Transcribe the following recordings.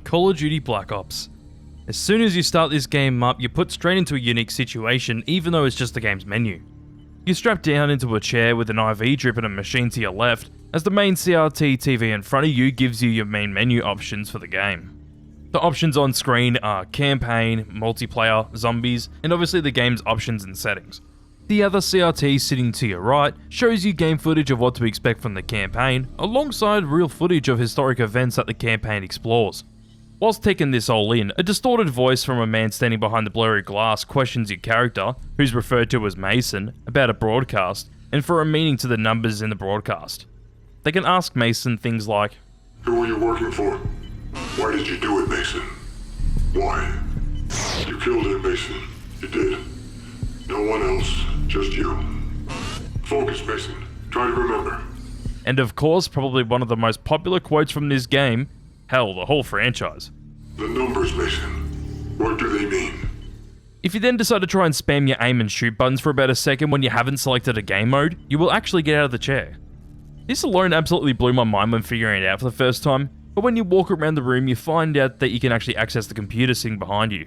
Call of Duty Black Ops. As soon as you start this game up, you're put straight into a unique situation, even though it's just the game's menu. You're strapped down into a chair with an IV drip and a machine to your left, as the main CRT TV in front of you gives you your main menu options for the game. The options on screen are campaign, multiplayer, zombies, and obviously the game's options and settings. The other CRT sitting to your right shows you game footage of what to expect from the campaign, alongside real footage of historic events that the campaign explores. Whilst taking this all in, a distorted voice from a man standing behind the blurry glass questions your character, who's referred to as Mason, about a broadcast, and for a meaning to the numbers in the broadcast. They can ask Mason things like, "Who were you working for? Why did you do it, Mason? Why? You killed him, Mason. You did. No one else, just you. Focus, Mason. Try to remember." And of course, probably one of the most popular quotes from this game, hell, the whole franchise. "The numbers, Mason. What do they mean?" If you then decide to try and spam your aim and shoot buttons for about a second when you haven't selected a game mode, you will actually get out of the chair. This alone absolutely blew my mind when figuring it out for the first time, but when you walk around the room you find out that you can actually access the computer sitting behind you.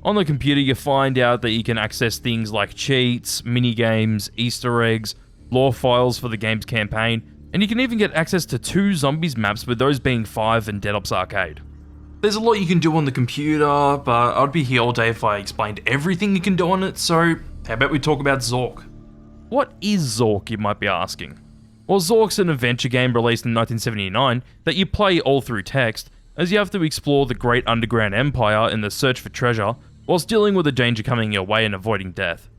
On the computer you find out that you can access things like cheats, minigames, Easter eggs, lore files for the game's campaign, and you can even get access to 2 Zombies maps, with those being 5 and Dead Ops Arcade. There's a lot you can do on the computer, but I'd be here all day if I explained everything you can do on it, so how about we talk about Zork? What is Zork, you might be asking? Well, Zork's an adventure game released in 1979 that you play all through text, as you have to explore the great underground empire in the search for treasure, whilst dealing with the danger coming your way and avoiding death.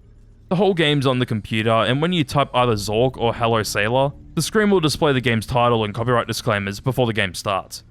The whole game's on the computer, and when you type either Zork or Hello Sailor, the screen will display the game's title and copyright disclaimers before the game starts.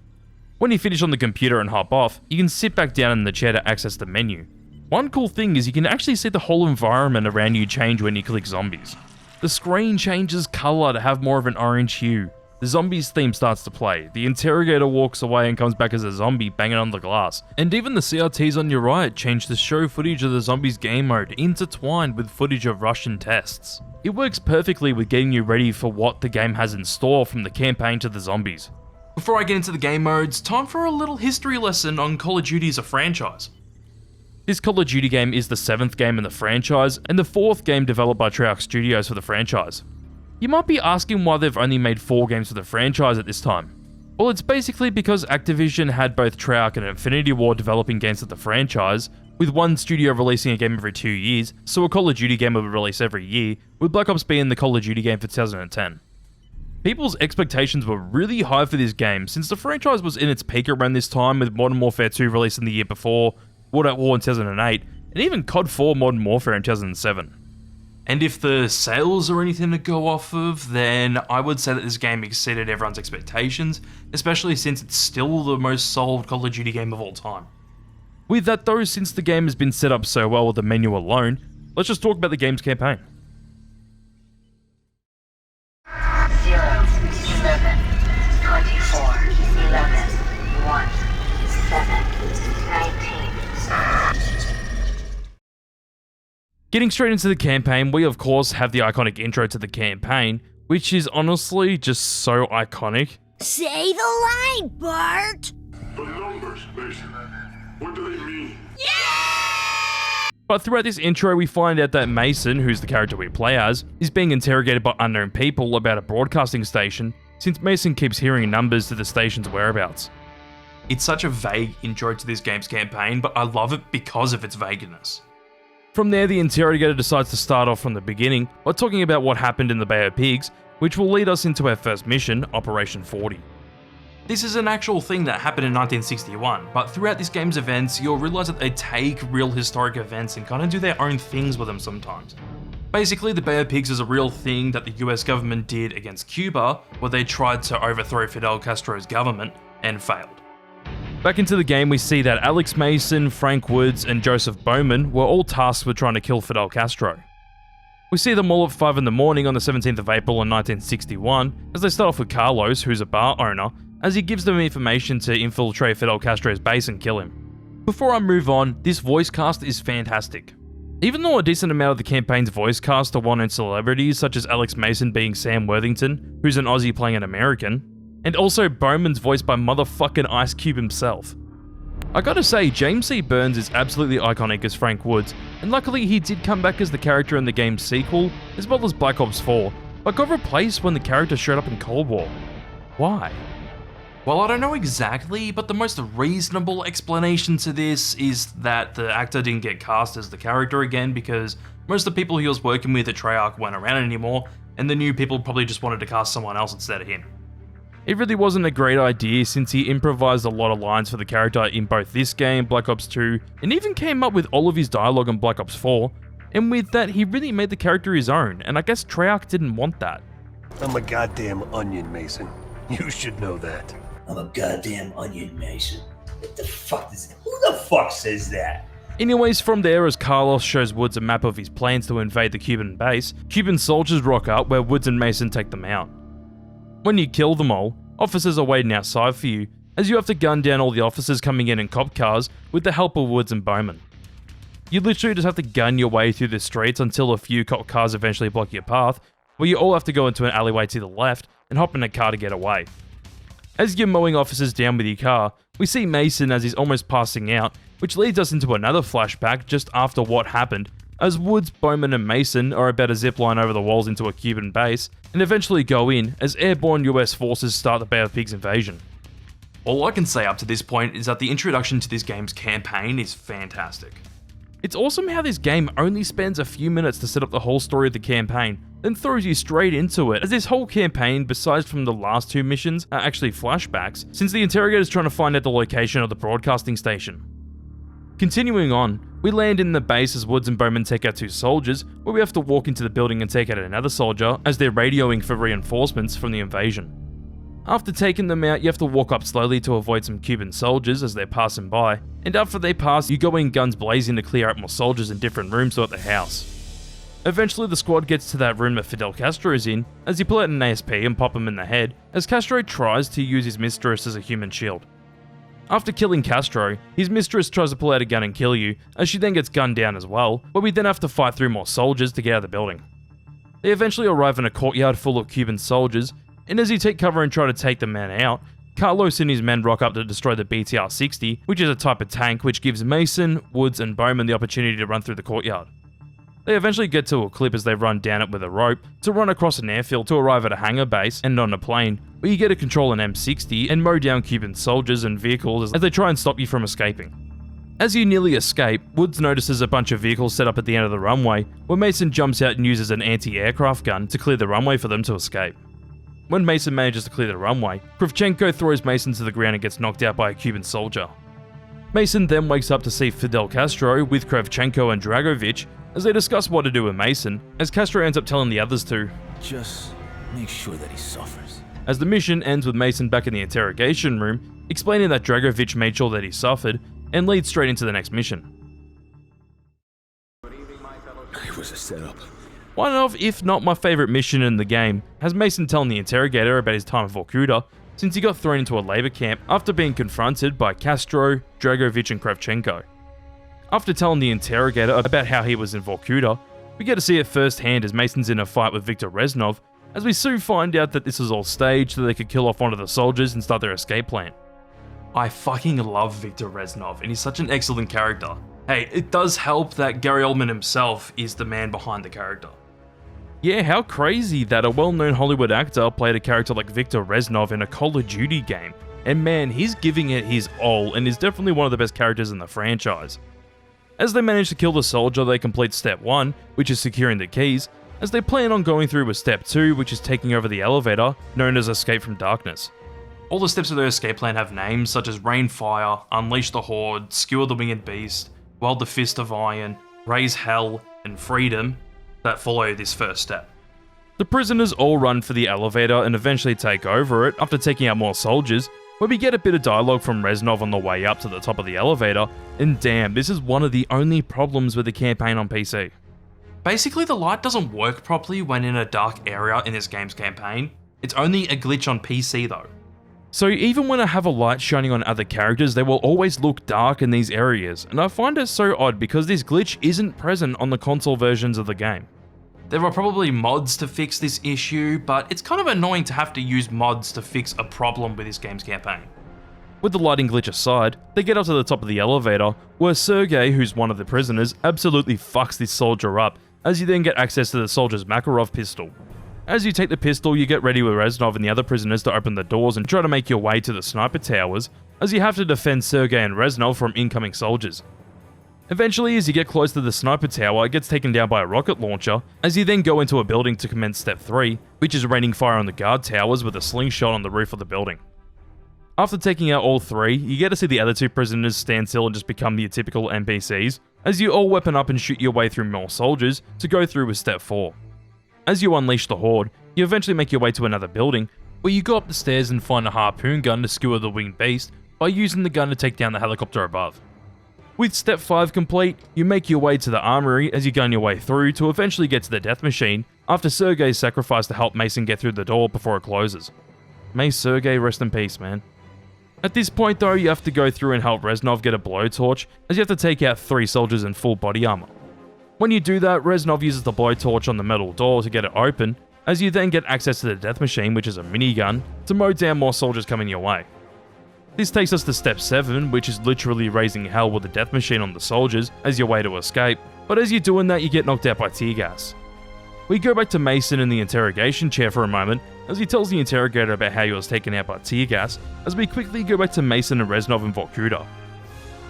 When you finish on the computer and hop off, you can sit back down in the chair to access the menu. One cool thing is you can actually see the whole environment around you change when you click zombies. The screen changes colour to have more of an orange hue. The zombies theme starts to play, the interrogator walks away and comes back as a zombie banging on the glass, and even the CRTs on your right change to show footage of the zombies game mode intertwined with footage of Russian tests. It works perfectly with getting you ready for what the game has in store, from the campaign to the zombies. Before I get into the game modes, time for a little history lesson on Call of Duty as a franchise. This Call of Duty game is the 7th game in the franchise, and the 4th game developed by Treyarch Studios for the franchise. You might be asking why they've only made 4 games for the franchise at this time. Well, it's basically because Activision had both Treyarch and Infinity Ward developing games for the franchise, with one studio releasing a game every 2 years, so a Call of Duty game would release every year, with Black Ops being the Call of Duty game for 2010. People's expectations were really high for this game, since the franchise was in its peak around this time, with Modern Warfare 2 releasing the year before, World at War in 2008, and even COD 4 Modern Warfare in 2007. And if the sales are anything to go off of, then I would say that this game exceeded everyone's expectations, especially since it's still the most sold Call of Duty game of all time. With that though, since the game has been set up so well with the menu alone, let's just talk about the game's campaign. 0, 11, 24, 11, 1, 7, 19. Getting straight into the campaign, we of course have the iconic intro to the campaign, which is honestly just so iconic. Say the line, Bart! "The numbers, Mason. What do they mean?" But throughout this intro, we find out that Mason, who's the character we play as, is being interrogated by unknown people about a broadcasting station, since Mason keeps hearing numbers to the station's whereabouts. It's such a vague intro to this game's campaign, but I love it because of its vagueness. From there, the interrogator decides to start off from the beginning by talking about what happened in the Bay of Pigs, which will lead us into our first mission, Operation 40. This is an actual thing that happened in 1961, but throughout this game's events, you'll realise that they take real historic events and kind of do their own things with them sometimes. Basically, the Bay of Pigs is a real thing that the US government did against Cuba, where they tried to overthrow Fidel Castro's government, and failed. Back into the game, we see that Alex Mason, Frank Woods, and Joseph Bowman were all tasked with trying to kill Fidel Castro. We see them all at 5 in the morning on the 17th of April in 1961, as they start off with Carlos, who's a bar owner, as he gives them information to infiltrate Fidel Castro's base and kill him. Before I move on, this voice cast is fantastic. Even though a decent amount of the campaign's voice cast are well-known celebrities, such as Alex Mason being Sam Worthington, who's an Aussie playing an American, And also Bowman's voiced by motherfucking Ice Cube himself. I gotta say, James C. Burns is absolutely iconic as Frank Woods, and luckily he did come back as the character in the game's sequel, as well as Black Ops 4, but got replaced when the character showed up in Cold War. Why? Well, I don't know exactly, but the most reasonable explanation to this is that the actor didn't get cast as the character again because most of the people he was working with at Treyarch weren't around anymore, and the new people probably just wanted to cast someone else instead of him. It really wasn't a great idea since he improvised a lot of lines for the character in both this game, Black Ops 2, and even came up with all of his dialogue in Black Ops 4, and with that he really made the character his own, and I guess Treyarch didn't want that. I'm a goddamn onion, Mason. You should know that. I'm a goddamn onion, Mason. What the fuck is... Who the fuck says that? Anyways, from there, as Carlos shows Woods a map of his plans to invade the Cuban base, Cuban soldiers rock up where Woods and Mason take them out. When you kill them all, officers are waiting outside for you, as you have to gun down all the officers coming in cop cars with the help of Woods and Bowman. You literally just have to gun your way through the streets until a few cop cars eventually block your path, where you all have to go into an alleyway to the left and hop in a car to get away. As you're mowing officers down with your car, we see Mason as he's almost passing out, which leads us into another flashback just after what happened, as Woods, Bowman and Mason are about to zipline over the walls into a Cuban base, and eventually go in as airborne US forces start the Bay of Pigs invasion. All I can say up to this point is that the introduction to this game's campaign is fantastic. It's awesome how this game only spends a few minutes to set up the whole story of the campaign, then throws you straight into it, as this whole campaign, besides from the last two missions, are actually flashbacks, since the interrogator is trying to find out the location of the broadcasting station. Continuing on, we land in the base as Woods and Bowman take out two soldiers, where we have to walk into the building and take out another soldier, as they're radioing for reinforcements from the invasion. After taking them out, you have to walk up slowly to avoid some Cuban soldiers as they're passing by, and after they pass, you go in guns blazing to clear out more soldiers in different rooms throughout the house. Eventually, the squad gets to that room that Fidel Castro is in, as you pull out an ASP and pop him in the head, as Castro tries to use his mistress as a human shield. After killing Castro, his mistress tries to pull out a gun and kill you, as she then gets gunned down as well, but we then have to fight through more soldiers to get out of the building. They eventually arrive in a courtyard full of Cuban soldiers, and as you take cover and try to take the man out, Carlos and his men rock up to destroy the BTR-60, which is a type of tank which gives Mason, Woods and Bowman the opportunity to run through the courtyard. They eventually get to a clip as they run down it with a rope to run across an airfield to arrive at a hangar base and on a plane, where you get to control an M60 and mow down Cuban soldiers and vehicles as they try and stop you from escaping. As you nearly escape, Woods notices a bunch of vehicles set up at the end of the runway, where Mason jumps out and uses an anti-aircraft gun to clear the runway for them to escape. When Mason manages to clear the runway, Kravchenko throws Mason to the ground and gets knocked out by a Cuban soldier. Mason then wakes up to see Fidel Castro with Kravchenko and Dragovich as they discuss what to do with Mason, as Castro ends up telling the others to just make sure that he suffers. As the mission ends with Mason back in the interrogation room, explaining that Dragovich made sure that he suffered, and leads straight into the next mission. It was a setup. One of, if not my favourite mission in the game, has Mason telling the interrogator about his time at Vorkuta, since he got thrown into a labour camp after being confronted by Castro, Dragovich and Kravchenko. After telling the interrogator about how he was in Vorkuta, we get to see it firsthand as Mason's in a fight with Viktor Reznov, as we soon find out that this is all staged so they could kill off one of the soldiers and start their escape plan. I fucking love Viktor Reznov, and he's such an excellent character. Hey, it does help that Gary Oldman himself is the man behind the character. Yeah, how crazy that a well-known Hollywood actor played a character like Viktor Reznov in a Call of Duty game, and man, he's giving it his all and is definitely one of the best characters in the franchise. As they manage to kill the soldier, they complete step 1, which is securing the keys, as they plan on going through with step 2, which is taking over the elevator, known as Escape from Darkness. All the steps of their escape plan have names such as Rain Fire, Unleash the Horde, Skewer the Winged Beast, Weld the Fist of Iron, Raise Hell, and Freedom that follow this first step. The prisoners all run for the elevator and eventually take over it after taking out more soldiers, where we get a bit of dialogue from Reznov on the way up to the top of the elevator, and damn, this is one of the only problems with the campaign on PC. Basically, the light doesn't work properly when in a dark area in this game's campaign. It's only a glitch on PC though. So even when I have a light shining on other characters, they will always look dark in these areas, and I find it so odd because this glitch isn't present on the console versions of the game. There are probably mods to fix this issue, but it's kind of annoying to have to use mods to fix a problem with this game's campaign. With the lighting glitch aside, they get up to the top of the elevator, where Sergei, who's one of the prisoners, absolutely fucks this soldier up, as you then get access to the soldier's Makarov pistol. As you take the pistol, you get ready with Reznov and the other prisoners to open the doors and try to make your way to the sniper towers, as you have to defend Sergei and Reznov from incoming soldiers. Eventually, as you get close to the sniper tower, it gets taken down by a rocket launcher, as you then go into a building to commence step 3, which is raining fire on the guard towers with a slingshot on the roof of the building. After taking out all 3, you get to see the other 2 prisoners stand still and just become the typical NPCs, as you all weapon up and shoot your way through more soldiers to go through with step 4. As you unleash the horde, you eventually make your way to another building, where you go up the stairs and find a harpoon gun to skewer the winged beast by using the gun to take down the helicopter above. With step 5 complete, you make your way to the armory as you gun your way through to eventually get to the death machine after Sergei's sacrifice to help Mason get through the door before it closes. May Sergei rest in peace, man. At this point though, you have to go through and help Reznov get a blowtorch, as you have to take out 3 soldiers in full body armor. When you do that, Reznov uses the blowtorch on the metal door to get it open, as you then get access to the death machine, which is a minigun, to mow down more soldiers coming your way. This takes us to step 7, which is literally raising hell with the death machine on the soldiers as your way to escape, but as you're doing that you get knocked out by tear gas. We go back to Mason in the interrogation chair for a moment, as he tells the interrogator about how he was taken out by tear gas, as we quickly go back to Mason and Reznov in Vorkuta.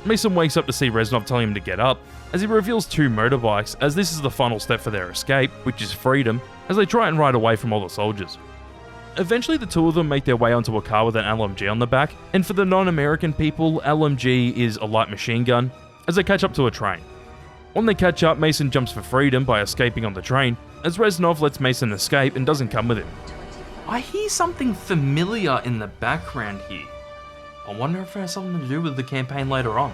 Mason wakes up to see Reznov telling him to get up, as he reveals 2 motorbikes, as this is the final step for their escape, which is freedom, as they try and ride away from all the soldiers. Eventually the 2 of them make their way onto a car with an LMG on the back, and for the non-American people, LMG is a light machine gun, as they catch up to a train. When they catch up, Mason jumps for freedom by escaping on the train, as Reznov lets Mason escape and doesn't come with him. I hear something familiar in the background here. I wonder if it has something to do with the campaign later on.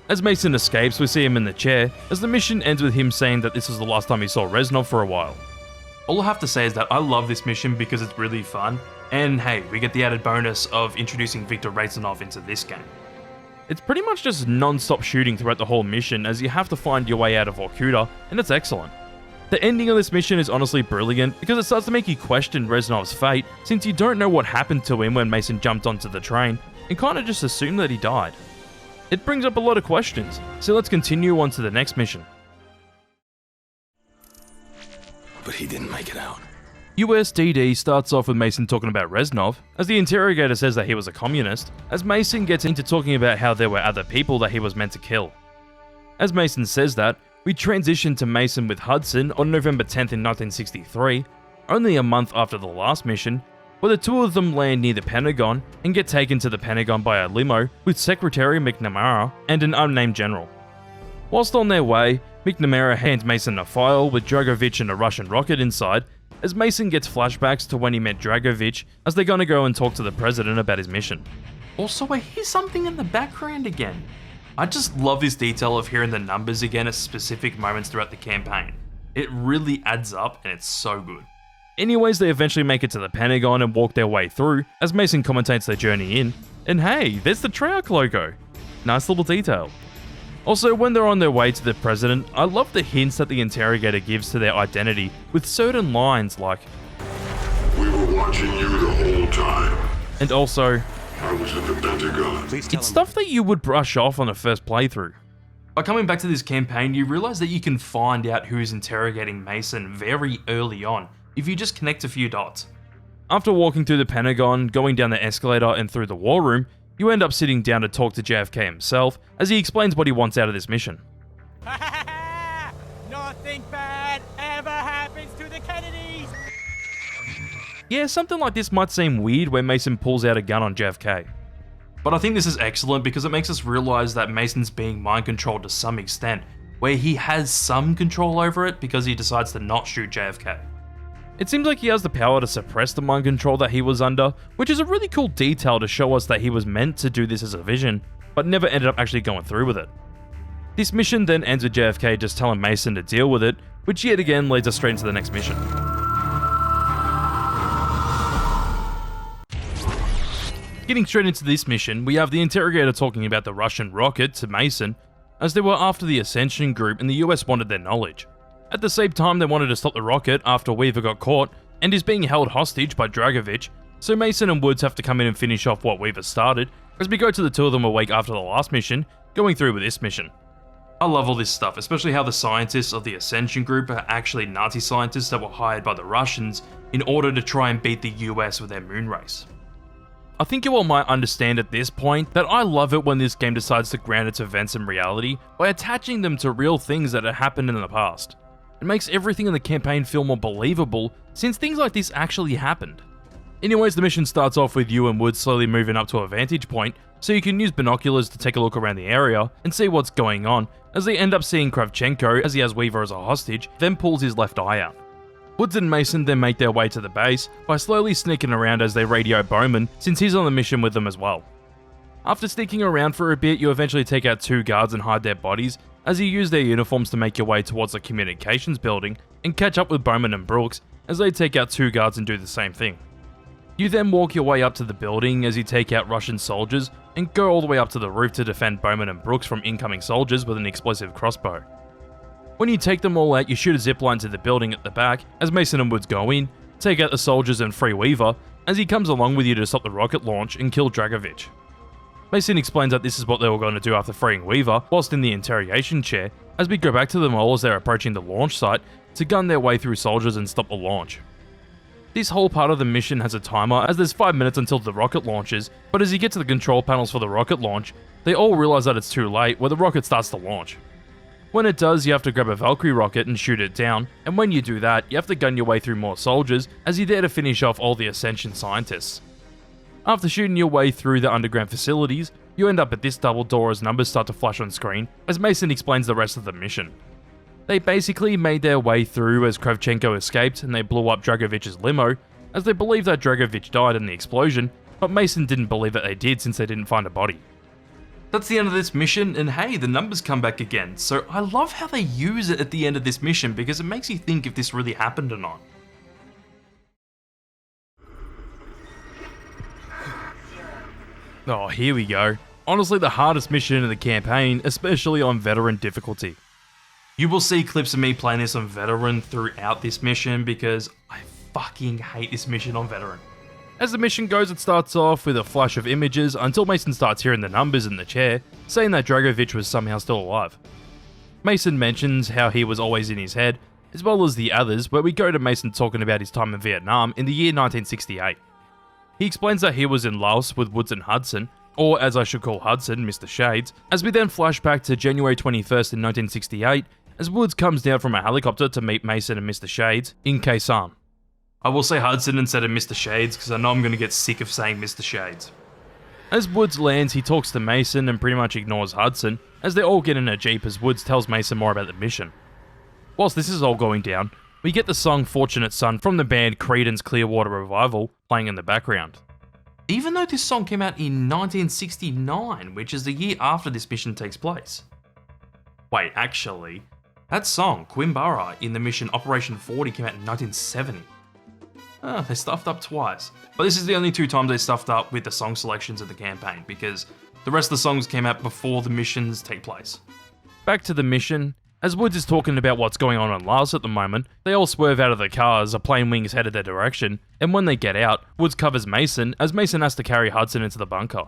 As Mason escapes, we see him in the chair, as the mission ends with him saying that this was the last time he saw Reznov for a while. All I have to say is that I love this mission because it's really fun, and hey, we get the added bonus of introducing Viktor Rezanov into this game. It's pretty much just non-stop shooting throughout the whole mission, as you have to find your way out of Vorkuta, and it's excellent. The ending of this mission is honestly brilliant because it starts to make you question Rezanov's fate, since you don't know what happened to him when Mason jumped onto the train, and kinda just assume that he died. It brings up a lot of questions, so let's continue on to the next mission. But he didn't make it out. USDD starts off with Mason talking about Reznov, as the interrogator says that he was a communist, as Mason gets into talking about how there were other people that he was meant to kill. As Mason says that, we transition to Mason with Hudson on November 10th in 1963, only a month after the last mission, where the 2 of them land near the Pentagon and get taken to the Pentagon by a limo with Secretary McNamara and an unnamed general. Whilst on their way, McNamara hands Mason a file with Dragovich and a Russian rocket inside, as Mason gets flashbacks to when he met Dragovich, as they're gonna go and talk to the president about his mission. Also, I hear something in the background again. I just love this detail of hearing the numbers again at specific moments throughout the campaign. It really adds up and it's so good. Anyways, they eventually make it to the Pentagon and walk their way through, as Mason commentates their journey in, and hey, there's the Treyarch logo. Nice little detail. Also, when they're on their way to the president, I love the hints that the interrogator gives to their identity with certain lines like, We were watching you the whole time. and also, I was in the Pentagon. it's stuff that you would brush off on a first playthrough. By coming back to this campaign, you realize that you can find out who is interrogating Mason very early on, if you just connect a few dots. After walking through the Pentagon, going down the escalator and through the war room, you end up sitting down to talk to JFK himself, as he explains what he wants out of this mission. Nothing bad ever happens to the Kennedys! Yeah, something like this might seem weird when Mason pulls out a gun on JFK. But I think this is excellent because it makes us realize that Mason's being mind controlled to some extent, where he has some control over it because he decides to not shoot JFK. It seems like he has the power to suppress the mind control that he was under, which is a really cool detail to show us that he was meant to do this as a vision, but never ended up actually going through with it. This mission then ends with JFK just telling Mason to deal with it, which yet again leads us straight into the next mission. Getting straight into this mission, we have the interrogator talking about the Russian rocket to Mason, as they were after the Ascension group and the US wanted their knowledge. At the same time, they wanted to stop the rocket after Weaver got caught and is being held hostage by Dragovich, so Mason and Woods have to come in and finish off what Weaver started, as we go to the two of them awake after the last mission, going through with this mission. I love all this stuff, especially how the scientists of the Ascension group are actually Nazi scientists that were hired by the Russians in order to try and beat the US with their moon race. I think you all might understand at this point that I love it when this game decides to ground its events in reality by attaching them to real things that have happened in the past. It makes everything in the campaign feel more believable since things like this actually happened. Anyways, the mission starts off with you and Woods slowly moving up to a vantage point, so you can use binoculars to take a look around the area and see what's going on, as they end up seeing Kravchenko as he has Weaver as a hostage, then pulls his left eye out. Woods and Mason then make their way to the base by slowly sneaking around as they radio Bowman, since he's on the mission with them as well. After sneaking around for a bit, you eventually take out two guards and hide their bodies, as you use their uniforms to make your way towards the communications building and catch up with Bowman and Brooks as they take out two guards and do the same thing. You then walk your way up to the building as you take out Russian soldiers and go all the way up to the roof to defend Bowman and Brooks from incoming soldiers with an explosive crossbow. When you take them all out, you shoot a zipline to the building at the back as Mason and Woods go in, take out the soldiers and free Weaver as he comes along with you to stop the rocket launch and kill Dragovich. Mason explains that this is what they were going to do after freeing Weaver whilst in the interrogation chair, as we go back to them all as they're approaching the launch site to gun their way through soldiers and stop the launch. This whole part of the mission has a timer as there's 5 minutes until the rocket launches, but as you get to the control panels for the rocket launch, they all realise that it's too late where the rocket starts to launch. When it does, you have to grab a Valkyrie rocket and shoot it down, and when you do that, you have to gun your way through more soldiers as you're there to finish off all the Ascension scientists. After shooting your way through the underground facilities, you end up at this double door as numbers start to flash on screen as Mason explains the rest of the mission. They basically made their way through as Kravchenko escaped and they blew up Dragovich's limo, as they believe that Dragovich died in the explosion, but Mason didn't believe that they did since they didn't find a body. That's the end of this mission, and hey, the numbers come back again, so I love how they use it at the end of this mission because it makes you think if this really happened or not. Oh, here we go. Honestly, the hardest mission in the campaign, especially on veteran difficulty. You will see clips of me playing this on veteran throughout this mission because I fucking hate this mission on veteran. As the mission goes, it starts off with a flash of images until Mason starts hearing the numbers in the chair, saying that Dragovich was somehow still alive. Mason mentions how he was always in his head, as well as the others, where we go to Mason talking about his time in Vietnam in the year 1968. He explains that he was in Laos with Woods and Hudson, or as I should call Hudson, Mr. Shades, as we then flash back to January 21st in 1968, as Woods comes down from a helicopter to meet Mason and Mr. Shades in Khe Sanh. I will say Hudson instead of Mr. Shades because I know I'm going to get sick of saying Mr. Shades. As Woods lands, he talks to Mason and pretty much ignores Hudson, as they all get in a jeep as Woods tells Mason more about the mission. Whilst this is all going down, we get the song Fortunate Son from the band Creedence Clearwater Revival playing in the background. Even though this song came out in 1969, which is the year after this mission takes place. Wait, actually, that song, Quimbara, in the mission Operation 40 came out in 1970. They stuffed up twice. But this is the only two times they stuffed up with the song selections of the campaign, because the rest of the songs came out before the missions take place. Back to the mission. As Woods is talking about what's going on Laos at the moment, they all swerve out of the car as a plane wing is headed their direction, and when they get out, Woods covers Mason as Mason has to carry Hudson into the bunker.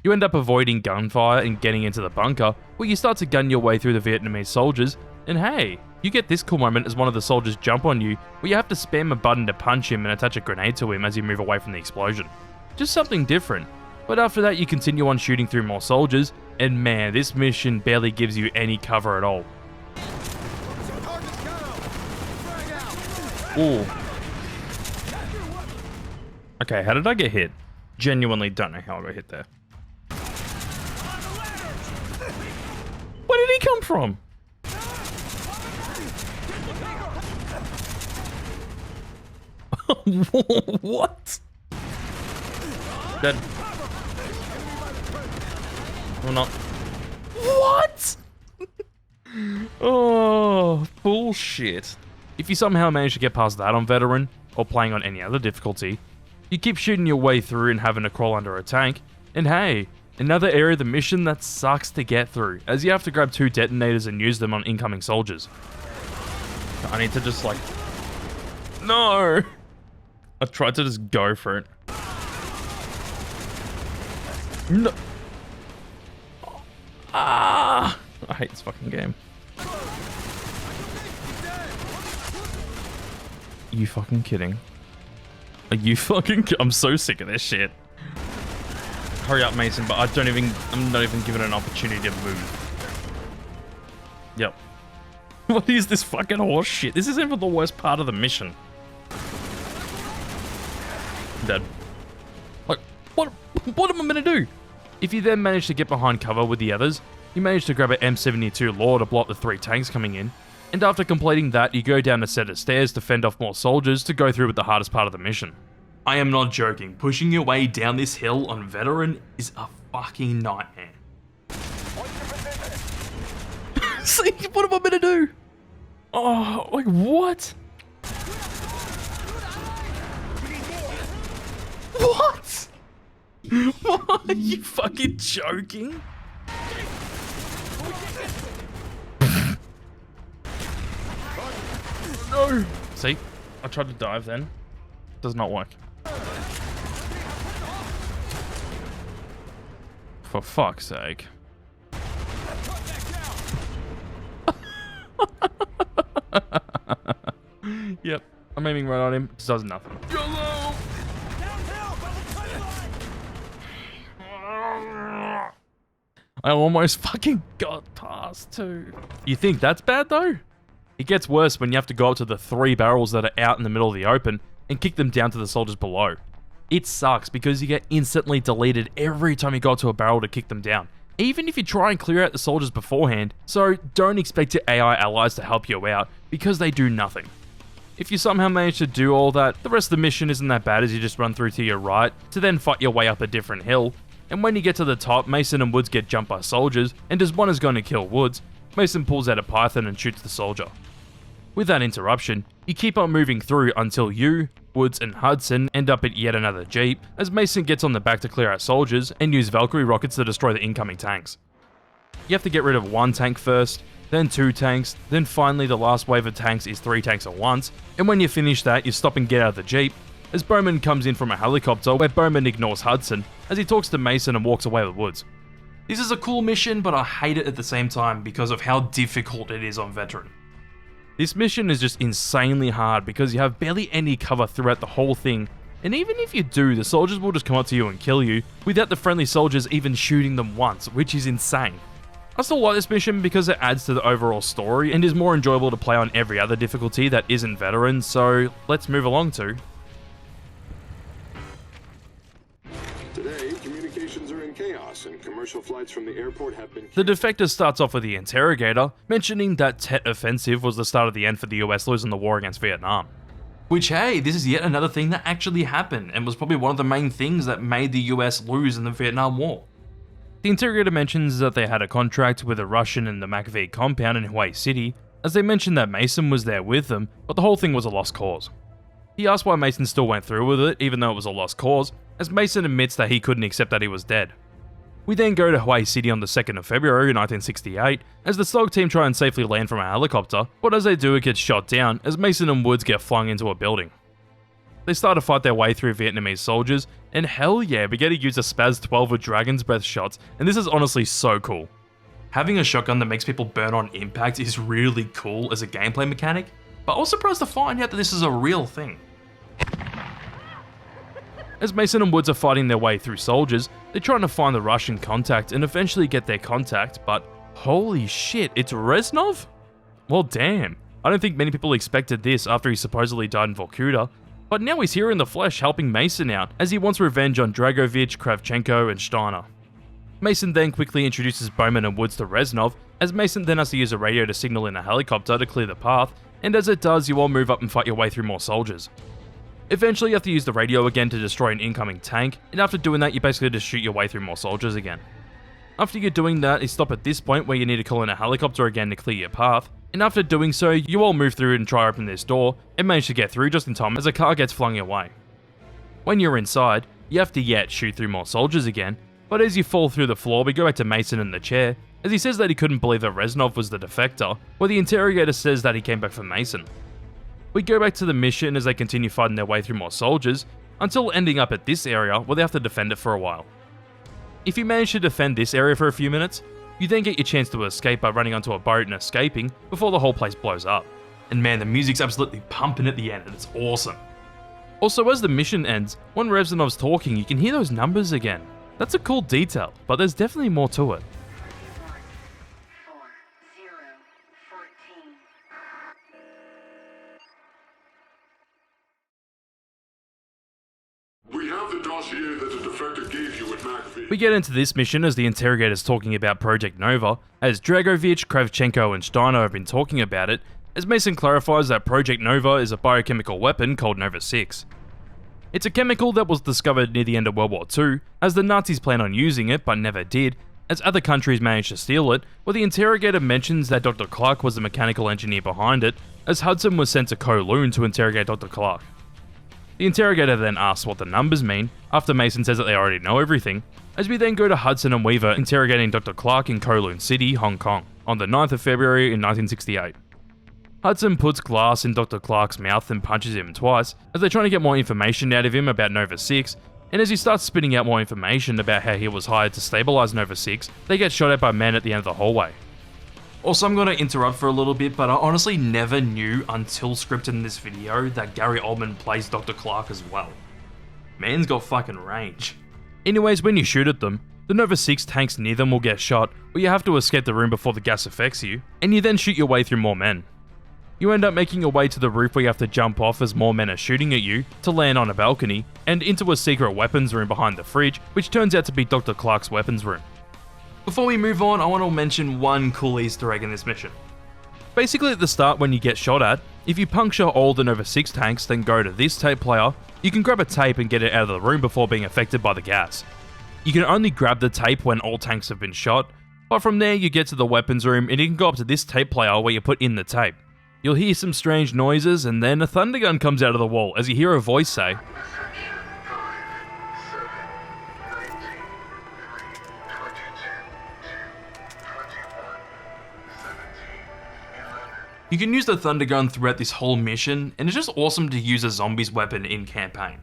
You end up avoiding gunfire and getting into the bunker, where you start to gun your way through the Vietnamese soldiers, and hey, you get this cool moment as one of the soldiers jump on you, where you have to spam a button to punch him and attach a grenade to him as you move away from the explosion. Just something different. But after that you continue on shooting through more soldiers, and man, this mission barely gives you any cover at all. Ooh. Okay, how did I get hit? Genuinely don't know how I got hit there. Where did he come from? What? Dead. Or not. What? Oh, bullshit. If you somehow manage to get past that on veteran, or playing on any other difficulty, you keep shooting your way through and having to crawl under a tank, and hey, another area of the mission that sucks to get through, as you have to grab two detonators and use them on incoming soldiers. I need to just like... No! I tried to just go for it. No! Ah! I hate this fucking game. Are you fucking kidding? Are you fucking... I'm so sick of this shit. Hurry up, Mason, but I'm not even given an opportunity to move. Yep. What is this fucking horse shit? This isn't even the worst part of the mission. Dead. Like, what am I gonna do? If you then manage to get behind cover with the others, you manage to grab an M72 Law to block the 3 tanks coming in, and after completing that, you go down a set of stairs to fend off more soldiers to go through with the hardest part of the mission. I am not joking, pushing your way down this hill on Veteran is a fucking nightmare. See, what am I gonna do? Oh, like what? What? What? Are you fucking joking? No! See? I tried to dive then. Does not work. For fuck's sake. Yep. I'm aiming right on him. Just does nothing. YOLO! I almost fucking got past too. You think that's bad though? It gets worse when you have to go up to the 3 barrels that are out in the middle of the open and kick them down to the soldiers below. It sucks because you get instantly deleted every time you go up to a barrel to kick them down, even if you try and clear out the soldiers beforehand, so don't expect your AI allies to help you out because they do nothing. If you somehow manage to do all that, the rest of the mission isn't that bad as you just run through to your right to then fight your way up a different hill, and when you get to the top, Mason and Woods get jumped by soldiers, and as one is going to kill Woods, Mason pulls out a python and shoots the soldier. With that interruption, you keep on moving through until you, Woods and Hudson end up at yet another jeep, as Mason gets on the back to clear out soldiers and use Valkyrie rockets to destroy the incoming tanks. You have to get rid of 1 tank first, then 2 tanks, then finally the last wave of tanks is 3 tanks at once, and when you finish that you stop and get out of the jeep, as Bowman comes in from a helicopter where Bowman ignores Hudson as he talks to Mason and walks away with Woods. This is a cool mission, but I hate it at the same time because of how difficult it is on Veteran. This mission is just insanely hard because you have barely any cover throughout the whole thing, and even if you do, the soldiers will just come up to you and kill you without the friendly soldiers even shooting them once, which is insane. I still like this mission because it adds to the overall story and is more enjoyable to play on every other difficulty that isn't Veteran, so let's move along to... Today, communications are in chaos and commercial flights from the airport have been... The Defector starts off with the interrogator, mentioning that Tet Offensive was the start of the end for the US losing the war against Vietnam. Which, hey, this is yet another thing that actually happened, and was probably one of the main things that made the US lose in the Vietnam War. The interrogator mentions that they had a contract with a Russian in the McVeigh compound in Hawaii City, as they mentioned that Mason was there with them, but the whole thing was a lost cause. He asked why Mason still went through with it, even though it was a lost cause, as Mason admits that he couldn't accept that he was dead. We then go to Hawaii City on the 2nd of February 1968, as the SOG team try and safely land from a helicopter, but as they do it gets shot down as Mason and Woods get flung into a building. They start to fight their way through Vietnamese soldiers, and hell yeah, we get to use a Spaz 12 with Dragon's Breath shots, and this is honestly so cool. Having a shotgun that makes people burn on impact is really cool as a gameplay mechanic, but I was surprised to find out that this is a real thing. As Mason and Woods are fighting their way through soldiers, they're trying to find the Russian contact and eventually get their contact, but holy shit, it's Reznov? Well damn, I don't think many people expected this after he supposedly died in Vorkuta, but now he's here in the flesh helping Mason out as he wants revenge on Dragovich, Kravchenko and Steiner. Mason then quickly introduces Bowman and Woods to Reznov, as Mason then has to use a radio to signal in a helicopter to clear the path, and as it does, you all move up and fight your way through more soldiers. Eventually you have to use the radio again to destroy an incoming tank, and after doing that you basically just shoot your way through more soldiers again. After you're doing that, you stop at this point where you need to call in a helicopter again to clear your path, and after doing so, you all move through and try to open this door, and manage to get through just in time as a car gets flung your way. When you're inside, you have to yet shoot through more soldiers again, but as you fall through the floor we go back to Mason in the chair, as he says that he couldn't believe that Reznov was the defector, while the interrogator says that he came back for Mason. We go back to the mission as they continue fighting their way through more soldiers, until ending up at this area where they have to defend it for a while. If you manage to defend this area for a few minutes, you then get your chance to escape by running onto a boat and escaping before the whole place blows up. And man, the music's absolutely pumping at the end and it's awesome. Also, as the mission ends, when Reznov's talking, you can hear those numbers again. That's a cool detail, but there's definitely more to it. 4, 0, 14. We have the dossier that the defector gave you at McAfee. We get into this mission as the interrogator's talking about Project Nova, as Dragovich, Kravchenko and Steiner have been talking about it, as Mason clarifies that Project Nova is a biochemical weapon called Nova 6. It's a chemical that was discovered near the end of World War II, as the Nazis plan on using it but never did, as other countries managed to steal it, where the interrogator mentions that Dr. Clark was the mechanical engineer behind it, as Hudson was sent to Kowloon to interrogate Dr. Clark. The interrogator then asks what the numbers mean, after Mason says that they already know everything, as we then go to Hudson and Weaver interrogating Dr. Clark in Kowloon City, Hong Kong, on the 9th of February in 1968. Hudson puts glass in Dr. Clark's mouth and punches him twice, as they're trying to get more information out of him about Nova 6, and as he starts spitting out more information about how he was hired to stabilize Nova 6, they get shot at by men at the end of the hallway. Also, I'm going to interrupt for a little bit, but I honestly never knew until scripting this video that Gary Oldman plays Dr. Clark as well. Man's got fucking range. Anyways, when you shoot at them, the Nova 6 tanks near them will get shot, or you have to escape the room before the gas affects you, and you then shoot your way through more men. You end up making your way to the roof where you have to jump off as more men are shooting at you, to land on a balcony, and into a secret weapons room behind the fridge, which turns out to be Dr. Clark's weapons room. Before we move on, I want to mention one cool Easter egg in this mission. Basically at the start when you get shot at, if you puncture all the Nova 6 tanks, then go to this tape player, you can grab a tape and get it out of the room before being affected by the gas. You can only grab the tape when all tanks have been shot, but from there you get to the weapons room and you can go up to this tape player where you put in the tape. You'll hear some strange noises and then a thunder gun comes out of the wall as you hear a voice say, You can use the thunder gun throughout this whole mission, and it's just awesome to use a zombies weapon in campaign.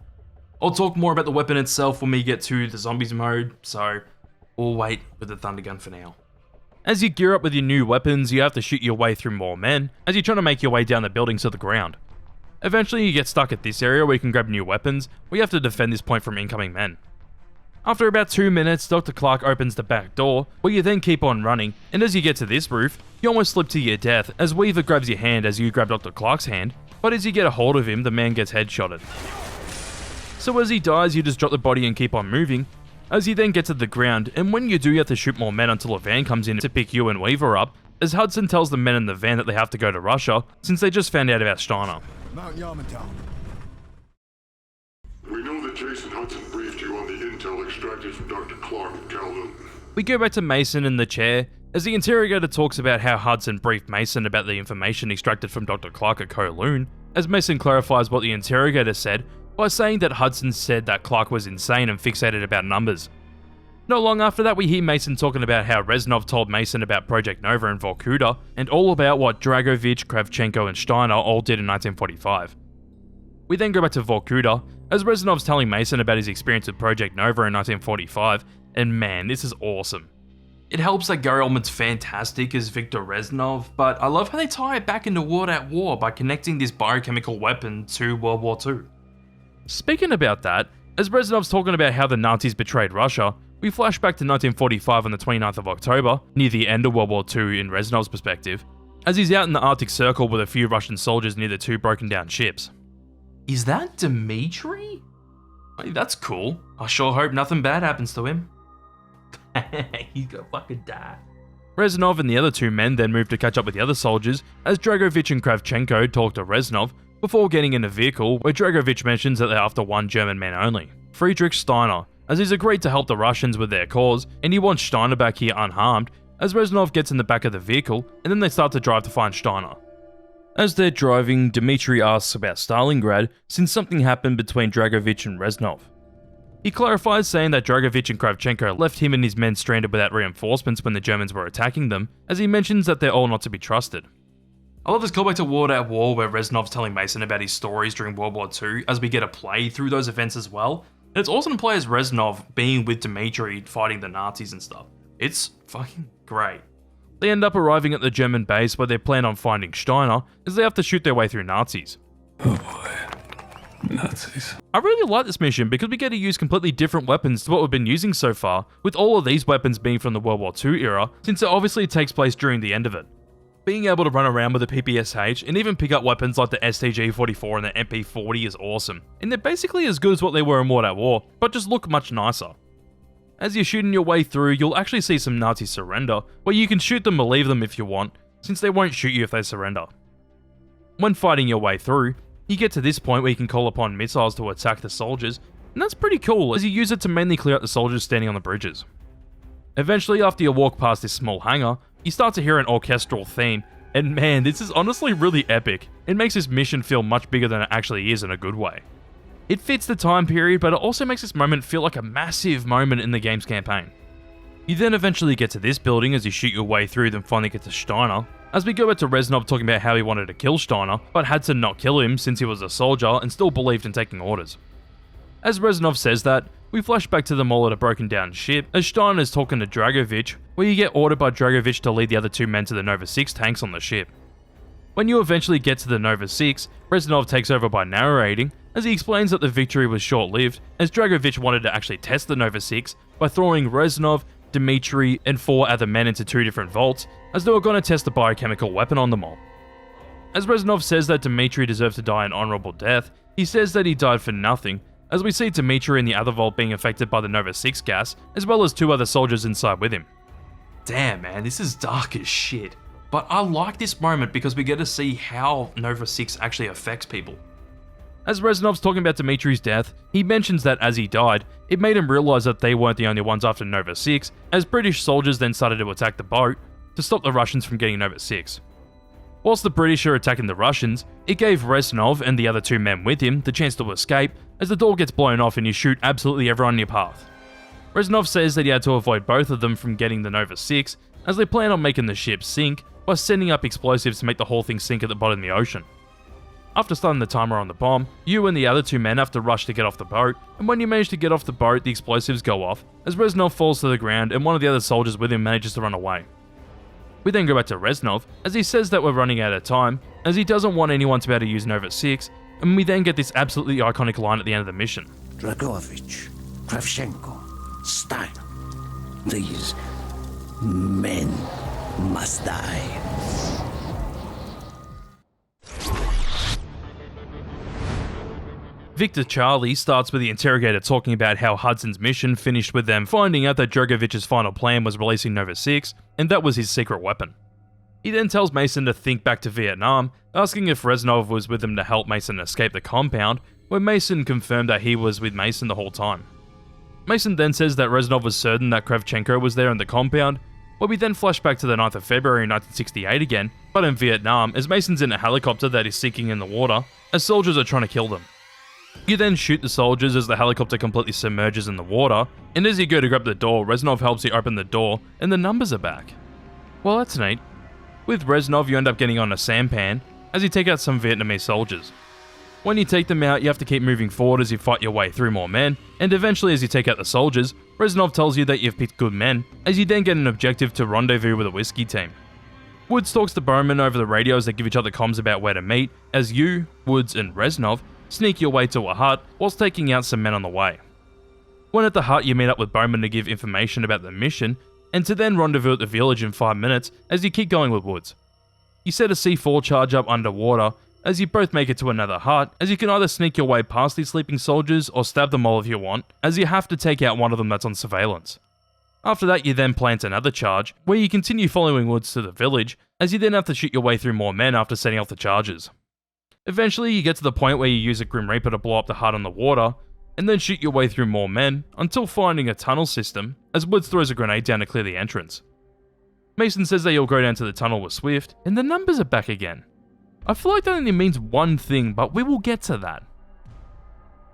I'll talk more about the weapon itself when we get to the zombies mode, so we'll wait with the thunder gun for now. As you gear up with your new weapons, you have to shoot your way through more men, as you're trying to make your way down the buildings to the ground. Eventually you get stuck at this area where you can grab new weapons, where you have to defend this point from incoming men. After about 2 minutes, Dr. Clark opens the back door, where you then keep on running, and as you get to this roof, you almost slip to your death as Weaver grabs your hand as you grab Dr. Clark's hand, but as you get a hold of him, the man gets headshotted. So as he dies, you just drop the body and keep on moving, as you then get to the ground, and when you do, you have to shoot more men until a van comes in to pick you and Weaver up, as Hudson tells the men in the van that they have to go to Russia, since they just found out about Steiner. Mount Yamato. We know that Jason Hudson briefed you on the intel extracted from Dr. Clark at Kowloon. We go back to Mason in the chair, as the interrogator talks about how Hudson briefed Mason about the information extracted from Dr. Clark at Kowloon, as Mason clarifies what the interrogator said by saying that Hudson said that Clark was insane and fixated about numbers. Not long after that, we hear Mason talking about how Reznov told Mason about Project Nova and Vorkuta, and all about what Dragovich, Kravchenko and Steiner all did in 1945. We then go back to Vorkuta, as Reznov's telling Mason about his experience with Project Nova in 1945, and man, this is awesome. It helps that Gary Oldman's fantastic as Viktor Reznov, but I love how they tie it back into World at War by connecting this biochemical weapon to World War II. Speaking about that, as Reznov's talking about how the Nazis betrayed Russia, we flash back to 1945 on the 29th of October, near the end of World War II in Reznov's perspective, as he's out in the Arctic Circle with a few Russian soldiers near the two broken down ships. Is that Dmitri? Hey, that's cool. I sure hope nothing bad happens to him. He's gonna fucking die. Reznov and the other two men then move to catch up with the other soldiers, as Dragovich and Kravchenko talk to Reznov before getting in a vehicle where Dragovich mentions that they're after one German man only, Friedrich Steiner, as he's agreed to help the Russians with their cause, and he wants Steiner back here unharmed, as Reznov gets in the back of the vehicle, and then they start to drive to find Steiner. As they're driving, Dmitri asks about Stalingrad, since something happened between Dragovich and Reznov. He clarifies, saying that Dragovich and Kravchenko left him and his men stranded without reinforcements when the Germans were attacking them, as he mentions that they're all not to be trusted. I love this callback to World at War where Reznanov's telling Mason about his stories during World War II, as we get to play through those events as well. And it's awesome to play as Reznov being with Dmitri fighting the Nazis and stuff. It's fucking great. They end up arriving at the German base where they plan on finding Steiner, as they have to shoot their way through Nazis. Oh boy. Nazis. I really like this mission because we get to use completely different weapons to what we've been using so far, with all of these weapons being from the World War II era, since it obviously takes place during the end of it. Being able to run around with a PPSH and even pick up weapons like the STG-44 and the MP-40 is awesome, and they're basically as good as what they were in World at War, but just look much nicer. As you're shooting your way through, you'll actually see some Nazis surrender, where you can shoot them or leave them if you want, since they won't shoot you if they surrender. When fighting your way through, you get to this point where you can call upon missiles to attack the soldiers, and that's pretty cool as you use it to mainly clear out the soldiers standing on the bridges. Eventually, after you walk past this small hangar, you start to hear an orchestral theme, and man, this is honestly really epic. It makes this mission feel much bigger than it actually is in a good way. It fits the time period, but it also makes this moment feel like a massive moment in the game's campaign. You then eventually get to this building as you shoot your way through, then finally get to Steiner, as we go back to Reznov talking about how he wanted to kill Steiner, but had to not kill him since he was a soldier and still believed in taking orders. As Reznov says that, we flash back to them all at a broken down ship, as Steiner is talking to Dragovich, where you get ordered by Dragovich to lead the other two men to the Nova 6 tanks on the ship. When you eventually get to the Nova 6, Reznov takes over by narrating, as he explains that the victory was short-lived, as Dragovich wanted to actually test the Nova 6 by throwing Reznov, Dmitri, and 4 other men into 2 different vaults, as they were going to test the biochemical weapon on them all. As Reznov says that Dmitri deserved to die an honourable death, he says that he died for nothing, as we see Dmitri in the other vault being affected by the Nova 6 gas, as well as 2 other soldiers inside with him. Damn man, this is dark as shit. But I like this moment because we get to see how Nova 6 actually affects people. As Reznov's talking about Dmitri's death, he mentions that as he died, it made him realise that they weren't the only ones after Nova 6, as British soldiers then started to attack the boat to stop the Russians from getting Nova 6. Whilst the British are attacking the Russians, it gave Reznov and the other 2 men with him the chance to escape, as the door gets blown off and you shoot absolutely everyone in your path. Reznov says that he had to avoid both of them from getting the Nova 6, as they plan on making the ship sink by sending up explosives to make the whole thing sink at the bottom of the ocean. After starting the timer on the bomb, you and the other 2 men have to rush to get off the boat, and when you manage to get off the boat, the explosives go off, as Reznov falls to the ground and one of the other soldiers with him manages to run away. We then go back to Reznov, as he says that we're running out of time, as he doesn't want anyone to be able to use Nova 6, and we then get this absolutely iconic line at the end of the mission. Dragovich, Kravchenko, Steiner. These men must die. Victor Charlie starts with the interrogator talking about how Hudson's mission finished with them finding out that Dragovich's final plan was releasing Nova 6, and that was his secret weapon. He then tells Mason to think back to Vietnam, asking if Reznov was with him to help Mason escape the compound, where Mason confirmed that he was with Mason the whole time. Mason then says that Reznov was certain that Kravchenko was there in the compound, where we then flash back to the 9th of February 1968 again, but in Vietnam, as Mason's in a helicopter that is sinking in the water, as soldiers are trying to kill them. You then shoot the soldiers as the helicopter completely submerges in the water, and as you go to grab the door, Reznov helps you open the door, and the numbers are back. Well, that's neat. With Reznov, you end up getting on a sampan, as you take out some Vietnamese soldiers. When you take them out, you have to keep moving forward as you fight your way through more men, and eventually as you take out the soldiers, Reznov tells you that you've picked good men, as you then get an objective to rendezvous with a whiskey team. Woods talks to Bowman over the radio as they give each other comms about where to meet, as you, Woods, and Reznov sneak your way to a hut whilst taking out some men on the way. When at the hut, you meet up with Bowman to give information about the mission, and to then rendezvous at the village in 5 minutes as you keep going with Woods. You set a C4 charge up underwater as you both make it to another hut, as you can either sneak your way past these sleeping soldiers or stab them all if you want, as you have to take out one of them that's on surveillance. After that, you then plant another charge, where you continue following Woods to the village, as you then have to shoot your way through more men after setting off the charges. Eventually, you get to the point where you use a Grim Reaper to blow up the hut on the water, and then shoot your way through more men, until finding a tunnel system, as Woods throws a grenade down to clear the entrance. Mason says that you'll go down to the tunnel with Swift, and the numbers are back again. I feel like that only means one thing, but we will get to that.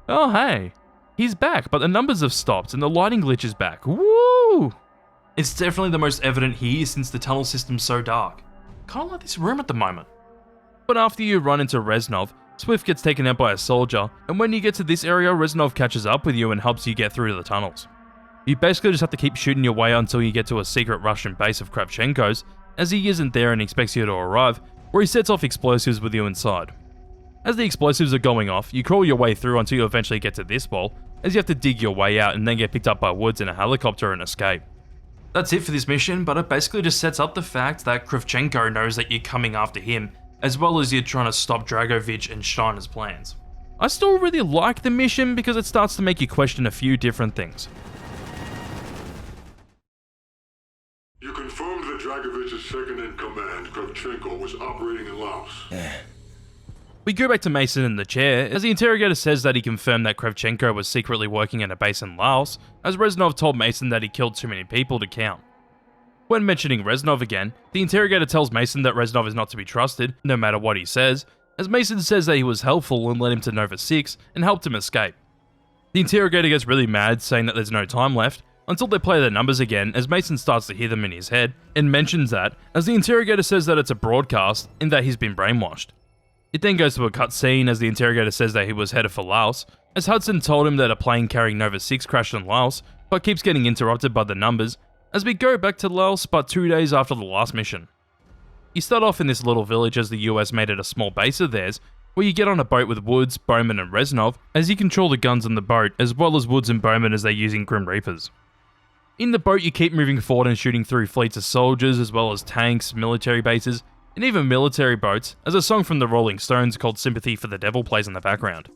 Oh hey, He's back, but the numbers have stopped and the lighting glitch is back. Woo! It's definitely the most evident here since the tunnel system's so dark. Kinda like this room at the moment. But after you run into Reznov, Swift gets taken out by a soldier, and when you get to this area, Reznov catches up with you and helps you get through to the tunnels. You basically just have to keep shooting your way until you get to a secret Russian base of Kravchenko's, as he isn't there and expects you to arrive, where he sets off explosives with you inside. As the explosives are going off, you crawl your way through until you eventually get to this wall, as you have to dig your way out and then get picked up by Woods in a helicopter and escape. That's it for this mission, but it basically just sets up the fact that Kravchenko knows that you're coming after him, as well as you're trying to stop Dragovich and Steiner's plans. I still really like the mission because it starts to make you question a few different things. You confirmed that Dragovich's second-in-command, Kravchenko, was operating in Laos. We go back to Mason in the chair, as the interrogator says that he confirmed that Kravchenko was secretly working in a base in Laos, as Reznov told Mason that he killed too many people to count. When mentioning Reznov again, the interrogator tells Mason that Reznov is not to be trusted, no matter what he says, as Mason says that he was helpful and led him to Nova 6 and helped him escape. The interrogator gets really mad, saying that there's no time left, until they play the numbers again as Mason starts to hear them in his head, and mentions that, as the interrogator says that it's a broadcast, and that he's been brainwashed. It then goes to a cutscene as the interrogator says that he was headed for Laos, as Hudson told him that a plane carrying Nova 6 crashed in Laos, but keeps getting interrupted by the numbers, as we go back to Laos but 2 days after the last mission. You start off in this little village as the US made it a small base of theirs, where you get on a boat with Woods, Bowman and Reznov, as you control the guns on the boat, as well as Woods and Bowman as they're using Grim Reapers. In the boat, you keep moving forward and shooting through fleets of soldiers, as well as tanks, military bases, and even military boats, as a song from the Rolling Stones called Sympathy for the Devil plays in the background.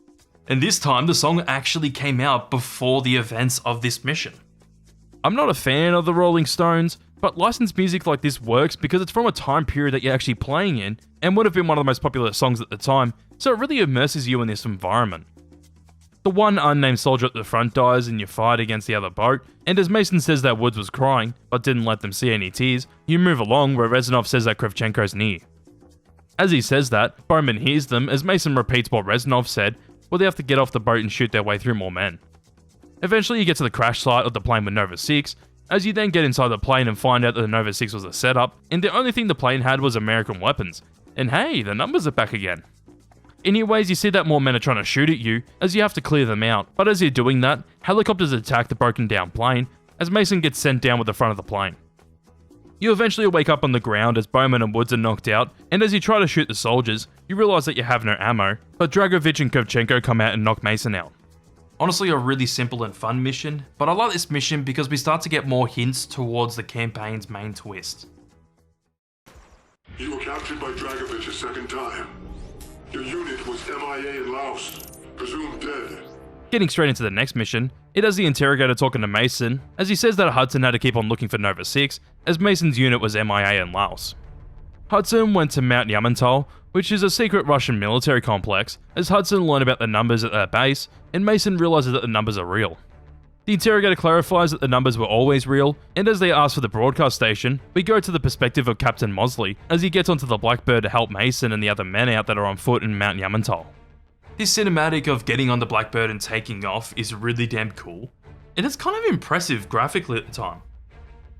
And this time, the song actually came out before the events of this mission. I'm not a fan of the Rolling Stones, but licensed music like this works because it's from a time period that you're actually playing in, and would have been one of the most popular songs at the time, so it really immerses you in this environment. The one unnamed soldier at the front dies in your fight against the other boat, and as Mason says that Woods was crying, but didn't let them see any tears, you move along where Reznov says that Kravchenko's near. As he says that, Bowman hears them as Mason repeats what Reznov said, where they have to get off the boat and shoot their way through more men. Eventually you get to the crash site of the plane with Nova 6, as you then get inside the plane and find out that the Nova 6 was a setup, and the only thing the plane had was American weapons. And hey, the numbers are back again. Anyways, you see that more men are trying to shoot at you, as you have to clear them out, but as you're doing that, helicopters attack the broken down plane, as Mason gets sent down with the front of the plane. You eventually wake up on the ground as Bowman and Woods are knocked out, and as you try to shoot the soldiers, you realise that you have no ammo, but Dragovich and Kravchenko come out and knock Mason out. Honestly, a really simple and fun mission, but I like this mission because we start to get more hints towards the campaign's main twist. You were captured by Dragovich a second time. Your unit was MIA in Laos, presumed dead. Getting straight into the next mission, it has the interrogator talking to Mason, as he says that Hudson had to keep on looking for Nova 6, as Mason's unit was MIA in Laos. Hudson went to Mount Yamantol, which is a secret Russian military complex, as Hudson learned about the numbers at their base, and Mason realizes that the numbers are real. The interrogator clarifies that the numbers were always real, and as they ask for the broadcast station, we go to the perspective of Captain Mosley, as he gets onto the Blackbird to help Mason and the other men out that are on foot in Mount Yamantol. This cinematic of getting on the Blackbird and taking off is really damn cool, and it's kind of impressive graphically at the time.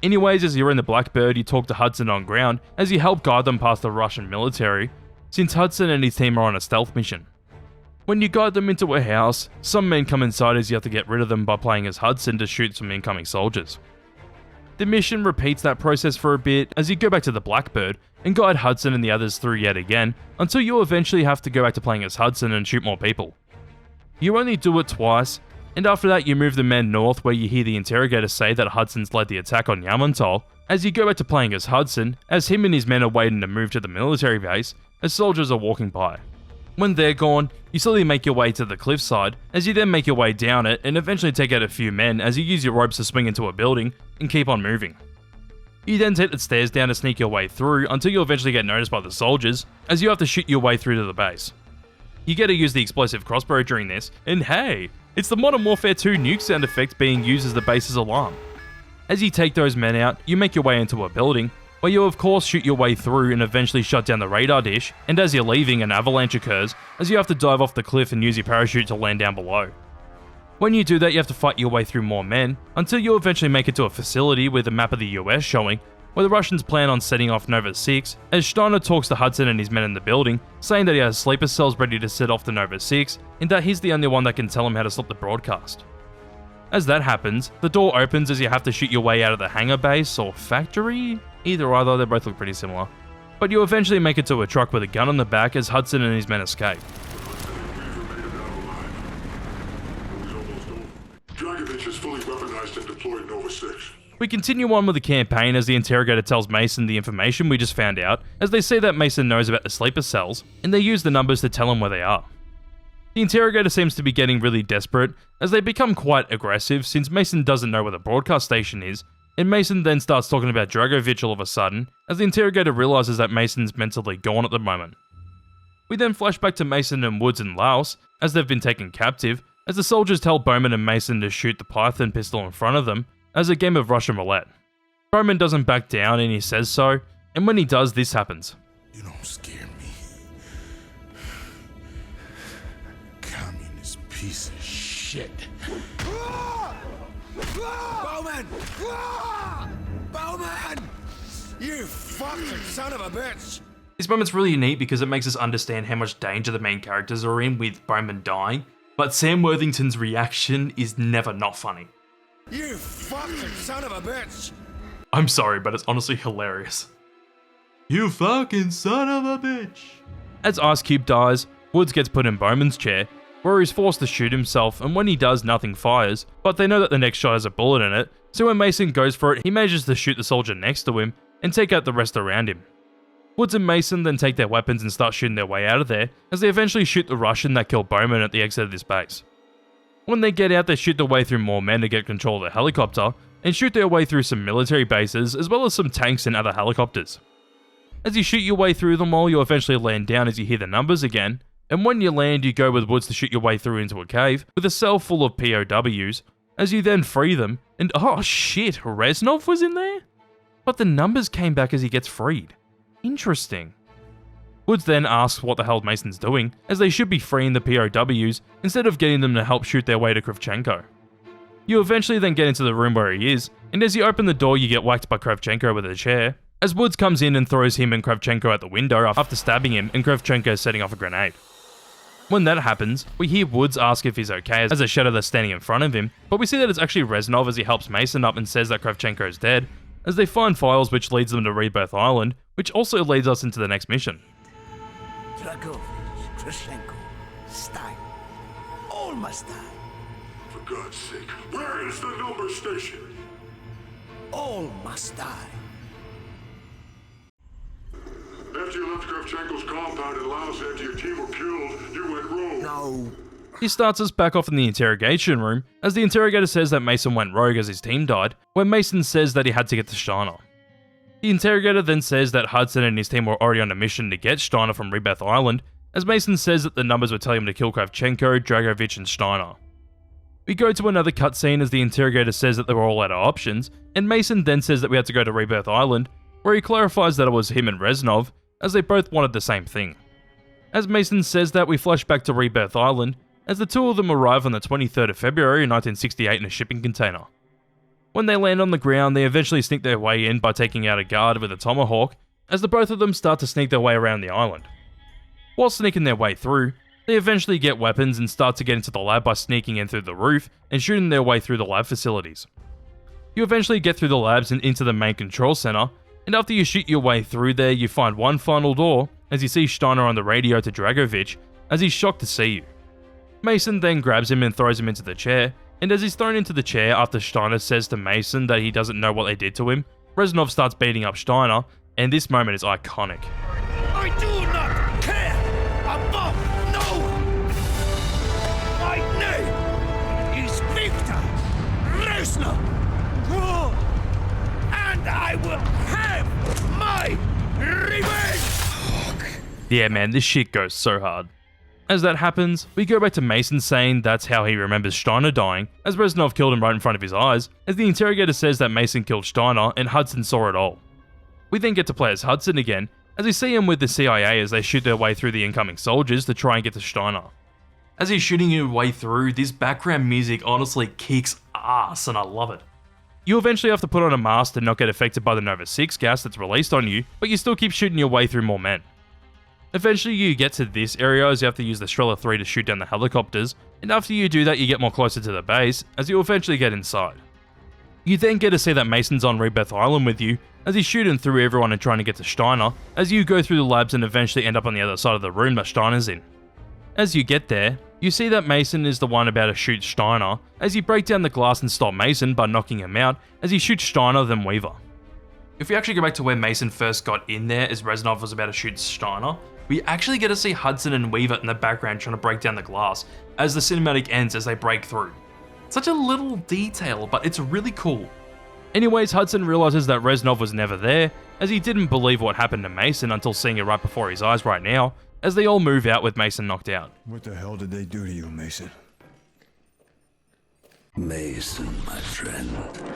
Anyways, as you're in the Blackbird, you talk to Hudson on ground, as you help guide them past the Russian military, since Hudson and his team are on a stealth mission. When you guide them into a house, some men come inside as you have to get rid of them by playing as Hudson to shoot some incoming soldiers. The mission repeats that process for a bit as you go back to the Blackbird and guide Hudson and the others through yet again, until you eventually have to go back to playing as Hudson and shoot more people. You only do it twice, and after that you move the men north where you hear the interrogator say that Hudson's led the attack on Yamantol, as you go back to playing as Hudson, as him and his men are waiting to move to the military base, as soldiers are walking by. When they're gone, you slowly make your way to the cliffside, as you then make your way down it and eventually take out a few men as you use your ropes to swing into a building and keep on moving. You then take the stairs down to sneak your way through until you eventually get noticed by the soldiers, as you have to shoot your way through to the base. You get to use the explosive crossbow during this, and hey, it's the Modern Warfare 2 nuke sound effect being used as the base's alarm. As you take those men out, you make your way into a building, where you of course shoot your way through and eventually shut down the radar dish, and as you're leaving, an avalanche occurs, as you have to dive off the cliff and use your parachute to land down below. When you do that, you have to fight your way through more men, until you eventually make it to a facility with a map of the US showing, where the Russians plan on setting off Nova 6, as Steiner talks to Hudson and his men in the building, saying that he has sleeper cells ready to set off to Nova 6, and that he's the only one that can tell him how to stop the broadcast. As that happens, the door opens as you have to shoot your way out of the hangar base or factory? Either or either, they both look pretty similar. But you eventually make it to a truck with a gun on the back as Hudson and his men escape. Dragovich is fully weaponized and deployed Nova 6. We continue on with the campaign as the interrogator tells Mason the information we just found out, as they say that Mason knows about the sleeper cells, and they use the numbers to tell him where they are. The interrogator seems to be getting really desperate, as they become quite aggressive since Mason doesn't know where the broadcast station is, and Mason then starts talking about Dragovich all of a sudden, as the interrogator realizes that Mason's mentally gone at the moment. We then flash back to Mason and Woods and Laos, as they've been taken captive, as the soldiers tell Bowman and Mason to shoot the Python pistol in front of them, as a game of Russian roulette. Bowman doesn't back down and he says so, and when he does, this happens. You don't scare me. Communist piece of shit. Bowman! Bowman! You fucking son of a bitch! This moment's really neat because it makes us understand how much danger the main characters are in with Bowman dying, but Sam Worthington's reaction is never not funny. You fucking son of a bitch! I'm sorry, but it's honestly hilarious. You fucking son of a bitch! As Ice Cube dies, Woods gets put in Bowman's chair, where he's forced to shoot himself, and when he does, nothing fires, but they know that the next shot has a bullet in it, so when Mason goes for it, he manages to shoot the soldier next to him, and take out the rest around him. Woods and Mason then take their weapons and start shooting their way out of there, as they eventually shoot the Russian that killed Bowman at the exit of this base. When they get out, they shoot their way through more men to get control of the helicopter, and shoot their way through some military bases, as well as some tanks and other helicopters. As you shoot your way through them all, you eventually land down as you hear the numbers again, and when you land, you go with Woods to shoot your way through into a cave, with a cell full of POWs, as you then free them, and oh shit, Reznov was in there? But the numbers came back as he gets freed. Interesting. Woods then asks what the hell Mason's doing, as they should be freeing the POWs instead of getting them to help shoot their way to Kravchenko. You eventually then get into the room where he is, and as you open the door you get whacked by Kravchenko with a chair, as Woods comes in and throws him and Kravchenko out the window after stabbing him and Kravchenko setting off a grenade. When that happens, we hear Woods ask if he's okay as a shadow that's standing in front of him, but we see that it's actually Reznov as he helps Mason up and says that Kravchenko is dead, as they find files which leads them to Rebirth Island, which also leads us into the next mission. Dragovich, Krashenko, Stein, all must die. For God's sake, where is the number station? All must die. After you left Kravchenko's compound in Laos after your team were killed, you went rogue. No. He starts us back off in the interrogation room, as the interrogator says that Mason went rogue as his team died, where Mason says that he had to get to Steiner. The interrogator then says that Hudson and his team were already on a mission to get Steiner from Rebirth Island, as Mason says that the numbers would tell him to kill Kravchenko, Dragovich, and Steiner. We go to another cutscene as the interrogator says that they were all out of options, and Mason then says that we had to go to Rebirth Island, where he clarifies that it was him and Reznov, as they both wanted the same thing. As Mason says that, we flash back to Rebirth Island, as the two of them arrive on the 23rd of February 1968 in a shipping container. When they land on the ground, they eventually sneak their way in by taking out a guard with a tomahawk, as the both of them start to sneak their way around the island. While sneaking their way through, they eventually get weapons and start to get into the lab by sneaking in through the roof and shooting their way through the lab facilities. You eventually get through the labs and into the main control center, and after you shoot your way through there, you find one final door, as you see Steiner on the radio to Dragovich, as he's shocked to see you. Mason then grabs him and throws him into the chair, and as he's thrown into the chair after Steiner says to Mason that he doesn't know what they did to him, Reznov starts beating up Steiner, and this moment is iconic. I do not care about no one. My name is Victor Reznov. And I will have my revenge! Yeah man, this shit goes so hard. As that happens, we go back to Mason saying that's how he remembers Steiner dying, as Reznov killed him right in front of his eyes, as the interrogator says that Mason killed Steiner and Hudson saw it all. We then get to play as Hudson again, as we see him with the CIA as they shoot their way through the incoming soldiers to try and get to Steiner. As he's shooting your way through, this background music honestly kicks ass and I love it. You eventually have to put on a mask to not get affected by the Nova 6 gas that's released on you, but you still keep shooting your way through more men. Eventually you get to this area as you have to use the Strela 3 to shoot down the helicopters, and after you do that you get more closer to the base as you eventually get inside. You then get to see that Mason's on Rebirth Island with you as he's shooting through everyone and trying to get to Steiner as you go through the labs and eventually end up on the other side of the room that Steiner's in. As you get there, you see that Mason is the one about to shoot Steiner as you break down the glass and stop Mason by knocking him out as he shoots Steiner then Weaver. If we actually go back to where Mason first got in there as Reznov was about to shoot Steiner, we actually get to see Hudson and Weaver in the background trying to break down the glass as the cinematic ends as they break through. Such a little detail, but it's really cool. Anyways, Hudson realizes that Reznov was never there, as he didn't believe what happened to Mason until seeing it right before his eyes right now, as they all move out with Mason knocked out. What the hell did they do to you, Mason? Mason, my friend,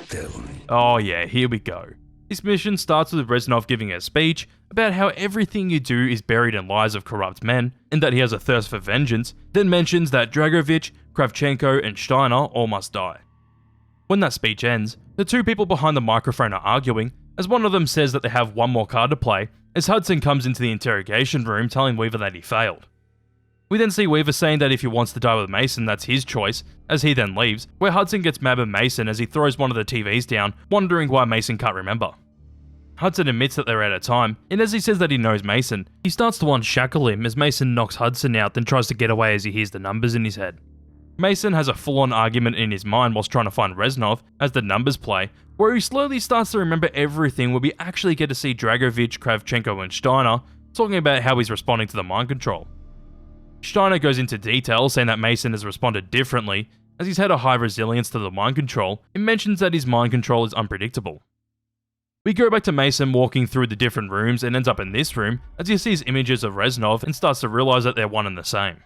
tell me. Oh yeah, here we go. This mission starts with Reznov giving a speech about how everything you do is buried in lies of corrupt men, and that he has a thirst for vengeance, then mentions that Dragovich, Kravchenko, and Steiner all must die. When that speech ends, the two people behind the microphone are arguing, as one of them says that they have one more card to play, as Hudson comes into the interrogation room telling Weaver that he failed. We then see Weaver saying that if he wants to die with Mason, that's his choice, as he then leaves, where Hudson gets mad at Mason as he throws one of the TVs down, wondering why Mason can't remember. Hudson admits that they're out of time, and as he says that he knows Mason, he starts to unshackle him as Mason knocks Hudson out then tries to get away as he hears the numbers in his head. Mason has a full-on argument in his mind whilst trying to find Reznov as the numbers play, where he slowly starts to remember everything where we actually get to see Dragovich, Kravchenko and Steiner talking about how he's responding to the mind control. Steiner goes into detail saying that Mason has responded differently as he's had a high resilience to the mind control and mentions that his mind control is unpredictable. We go back to Mason walking through the different rooms and ends up in this room as he sees images of Reznov and starts to realise that they're one and the same.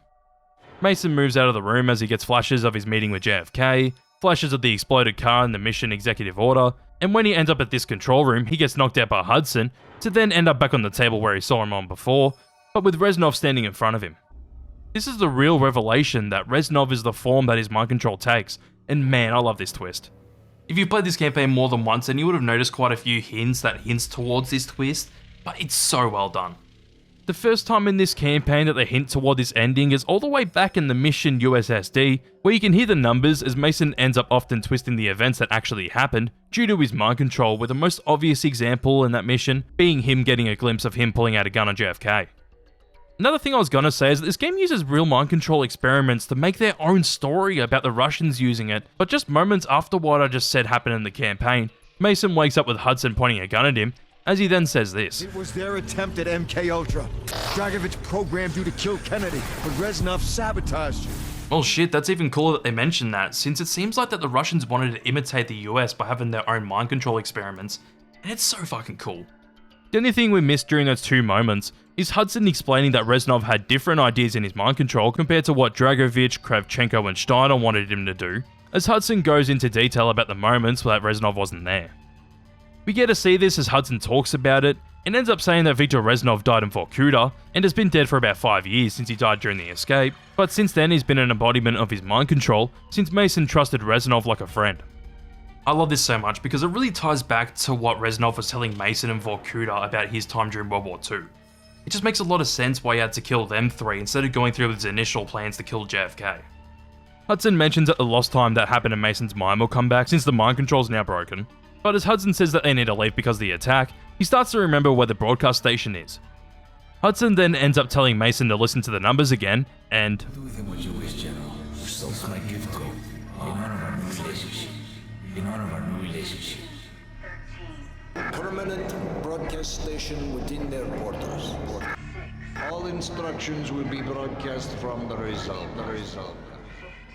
Mason moves out of the room as he gets flashes of his meeting with JFK, flashes of the exploded car and the mission executive order, and when he ends up at this control room, he gets knocked out by Hudson to then end up back on the table where he saw him on before, but with Reznov standing in front of him. This is the real revelation that Reznov is the form that his mind control takes, and man, I love this twist. If you've played this campaign more than once, then you would have noticed quite a few hints towards this twist, but it's so well done. The first time in this campaign that they hint toward this ending is all the way back in the mission USSD, where you can hear the numbers as Mason ends up often twisting the events that actually happened due to his mind control, with the most obvious example in that mission being him getting a glimpse of him pulling out a gun on JFK. Another thing I was gonna say is that this game uses real mind control experiments to make their own story about the Russians using it, but just moments after what I just said happened in the campaign, Mason wakes up with Hudson pointing a gun at him, as he then says this. It was their attempt at MK-Ultra. Dragovich programmed you to kill Kennedy, but Reznov sabotaged you. Well shit, that's even cooler that they mentioned that, since it seems like that the Russians wanted to imitate the US by having their own mind control experiments, and it's so fucking cool. The only thing we missed during those two moments is Hudson explaining that Reznov had different ideas in his mind control compared to what Dragovich, Kravchenko and Steiner wanted him to do, as Hudson goes into detail about the moments that Reznov wasn't there. We get to see this as Hudson talks about it, and ends up saying that Viktor Reznov died in Vorkuta, and has been dead for about 5 years since he died during the escape, but since then he's been an embodiment of his mind control, since Mason trusted Reznov like a friend. I love this so much because it really ties back to what Reznov was telling Mason in Vorkuta about his time during World War II. It just makes a lot of sense why he had to kill them three instead of going through with his initial plans to kill JFK. Hudson mentions that the lost time that happened in Mason's mind will come back since the mind control is now broken, but as Hudson says that they need to leave because of the attack, he starts to remember where the broadcast station is. Hudson then ends up telling Mason to listen to the numbers again, and Do with him what you wish, General. So can I give to in honor of our new relationship. In honor of our new relationship. 13. Permanent broadcast station within their borders. All instructions will be broadcast from the result.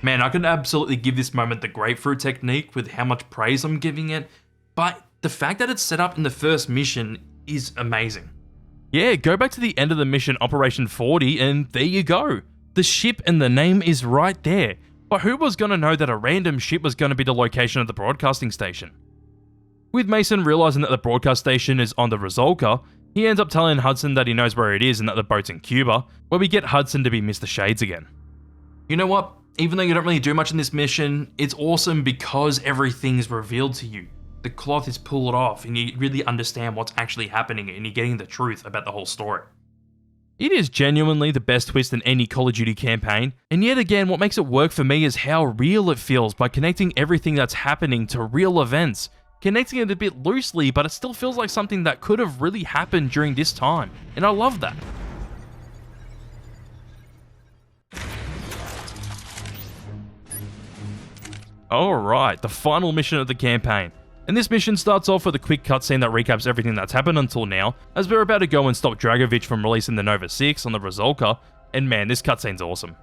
man, I could absolutely give this moment the grapefruit technique with how much praise I'm giving it, but the fact that it's set up in the first mission is amazing. Yeah, go back to the end of the mission Operation 40 and there you go. The ship and the name is right there. But who was going to know that a random ship was going to be the location of the broadcasting station? With Mason realizing that the broadcast station is on the Rizolka, he ends up telling Hudson that he knows where it is and that the boat's in Cuba, where we get Hudson to be Mr. Shades again. You know what? Even though you don't really do much in this mission, it's awesome because everything's revealed to you. The cloth is pulled off and you really understand what's actually happening and you're getting the truth about the whole story. It is genuinely the best twist in any Call of Duty campaign, and yet again what makes it work for me is how real it feels by connecting everything that's happening to real events. Connecting it a bit loosely, but it still feels like something that could have really happened during this time, and I love that. Alright, the final mission of the campaign. And this mission starts off with a quick cutscene that recaps everything that's happened until now, as we're about to go and stop Dragovich from releasing the Nova 6 on the Rozalka, and man, this cutscene's awesome.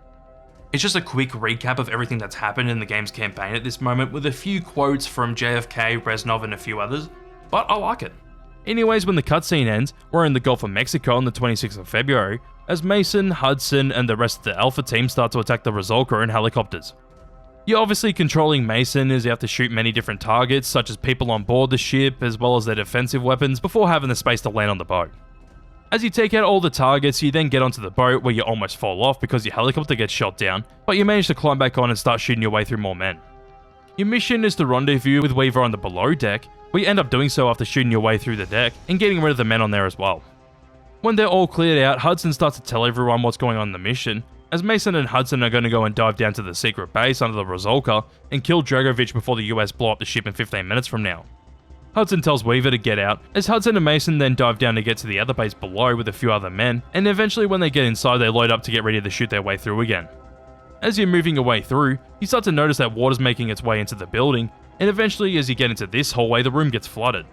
It's just a quick recap of everything that's happened in the game's campaign at this moment, with a few quotes from JFK, Reznov, and a few others, but I like it. Anyways, when the cutscene ends, we're in the Gulf of Mexico on the 26th of February, as Mason, Hudson, and the rest of the Alpha team start to attack the Rozalka in helicopters. You're obviously controlling Mason as you have to shoot many different targets, such as people on board the ship, as well as their defensive weapons, before having the space to land on the boat. As you take out all the targets, you then get onto the boat where you almost fall off because your helicopter gets shot down, but you manage to climb back on and start shooting your way through more men. Your mission is to rendezvous with Weaver on the below deck, where you end up doing so after shooting your way through the deck and getting rid of the men on there as well. When they're all cleared out, Hudson starts to tell everyone what's going on in the mission, as Mason and Hudson are going to go and dive down to the secret base under the Rozalka and kill Dragovich before the US blow up the ship in 15 minutes from now. Hudson tells Weaver to get out, as Hudson and Mason then dive down to get to the other base below with a few other men, and eventually when they get inside they load up to get ready to shoot their way through again. As you're moving your way through, you start to notice that water's making its way into the building, and eventually as you get into this hallway the room gets flooded.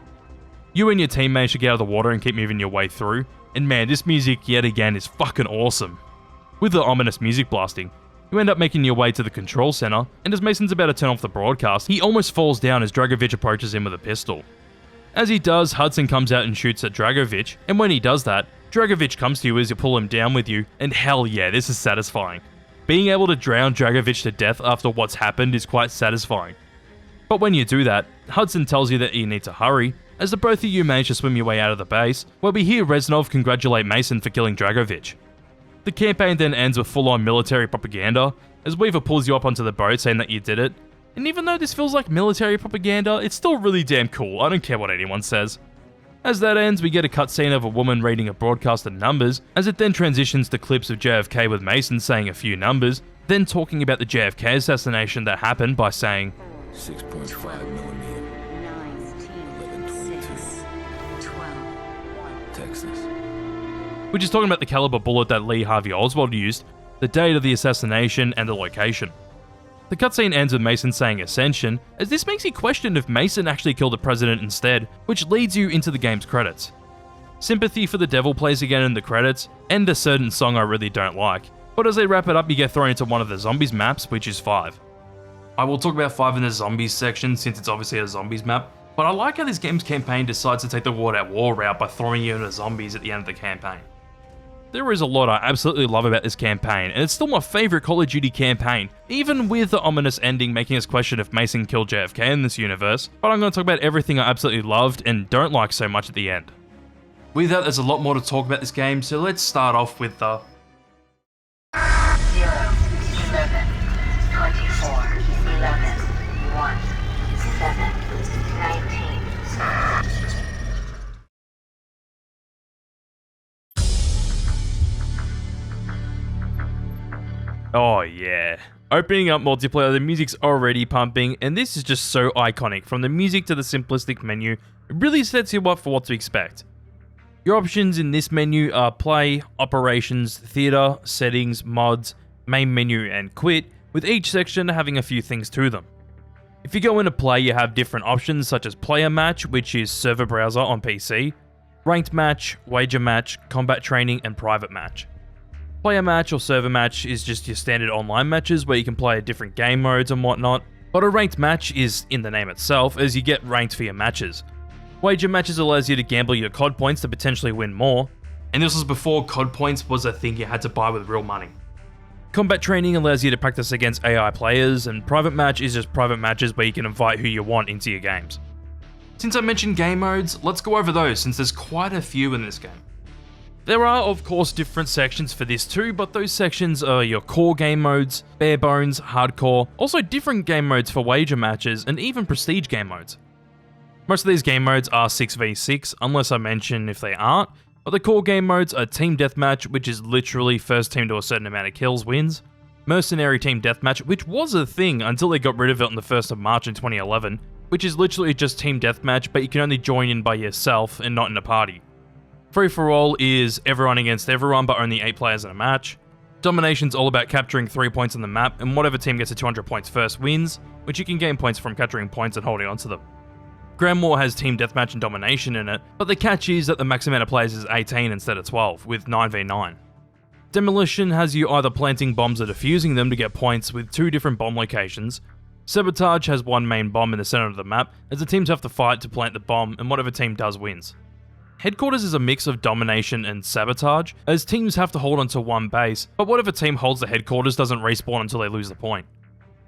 You and your team manage to get out of the water and keep moving your way through, and man, this music yet again is fucking awesome. With the ominous music blasting, you end up making your way to the control center, and as Mason's about to turn off the broadcast, he almost falls down as Dragovich approaches him with a pistol. As he does, Hudson comes out and shoots at Dragovich, and when he does that, Dragovich comes to you as you pull him down with you, and hell yeah, this is satisfying. Being able to drown Dragovich to death after what's happened is quite satisfying. But when you do that, Hudson tells you that you need to hurry, as the both of you manage to swim your way out of the base, where we hear Reznov congratulate Mason for killing Dragovich. The campaign then ends with full-on military propaganda, as Weaver pulls you up onto the boat saying that you did it, and even though this feels like military propaganda, it's still really damn cool, I don't care what anyone says. As that ends, we get a cutscene of a woman reading a broadcast of numbers, as it then transitions to clips of JFK with Mason saying a few numbers, then talking about the JFK assassination that happened by saying 6.5mm, 1122, Texas. Which is talking about the caliber bullet that Lee Harvey Oswald used, the date of the assassination, and the location. The cutscene ends with Mason saying Ascension, as this makes you question if Mason actually killed the president instead, which leads you into the game's credits. Sympathy for the Devil plays again in the credits, and a certain song I really don't like, but as they wrap it up you get thrown into one of the zombies maps, which is 5. I will talk about 5 in the zombies section since it's obviously a zombies map, but I like how this game's campaign decides to take the World at War route by throwing you into zombies at the end of the campaign. There is a lot I absolutely love about this campaign, and it's still my favourite Call of Duty campaign, even with the ominous ending making us question if Mason killed JFK in this universe, but I'm going to talk about everything I absolutely loved and don't like so much at the end. With that, there's a lot more to talk about this game, so let's start off with the 0, 11, 24, 11, 1, 7, 19. Oh yeah. Opening up multiplayer, the music's already pumping, and this is just so iconic. From the music to the simplistic menu, it really sets you up for what to expect. Your options in this menu are play, operations, theater, settings, mods, main menu, and quit, with each section having a few things to them. If you go into play, you have different options such as player match, which is server browser on PC, ranked match, wager match, combat training, and private match. Player match or server match is just your standard online matches where you can play different game modes and whatnot, but a ranked match is in the name itself as you get ranked for your matches. Wager matches allows you to gamble your COD points to potentially win more, and this was before COD points was a thing you had to buy with real money. Combat training allows you to practice against AI players, and private match is just private matches where you can invite who you want into your games. Since I mentioned game modes, let's go over those since there's quite a few in this game. There are of course different sections for this too, but those sections are your core game modes, bare bones, hardcore, also different game modes for wager matches, and even prestige game modes. Most of these game modes are 6v6, unless I mention if they aren't, but the core game modes are Team Deathmatch, which is literally first team to a certain amount of kills wins, Mercenary Team Deathmatch, which was a thing until they got rid of it on the 1st of March in 2011, which is literally just Team Deathmatch, but you can only join in by yourself and not in a party. Free for all is everyone against everyone, but only 8 players in a match. Domination's all about capturing 3 points on the map, and whatever team gets to 200 points first wins, which you can gain points from capturing points and holding onto them. Grand War has Team Deathmatch and Domination in it, but the catch is that the max amount of players is 18 instead of 12, with 9v9. Demolition has you either planting bombs or defusing them to get points with 2 different bomb locations. Sabotage has one main bomb in the center of the map, as the teams have to fight to plant the bomb, and whatever team does wins. Headquarters is a mix of domination and sabotage, as teams have to hold onto one base, but whatever team holds the headquarters doesn't respawn until they lose the point.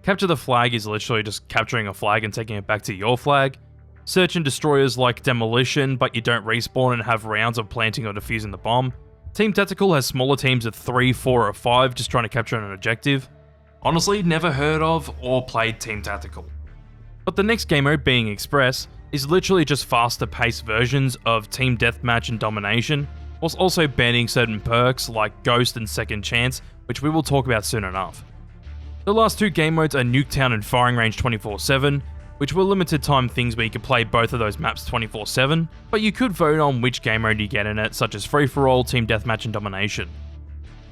Capture the flag is literally just capturing a flag and taking it back to your flag. Search and destroy is like demolition, but you don't respawn and have rounds of planting or defusing the bomb. Team Tactical has smaller teams of 3, 4, or 5 just trying to capture an objective. Honestly, never heard of or played Team Tactical. But the next game mode, being Express, is literally just faster paced versions of Team Deathmatch and Domination, whilst also banning certain perks like Ghost and Second Chance, which we will talk about soon enough. The last 2 game modes are Nuketown and Firing Range 24/7, which were limited time things where you could play both of those maps 24/7, but you could vote on which game mode you get in it, such as Free For All, Team Deathmatch, and Domination.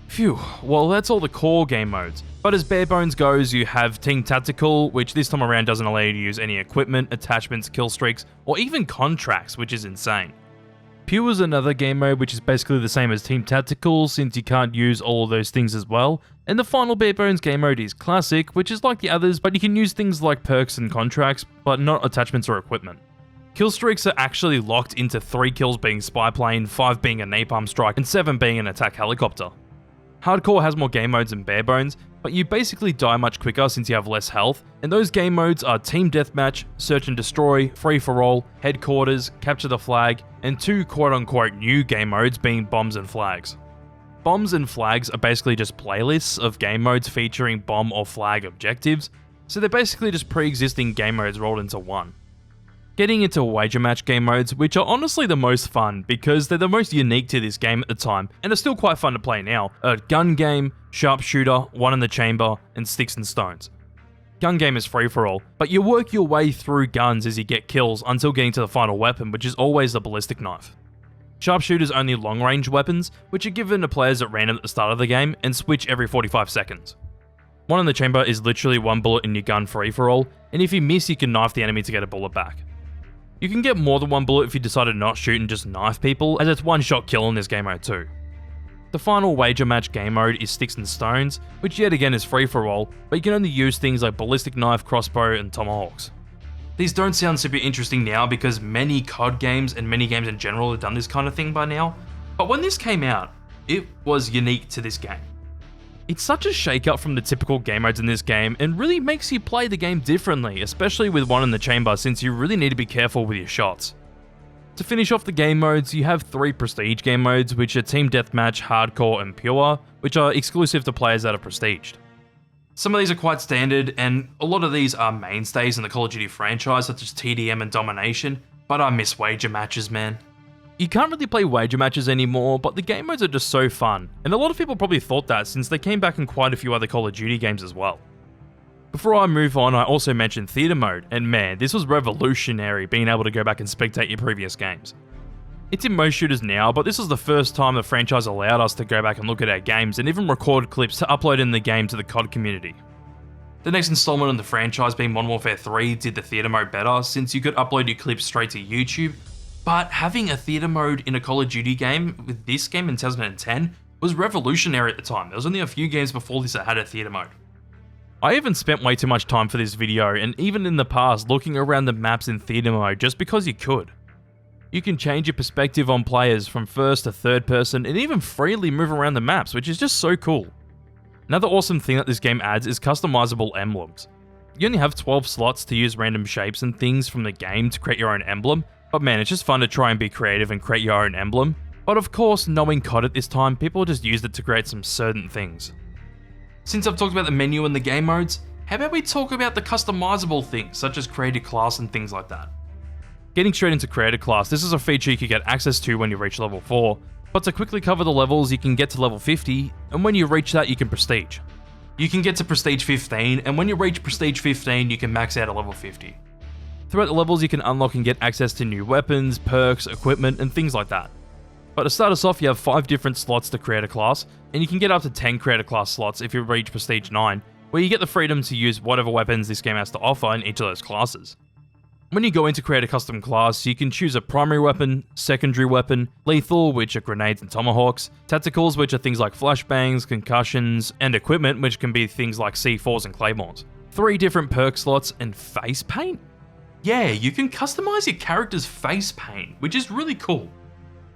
Phew, well that's all the core game modes. But as bare bones goes, you have Team Tactical, which this time around doesn't allow you to use any equipment, attachments, kill streaks, or even contracts, which is insane. Pure is another game mode which is basically the same as Team Tactical, since you can't use all of those things as well. And the final bare bones game mode is Classic, which is like the others, but you can use things like perks and contracts, but not attachments or equipment. Kill streaks are actually locked into 3 kills being spy plane, 5 being a napalm strike, and 7 being an attack helicopter. Hardcore has more game modes than bare bones, but you basically die much quicker since you have less health, and those game modes are Team Deathmatch, Search and Destroy, Free For All, Headquarters, Capture the Flag, and 2 quote-unquote new game modes being Bombs and Flags. Bombs and Flags are basically just playlists of game modes featuring bomb or flag objectives, so they're basically just pre-existing game modes rolled into one. Getting into wager match game modes, which are honestly the most fun because they're the most unique to this game at the time and are still quite fun to play now, are Gun Game, Sharpshooter, One in the Chamber, and Sticks and Stones. Gun Game is free for all, but you work your way through guns as you get kills until getting to the final weapon, which is always the ballistic knife. Sharpshooters only long range weapons, which are given to players at random at the start of the game and switch every 45 seconds. One in the Chamber is literally 1 bullet in your gun free for all, and if you miss you can knife the enemy to get a bullet back. You can get more than 1 bullet if you decide to not shoot and just knife people, as it's 1-shot kill in this game mode too. The final wager match game mode is Sticks and Stones, which yet again is free for all, but you can only use things like ballistic knife, crossbow, and tomahawks. These don't sound super interesting now because many COD games and many games in general have done this kind of thing by now, but when this came out, it was unique to this game. It's such a shake-up from the typical game modes in this game and really makes you play the game differently, especially with One in the Chamber since you really need to be careful with your shots. To finish off the game modes, you have 3 prestige game modes, which are Team Deathmatch, Hardcore, and Pure, which are exclusive to players that are prestiged. Some of these are quite standard, and a lot of these are mainstays in the Call of Duty franchise, such as TDM and Domination, but I miss wager matches, man. You can't really play wager matches anymore, but the game modes are just so fun, and a lot of people probably thought that since they came back in quite a few other Call of Duty games as well. Before I move on, I also mentioned theater mode, and man, this was revolutionary being able to go back and spectate your previous games. It's in most shooters now, but this was the first time the franchise allowed us to go back and look at our games and even record clips to upload in the game to the COD community. The next installment in the franchise, being Modern Warfare 3, did the theater mode better since you could upload your clips straight to YouTube, but having a theater mode in a Call of Duty game with this game in 2010 was revolutionary at the time. There was only a few games before this that had a theater mode. I even spent way too much time for this video, and even in the past looking around the maps in theater mode just because you could. You can change your perspective on players from first to third person and even freely move around the maps, which is just so cool. Another awesome thing that this game adds is customizable emblems. You only have 12 slots to use random shapes and things from the game to create your own emblem, but man, it's just fun to try and be creative and create your own emblem. But of course, knowing COD at this time, people just used it to create some certain things. Since I've talked about the menu and the game modes, how about we talk about the customizable things, such as creator class and things like that. Getting straight into creator class, this is a feature you can get access to when you reach level 4, but to quickly cover the levels, you can get to level 50, and when you reach that, you can prestige. You can get to prestige 15, and when you reach prestige 15, you can max out at level 50. Throughout the levels, you can unlock and get access to new weapons, perks, equipment, and things like that. But to start us off, you have 5 different slots to create a class, and you can get up to 10 create a class slots if you reach prestige 9, where you get the freedom to use whatever weapons this game has to offer in each of those classes. When you go in to create a custom class, you can choose a primary weapon, secondary weapon, lethal, which are grenades and tomahawks, tacticals, which are things like flashbangs, concussions, and equipment, which can be things like C4s and claymores. 3 different perk slots, and face paint? Yeah, you can customize your character's face paint, which is really cool.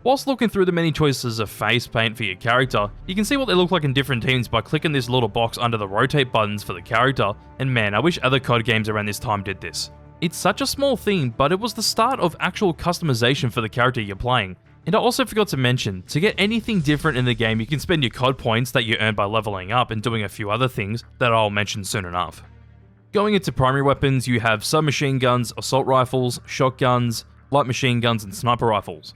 Whilst looking through the many choices of face paint for your character, you can see what they look like in different teams by clicking this little box under the rotate buttons for the character, and man, I wish other COD games around this time did this. It's such a small thing, but it was the start of actual customization for the character you're playing. And I also forgot to mention, to get anything different in the game, you can spend your COD points that you earn by leveling up and doing a few other things that I'll mention soon enough. Going into primary weapons, you have submachine guns, assault rifles, shotguns, light machine guns, and sniper rifles.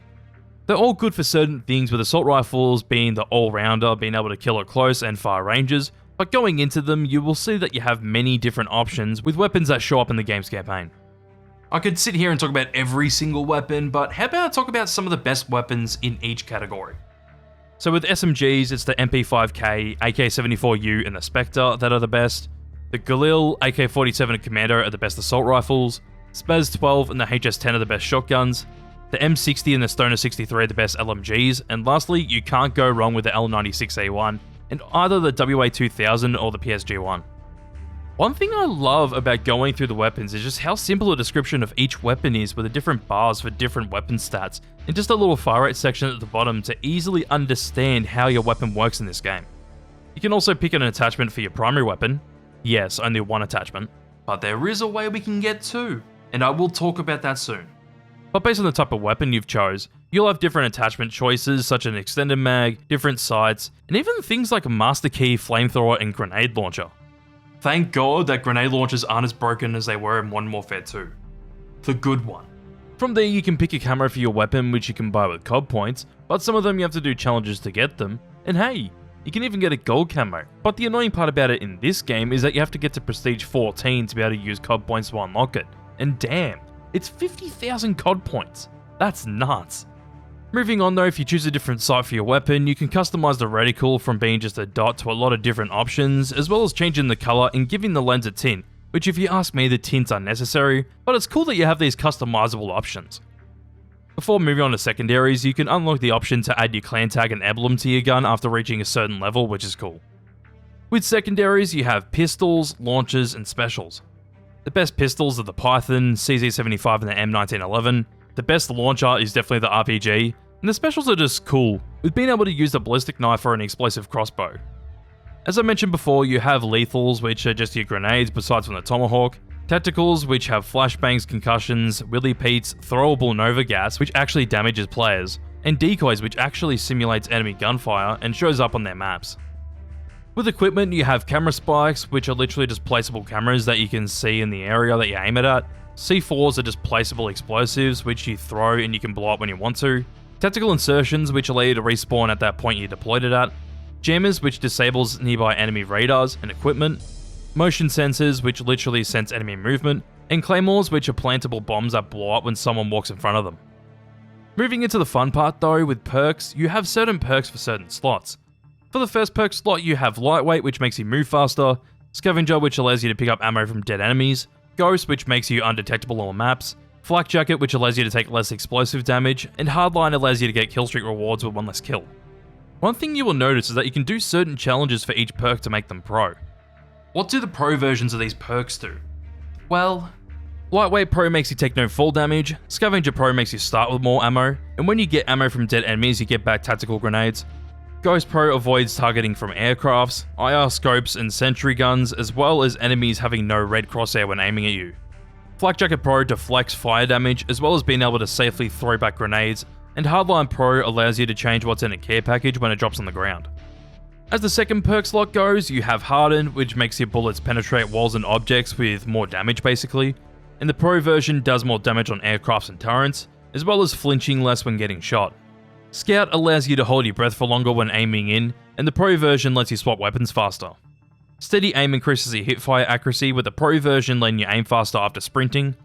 They're all good for certain things, with assault rifles being the all-rounder, being able to kill at close and far ranges, but going into them, you will see that you have many different options with weapons that show up in the game's campaign. I could sit here and talk about every single weapon, but how about I talk about some of the best weapons in each category? So with SMGs, it's the MP5K, AK-74U, and the Spectre that are the best. The Galil, AK-47, and Commando are the best assault rifles. Spaz-12 and the HS-10 are the best shotguns. The M60 and the Stoner 63 are the best LMGs, and lastly, you can't go wrong with the L96A1, and either the WA2000 or the PSG-1. One thing I love about going through the weapons is just how simple a description of each weapon is, with the different bars for different weapon stats, and just a little far right section at the bottom to easily understand how your weapon works in this game. You can also pick an attachment for your primary weapon. Yes, only one attachment, but there is a way we can get 2, and I will talk about that soon. But based on the type of weapon you've chose, you'll have different attachment choices such as an extended mag, different sights, and even things like a master key, flamethrower, and grenade launcher. Thank God that grenade launchers aren't as broken as they were in Modern Warfare 2. The good one. From there you can pick a camo for your weapon, which you can buy with COD points, but some of them you have to do challenges to get them, and hey, you can even get a gold camo. But the annoying part about it in this game is that you have to get to prestige 14 to be able to use COD points to unlock it, and damn, it's 50,000 COD points. That's nuts. Moving on though, if you choose a different sight for your weapon, you can customize the reticle from being just a dot to a lot of different options, as well as changing the color and giving the lens a tint, which if you ask me, the tints are necessary, but it's cool that you have these customizable options. Before moving on to secondaries, you can unlock the option to add your clan tag and emblem to your gun after reaching a certain level, which is cool. With secondaries, you have pistols, launchers, and specials. The best pistols are the Python, CZ75, and the M1911. The best launcher is definitely the RPG, and the specials are just cool, with being able to use the ballistic knife or an explosive crossbow. As I mentioned before, you have lethals, which are just your grenades besides from the Tomahawk, tacticals, which have flashbangs, concussions, willy peats, throwable nova gas, which actually damages players, and decoys, which actually simulates enemy gunfire and shows up on their maps. With equipment, you have camera spikes, which are literally just placeable cameras that you can see in the area that you aim it at. C4s are just placeable explosives, which you throw and you can blow up when you want to. Tactical insertions, which allow you to respawn at that point you deployed it at. Jammers, which disables nearby enemy radars and equipment. Motion sensors, which literally sense enemy movement. And claymores, which are plantable bombs that blow up when someone walks in front of them. Moving into the fun part though, with perks, you have certain perks for certain slots. For the first perk slot, you have Lightweight, which makes you move faster, Scavenger, which allows you to pick up ammo from dead enemies, Ghost, which makes you undetectable on maps, Flak Jacket, which allows you to take less explosive damage, and Hardline allows you to get kill streak rewards with one less kill. One thing you will notice is that you can do certain challenges for each perk to make them pro. What do the pro versions of these perks do? Well, Lightweight Pro makes you take no fall damage, Scavenger Pro makes you start with more ammo, and when you get ammo from dead enemies you get back tactical grenades. Ghost Pro avoids targeting from aircrafts, IR scopes and sentry guns, as well as enemies having no red crosshair when aiming at you. Flak Jacket Pro deflects fire damage, as well as being able to safely throw back grenades, and Hardline Pro allows you to change what's in a care package when it drops on the ground. As the second perk slot goes, you have Harden, which makes your bullets penetrate walls and objects with more damage basically, and the Pro version does more damage on aircrafts and turrets, as well as flinching less when getting shot. Scout allows you to hold your breath for longer when aiming in, and the Pro version lets you swap weapons faster. Steady aim increases your hipfire accuracy, with the Pro version letting you aim faster after sprinting.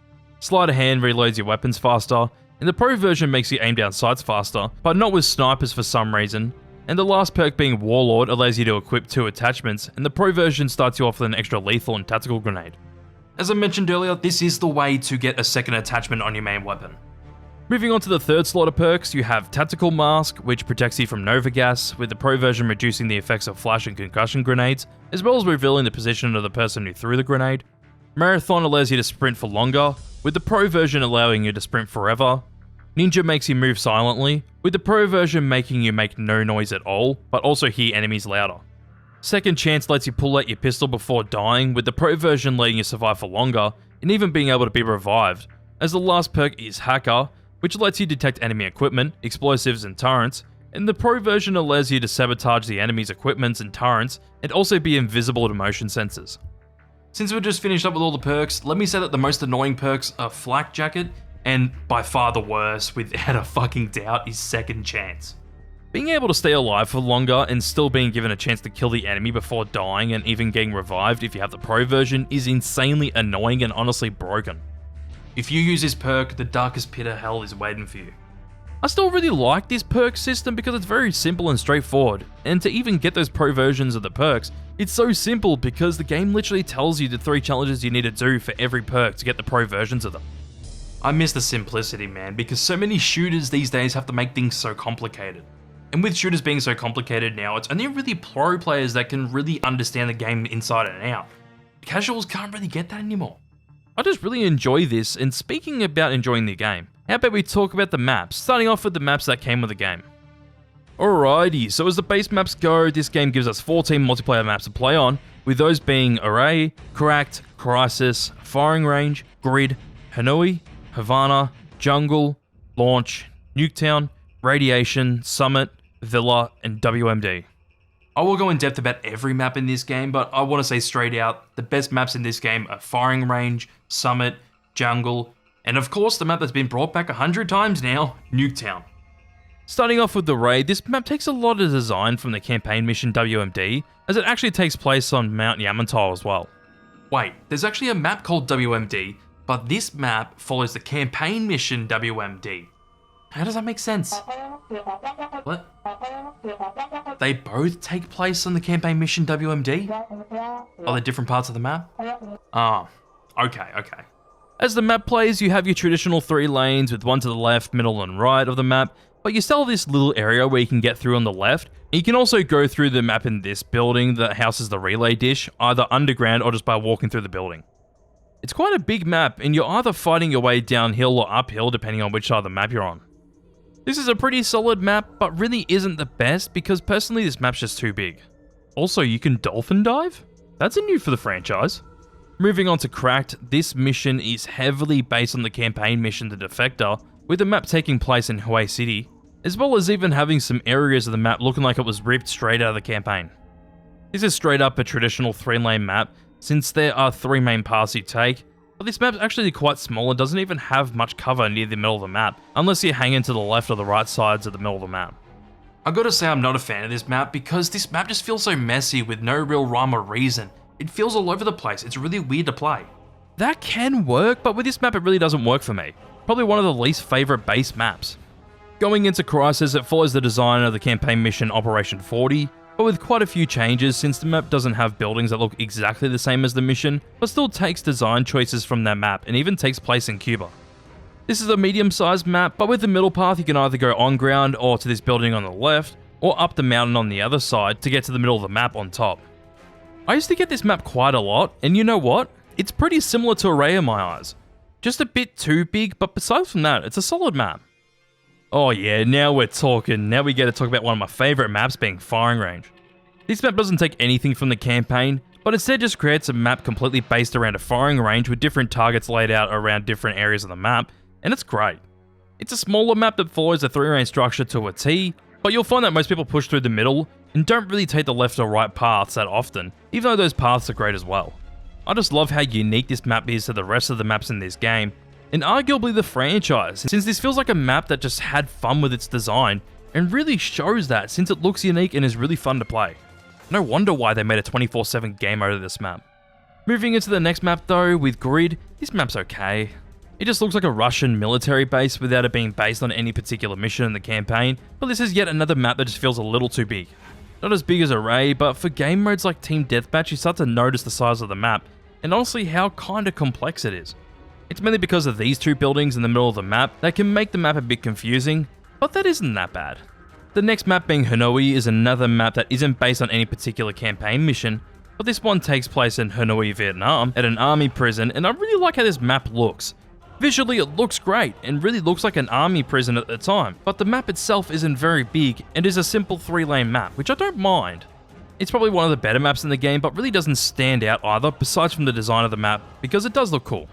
Sleight of hand reloads your weapons faster, and the Pro version makes you aim down sights faster, but not with snipers for some reason. And the last perk being Warlord allows you to equip 2 attachments, and the Pro version starts you off with an extra lethal and tactical grenade. As I mentioned earlier, this is the way to get a second attachment on your main weapon. Moving on to the third slot of perks, you have Tactical Mask, which protects you from Nova Gas, with the Pro version reducing the effects of flash and concussion grenades, as well as revealing the position of the person who threw the grenade. Marathon allows you to sprint for longer, with the Pro version allowing you to sprint forever. Ninja makes you move silently, with the Pro version making you make no noise at all, but also hear enemies louder. Second Chance lets you pull out your pistol before dying, with the Pro version letting you survive for longer, and even being able to be revived, as the last perk is Hacker, which lets you detect enemy equipment, explosives and turrets, and the Pro version allows you to sabotage the enemy's equipments and turrets, and also be invisible to motion sensors. Since we're just finished up with all the perks, let me say that the most annoying perks are Flak Jacket, and by far the worst, without a fucking doubt, is Second Chance. Being able to stay alive for longer and still being given a chance to kill the enemy before dying and even getting revived if you have the Pro version is insanely annoying and honestly broken. If you use this perk, the darkest pit of hell is waiting for you. I still really like this perk system because it's very simple and straightforward, and to even get those Pro versions of the perks, it's so simple because the game literally tells you the 3 challenges you need to do for every perk to get the Pro versions of them. I miss the simplicity, man, because so many shooters these days have to make things so complicated. And with shooters being so complicated now, it's only really pro players that can really understand the game inside and out. Casuals can't really get that anymore. I just really enjoy this, and speaking about enjoying the game, how about we talk about the maps, starting off with the maps that came with the game. Alrighty, so as the base maps go, this game gives us 14 multiplayer maps to play on, with those being Array, Cracked, Crisis, Firing Range, Grid, Hanoi, Havana, Jungle, Launch, Nuketown, Radiation, Summit, Villa, and WMD. I will go in depth about every map in this game, but I want to say straight out, the best maps in this game are Firing Range, Summit, Jungle, and of course the map that's been brought back 100 times now, Nuketown. Starting off with the raid, this map takes a lot of design from the campaign mission WMD, as it actually takes place on Mount Yamantau as well. Wait, there's actually a map called WMD, but this map follows the campaign mission WMD. How does that make sense? What? They both take place on the campaign mission WMD? Are they different parts of the map? Ah, okay. As the map plays, you have your traditional 3 lanes with one to the left, middle and right of the map, but you still have this little area where you can get through on the left, and you can also go through the map in this building that houses the relay dish, either underground or just by walking through the building. It's quite a big map, and you're either fighting your way downhill or uphill depending on which side of the map you're on. This is a pretty solid map, but really isn't the best because personally this map's just too big. Also, you can dolphin dive? That's a new for the franchise. Moving on to Cracked, this mission is heavily based on the campaign mission The Defector, with the map taking place in Hue City, as well as even having some areas of the map looking like it was ripped straight out of the campaign. This is straight up a traditional 3-lane map, since there are 3 main paths you take, but this map's actually quite small and doesn't even have much cover near the middle of the map, unless you're hanging to the left or the right sides of the middle of the map. I gotta say I'm not a fan of this map because this map just feels so messy with no real rhyme or reason. It feels all over the place, it's really weird to play. That can work, but with this map it really doesn't work for me. Probably one of the least favourite base maps. Going into Crisis, it follows the design of the campaign mission Operation 40, but with quite a few changes since the map doesn't have buildings that look exactly the same as the mission, but still takes design choices from that map and even takes place in Cuba. This is a medium-sized map, but with the middle path you can either go on ground or to this building on the left, or up the mountain on the other side to get to the middle of the map on top. I used to get this map quite a lot, and you know what? It's pretty similar to Array in my eyes. Just a bit too big, but besides from that, it's a solid map. Oh yeah, now we're talking. Now we get to talk about one of my favourite maps being Firing Range. This map doesn't take anything from the campaign, but instead just creates a map completely based around a firing range with different targets laid out around different areas of the map, and it's great. It's a smaller map that follows the 3-lane structure to a T, but you'll find that most people push through the middle and don't really take the left or right paths that often, even though those paths are great as well. I just love how unique this map is to the rest of the maps in this game, and arguably the franchise, since this feels like a map that just had fun with its design, and really shows that since it looks unique and is really fun to play. No wonder why they made a 24/7 game mode of this map. Moving into the next map though, with Grid, this map's okay. It just looks like a Russian military base without it being based on any particular mission in the campaign, but this is yet another map that just feels a little too big. Not as big as Array, but for game modes like Team Deathmatch you start to notice the size of the map, and honestly how kinda complex it is. It's mainly because of these two buildings in the middle of the map that can make the map a bit confusing, but that isn't that bad. The next map being Hanoi is another map that isn't based on any particular campaign mission, but this one takes place in Hanoi, Vietnam, at an army prison, and I really like how this map looks. Visually it looks great, and really looks like an army prison at the time, but the map itself isn't very big, and is a simple 3-lane map, which I don't mind. It's probably one of the better maps in the game, but really doesn't stand out either, besides from the design of the map, because it does look cool.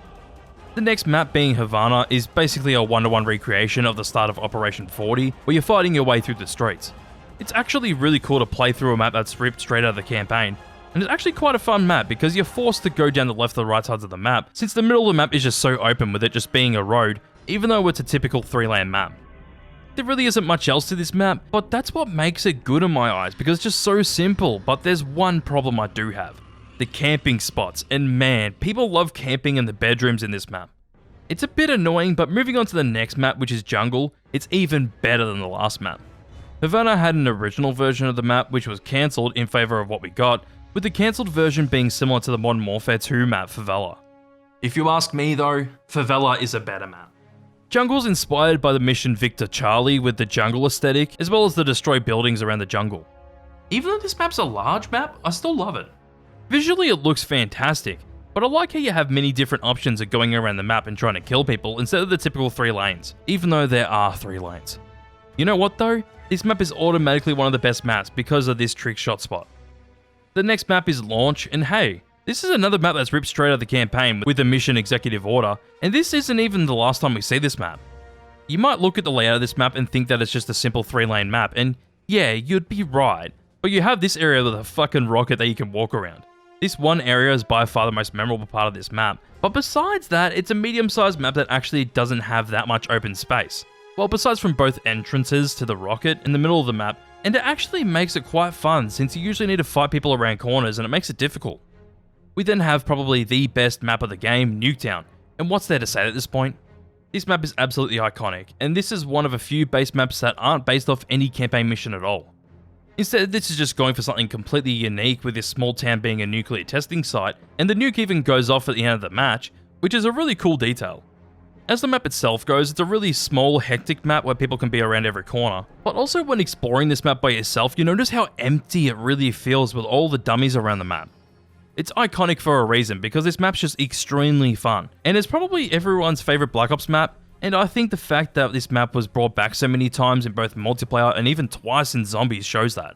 The next map being Havana is basically a 1-to-1 recreation of the start of Operation 40, where you're fighting your way through the streets. It's actually really cool to play through a map that's ripped straight out of the campaign, and it's actually quite a fun map because you're forced to go down the left or right sides of the map, since the middle of the map is just so open with it just being a road, even though it's a typical 3-lane map. There really isn't much else to this map, but that's what makes it good in my eyes because it's just so simple, but there's one problem I do have. The camping spots, and man, people love camping in the bedrooms in this map. It's a bit annoying, but moving on to the next map, which is Jungle, it's even better than the last map. Havana had an original version of the map which was cancelled in favour of what we got, with the cancelled version being similar to the Modern Warfare 2 map Favela. If you ask me though, Favela is a better map. Jungle's inspired by the mission Victor Charlie with the jungle aesthetic, as well as the destroy buildings around the jungle. Even though this map's a large map, I still love it. Visually it looks fantastic, but I like how you have many different options of going around the map and trying to kill people instead of the typical 3 lanes, even though there are 3 lanes. You know what though? This map is automatically one of the best maps because of this trick shot spot. The next map is Launch, and hey, this is another map that's ripped straight out of the campaign with the mission executive order, and this isn't even the last time we see this map. You might look at the layout of this map and think that it's just a simple 3-lane map, and yeah, you'd be right, but you have this area with a fucking rocket that you can walk around. This one area is by far the most memorable part of this map, but besides that, it's a medium-sized map that actually doesn't have that much open space. Well, besides from both entrances to the rocket in the middle of the map, and it actually makes it quite fun since you usually need to fight people around corners and it makes it difficult. We then have probably the best map of the game, Nuketown, and what's there to say at this point? This map is absolutely iconic, and this is one of a few base maps that aren't based off any campaign mission at all. Instead, this is just going for something completely unique with this small town being a nuclear testing site, and the nuke even goes off at the end of the match, which is a really cool detail. As the map itself goes, it's a really small, hectic map where people can be around every corner, but also when exploring this map by yourself, you notice how empty it really feels with all the dummies around the map. It's iconic for a reason because this map's just extremely fun, and it's probably everyone's favourite Black Ops map, and I think the fact that this map was brought back so many times in both multiplayer and even twice in zombies shows that.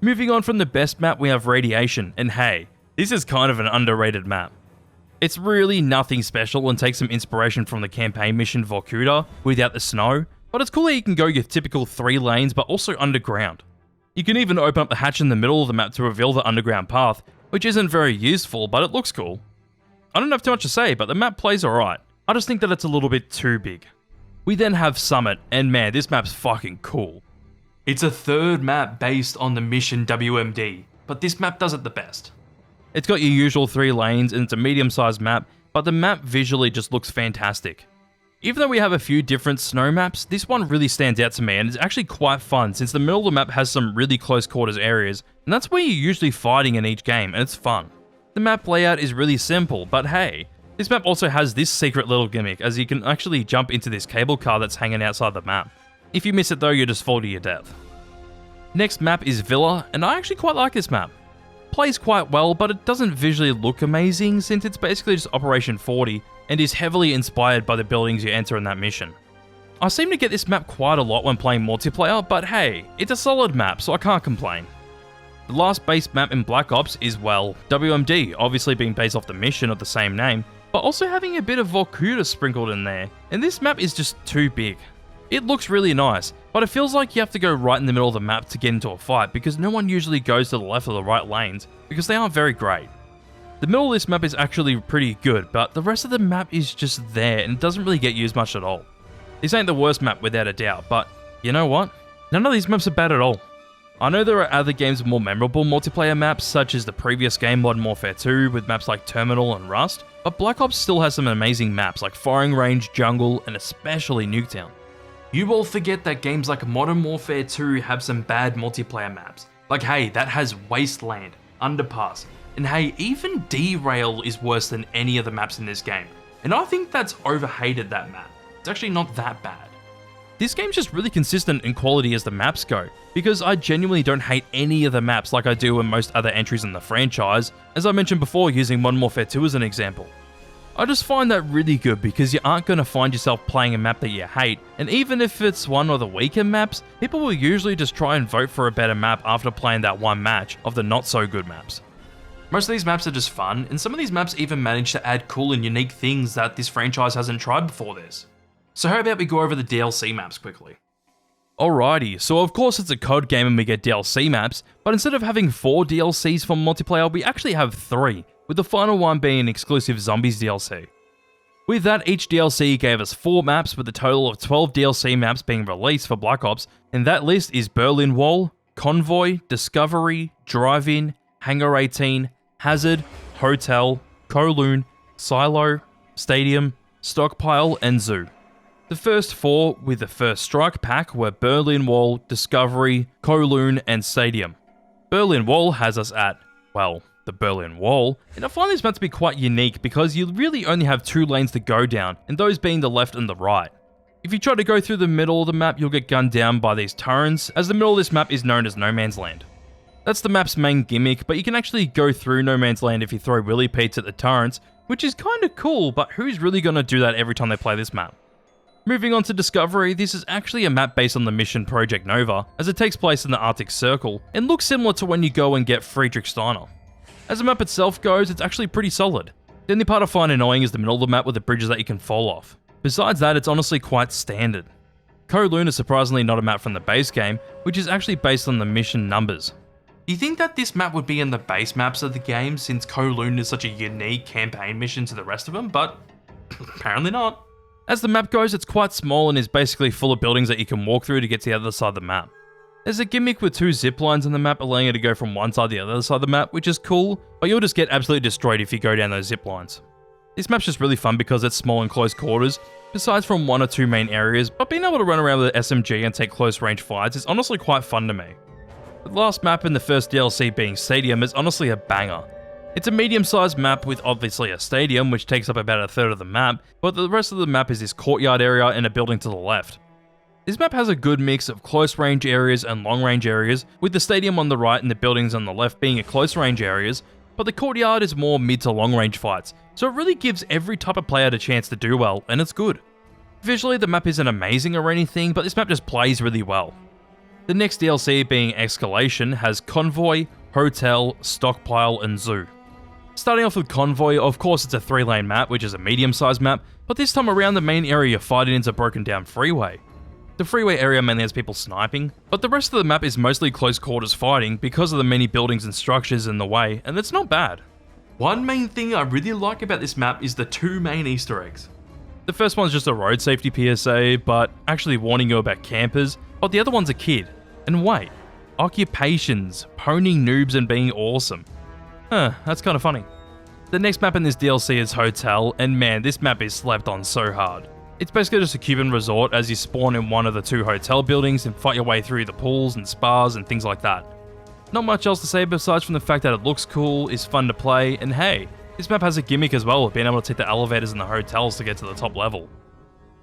Moving on from the best map, we have Radiation, and hey, this is kind of an underrated map. It's really nothing special and takes some inspiration from the campaign mission Vorkuta without the snow, but it's cool that you can go your typical 3 lanes but also underground. You can even open up the hatch in the middle of the map to reveal the underground path, which isn't very useful, but it looks cool. I don't have too much to say, but the map plays alright. I just think that it's a little bit too big. We then have Summit, and man, this map's fucking cool. It's a third map based on the mission WMD, but this map does it the best. It's got your usual 3 lanes and it's a medium-sized map, but the map visually just looks fantastic. Even though we have a few different snow maps, this one really stands out to me and it's actually quite fun since the middle of the map has some really close quarters areas, and that's where you're usually fighting in each game, and it's fun. The map layout is really simple, but hey, this map also has this secret little gimmick as you can actually jump into this cable car that's hanging outside the map. If you miss it though, you just fall to your death. Next map is Villa, and I actually quite like this map. Plays quite well, but it doesn't visually look amazing since it's basically just Operation 40 and is heavily inspired by the buildings you enter in that mission. I seem to get this map quite a lot when playing multiplayer, but hey, it's a solid map, so I can't complain. The last base map in Black Ops is, well, WMD, obviously being based off the mission of the same name, but also having a bit of Vorkuta sprinkled in there, and this map is just too big. It looks really nice, but it feels like you have to go right in the middle of the map to get into a fight because no one usually goes to the left or the right lanes because they aren't very great. The middle of this map is actually pretty good, but the rest of the map is just there and it doesn't really get used much at all. This ain't the worst map without a doubt, but you know what? None of these maps are bad at all. I know there are other games with more memorable multiplayer maps, such as the previous game Modern Warfare 2 with maps like Terminal and Rust, but Black Ops still has some amazing maps like Firing Range, Jungle, and especially Nuketown. You all forget that games like Modern Warfare 2 have some bad multiplayer maps. Like hey, that has Wasteland, Underpass, and hey, even Derail is worse than any of the maps in this game. And I think that's overhated, that map. It's actually not that bad. This game's just really consistent in quality as the maps go, because I genuinely don't hate any of the maps like I do in most other entries in the franchise, as I mentioned before using Modern Warfare 2 as an example. I just find that really good because you aren't going to find yourself playing a map that you hate, and even if it's one of the weaker maps, people will usually just try and vote for a better map after playing that one match of the not so good maps. Most of these maps are just fun, and some of these maps even manage to add cool and unique things that this franchise hasn't tried before this. So how about we go over the DLC maps quickly? Alrighty, so of course it's a COD game and we get DLC maps, but instead of having 4 DLCs for multiplayer, we actually have 3, with the final one being an exclusive Zombies DLC. With that, each DLC gave us 4 maps with a total of 12 DLC maps being released for Black Ops, and that list is Berlin Wall, Convoy, Discovery, Drive-In, Hangar 18, Hazard, Hotel, Kowloon, Silo, Stadium, Stockpile, and Zoo. The first 4 with the first strike pack were Berlin Wall, Discovery, Kowloon, and Stadium. Berlin Wall has us at, well, the Berlin Wall, and I find this map to be quite unique because you really only have 2 lanes to go down, and those being the left and the right. If you try to go through the middle of the map, you'll get gunned down by these turrets, as the middle of this map is known as No Man's Land. That's the map's main gimmick, but you can actually go through No Man's Land if you throw Willy Pete's at the turrets, which is kinda cool, but who's really gonna do that every time they play this map? Moving on to Discovery, this is actually a map based on the mission Project Nova, as it takes place in the Arctic Circle, and looks similar to when you go and get Friedrich Steiner. As the map itself goes, it's actually pretty solid. The only part I find annoying is the middle of the map with the bridges that you can fall off. Besides that, it's honestly quite standard. Kowloon is surprisingly not a map from the base game, which is actually based on the mission numbers. Do you think that this map would be in the base maps of the game since Kowloon is such a unique campaign mission to the rest of them, but apparently not. As the map goes, it's quite small and is basically full of buildings that you can walk through to get to the other side of the map. There's a gimmick with 2 zip lines on the map allowing you to go from one side to the other side of the map, which is cool, but you'll just get absolutely destroyed if you go down those zip lines. This map's just really fun because it's small and close quarters, besides from 1 or 2 main areas, but being able to run around with an SMG and take close range fights is honestly quite fun to me. The last map in the first DLC being Stadium is honestly a banger. It's a medium-sized map with obviously a stadium, which takes up about a third of the map, but the rest of the map is this courtyard area and a building to the left. This map has a good mix of close range areas and long range areas, with the stadium on the right and the buildings on the left being close range areas, but the courtyard is more mid to long range fights, so it really gives every type of player the chance to do well, and it's good. Visually, the map isn't amazing or anything, but this map just plays really well. The next DLC, being Escalation, has Convoy, Hotel, Stockpile, and Zoo. Starting off with Convoy, of course it's a 3-lane map, which is a medium-sized map, but this time around the main area you're fighting is a broken down freeway. The freeway area mainly has people sniping, but the rest of the map is mostly close quarters fighting because of the many buildings and structures in the way, and it's not bad. One main thing I really like about this map is the 2 main Easter eggs. The first one's just a road safety PSA, but actually warning you about campers, but the other one's a kid. And wait, occupations, pwning noobs and being awesome. That's kind of funny. The next map in this DLC is Hotel, and man, this map is slept on so hard. It's basically just a Cuban resort as you spawn in one of the 2 hotel buildings and fight your way through the pools and spas and things like that. Not much else to say besides from the fact that it looks cool, is fun to play, and hey, this map has a gimmick as well of being able to take the elevators in the hotels to get to the top level.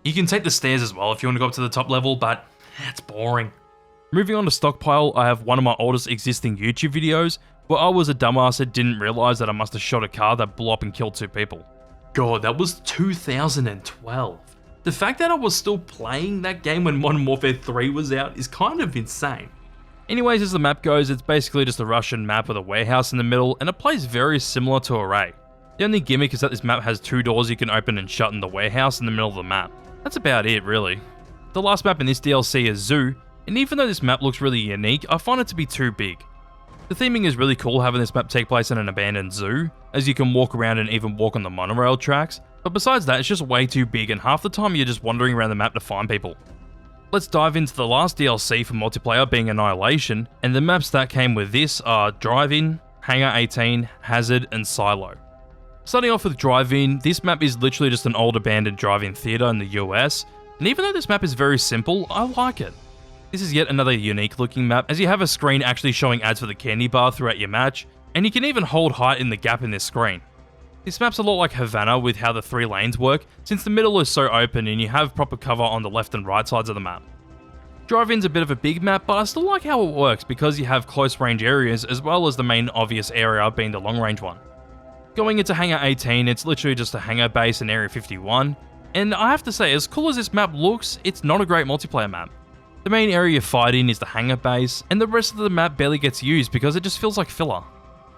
You can take the stairs as well if you want to go up to the top level, but it's boring. Moving on to Stockpile, I have one of my oldest existing YouTube videos where I was a dumbass that didn't realise that I must have shot a car that blew up and killed 2 people. God, that was 2012. The fact that I was still playing that game when Modern Warfare 3 was out is kind of insane. Anyways, as the map goes, it's basically just a Russian map with a warehouse in the middle, and it plays very similar to Array. The only gimmick is that this map has 2 doors you can open and shut in the warehouse in the middle of the map. That's about it, really. The last map in this DLC is Zoo, and even though this map looks really unique, I find it to be too big. The theming is really cool having this map take place in an abandoned zoo, as you can walk around and even walk on the monorail tracks, but besides that, it's just way too big and half the time you're just wandering around the map to find people. Let's dive into the last DLC for multiplayer being Annihilation, and the maps that came with this are Drive-In, Hangar 18, Hazard, and Silo. Starting off with Drive-In, this map is literally just an old abandoned drive-in theater in the US, and even though this map is very simple, I like it. This is yet another unique looking map, as you have a screen actually showing ads for the candy bar throughout your match, and you can even hold height in the gap in this screen. This map's a lot like Havana with how the 3 lanes work, since the middle is so open and you have proper cover on the left and right sides of the map. Drive-In's a bit of a big map, but I still like how it works because you have close range areas as well as the main obvious area being the long range one. Going into Hangar 18, it's literally just a hangar base in Area 51, and I have to say, as cool as this map looks, it's not a great multiplayer map. The main area you fight in is the hangar base, and the rest of the map barely gets used because it just feels like filler.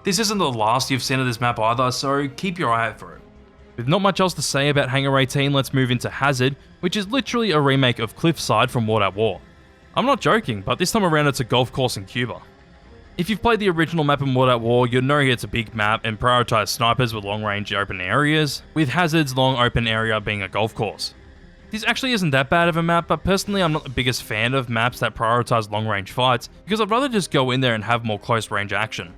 This isn't the last you've seen of this map either, so keep your eye out for it. With not much else to say about Hangar 18, let's move into Hazard, which is literally a remake of Cliffside from World at War. I'm not joking, but this time around it's a golf course in Cuba. If you've played the original map in World at War, you'll know it's a big map and prioritize snipers with long range open areas, with Hazard's long open area being a golf course. This actually isn't that bad of a map, but personally I'm not the biggest fan of maps that prioritize long range fights, because I'd rather just go in there and have more close range action.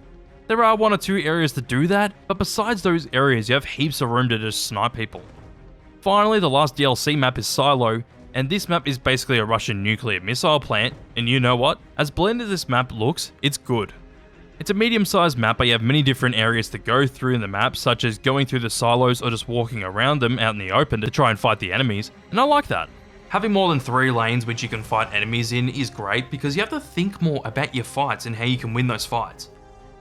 There are 1 or 2 areas to do that, but besides those areas you have heaps of room to just snipe people. Finally, the last DLC map is Silo, and this map is basically a Russian nuclear missile plant, and you know what? As bland as this map looks, it's good. It's a medium-sized map, but you have many different areas to go through in the map, such as going through the silos or just walking around them out in the open to try and fight the enemies, and I like that. Having more than 3 lanes which you can fight enemies in is great because you have to think more about your fights and how you can win those fights.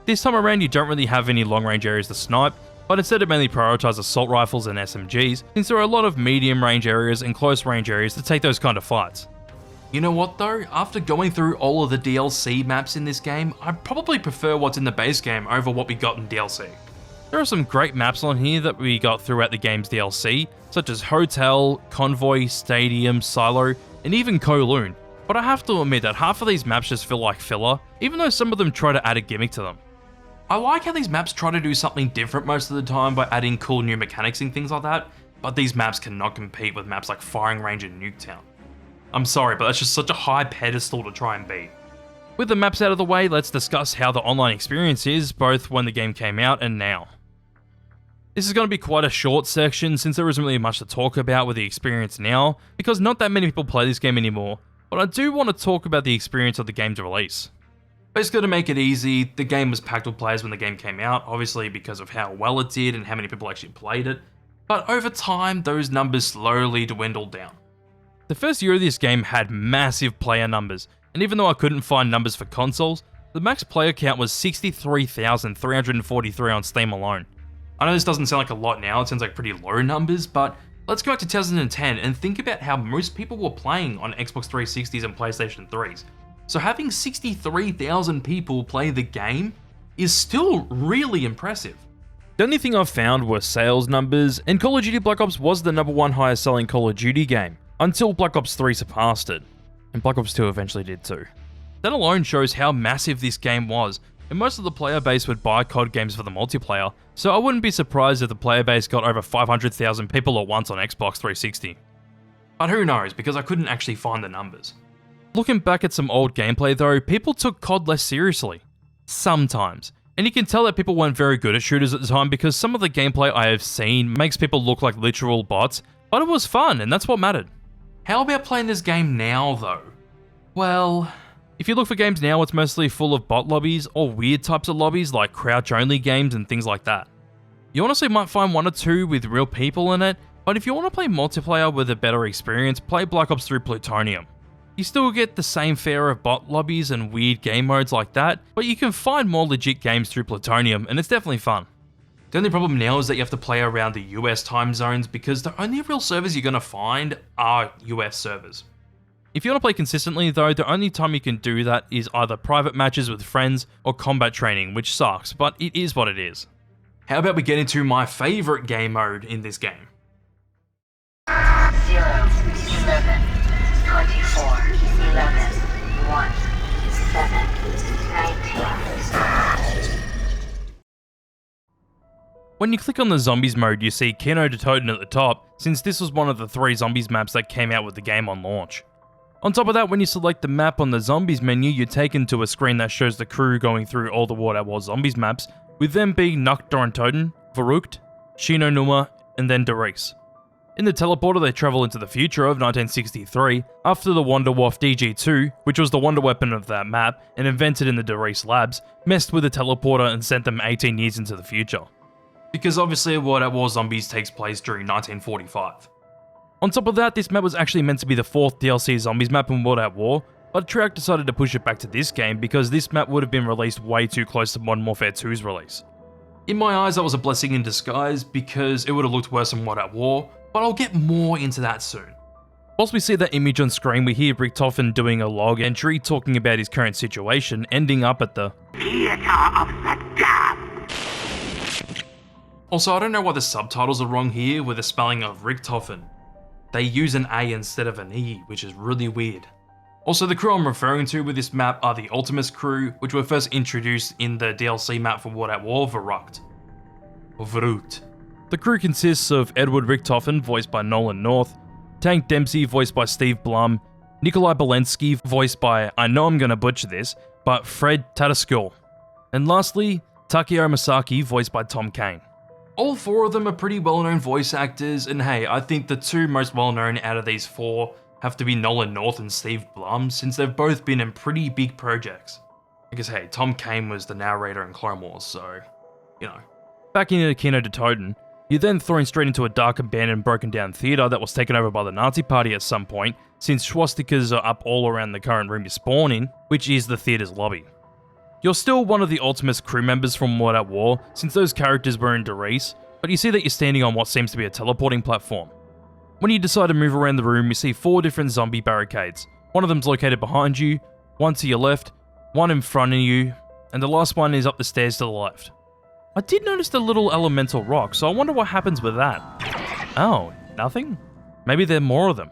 This time around you don't really have any long-range areas to snipe, but instead it mainly prioritises assault rifles and SMGs, since there are a lot of medium range areas and close range areas to take those kind of fights. You know what though, after going through all of the DLC maps in this game, I probably prefer what's in the base game over what we got in DLC. There are some great maps on here that we got throughout the game's DLC, such as Hotel, Convoy, Stadium, Silo, and even Kowloon, but I have to admit that half of these maps just feel like filler, even though some of them try to add a gimmick to them. I like how these maps try to do something different most of the time by adding cool new mechanics and things like that, but these maps cannot compete with maps like Firing Range and Nuketown. I'm sorry, but that's just such a high pedestal to try and beat. With the maps out of the way, let's discuss how the online experience is, both when the game came out and now. This is going to be quite a short section since there isn't really much to talk about with the experience now, because not that many people play this game anymore, but I do want to talk about the experience of the game's release. Basically, to make it easy, the game was packed with players when the game came out, obviously because of how well it did and how many people actually played it, but over time, those numbers slowly dwindled down. The first year of this game had massive player numbers, and even though I couldn't find numbers for consoles, the max player count was 63,343 on Steam alone. I know this doesn't sound like a lot now, it sounds like pretty low numbers, but let's go back to 2010 and think about how most people were playing on Xbox 360s and PlayStation 3s. So having 63,000 people play the game is still really impressive. The only thing I've found were sales numbers, and Call of Duty Black Ops was the #1 highest selling Call of Duty game, until Black Ops 3 surpassed it, and Black Ops 2 eventually did too. That alone shows how massive this game was, and most of the player base would buy COD games for the multiplayer, so I wouldn't be surprised if the player base got over 500,000 people at once on Xbox 360. But who knows, because I couldn't actually find the numbers. Looking back at some old gameplay though, people took COD less seriously. Sometimes. And you can tell that people weren't very good at shooters at the time because some of the gameplay I have seen makes people look like literal bots, but it was fun and that's what mattered. How about playing this game now though? Well, if you look for games now, it's mostly full of bot lobbies or weird types of lobbies like crouch only games and things like that. You honestly might find 1 or 2 with real people in it, but if you want to play multiplayer with a better experience, play Black Ops 3 Plutonium. You still get the same fare of bot lobbies and weird game modes like that, but you can find more legit games through Plutonium, and it's definitely fun. The only problem now is that you have to play around the US time zones because the only real servers you're going to find are US servers. If you want to play consistently though, the only time you can do that is either private matches with friends or combat training, which sucks, but it is what it is. How about we get into my favorite game mode in this game? 0, 11, 24, 11, 1, 7, 19. When you click on the Zombies mode, you see Kino de Toten at the top, since this was one of the 3 Zombies maps that came out with the game on launch. On top of that, when you select the map on the Zombies menu, you're taken to a screen that shows the crew going through all the World at War Zombies maps, with them being Nacht der Toten, Verrückt, Shino Numa, and then Derice. In the teleporter, they travel into the future of 1963, after the Wunderwaffe DG-2, which was the wonder weapon of that map, and invented in the Derice labs, messed with the teleporter and sent them 18 years into the future. Because obviously World at War Zombies takes place during 1945. On top of that, this map was actually meant to be the 4th DLC Zombies map in World at War, but Treyarch decided to push it back to this game because this map would have been released way too close to Modern Warfare 2's release. In my eyes, that was a blessing in disguise because it would have looked worse than World at War, but I'll get more into that soon. Whilst we see that image on screen, we hear Richtofen doing a log entry talking about his current situation, ending up at the Theater of the Damned. Also, I don't know why the subtitles are wrong here with the spelling of Richtofen. They use an A instead of an E, which is really weird. Also, the crew I'm referring to with this map are the Ultimus crew, which were first introduced in the DLC map for World at War, Verrückt. The crew consists of Edward Richtofen, voiced by Nolan North, Tank Dempsey, voiced by Steve Blum, Nikolai Belensky, voiced by, I know I'm gonna butcher this, but Fred Tatasciore, and lastly, Takeo Masaki, voiced by Tom Kane. All 4 of them are pretty well-known voice actors, and hey, I think the 2 most well-known out of these 4 have to be Nolan North and Steve Blum, since they've both been in pretty big projects. Because hey, Tom Kane was the narrator in Clone Wars, so, you know. Back into Kino de Toten, you're then thrown straight into a dark, abandoned, broken down theatre that was taken over by the Nazi Party at some point, since swastikas are up all around the current room you spawn in, which is the theatre's lobby. You're still one of the Ultimus crew members from World at War, since those characters were in Derice, but you see that you're standing on what seems to be a teleporting platform. When you decide to move around the room, you see 4 different zombie barricades. One of them's located behind you, one to your left, one in front of you, and the last one is up the stairs to the left. I did notice the little elemental rock, so I wonder what happens with that. Oh, nothing? Maybe there are more of them.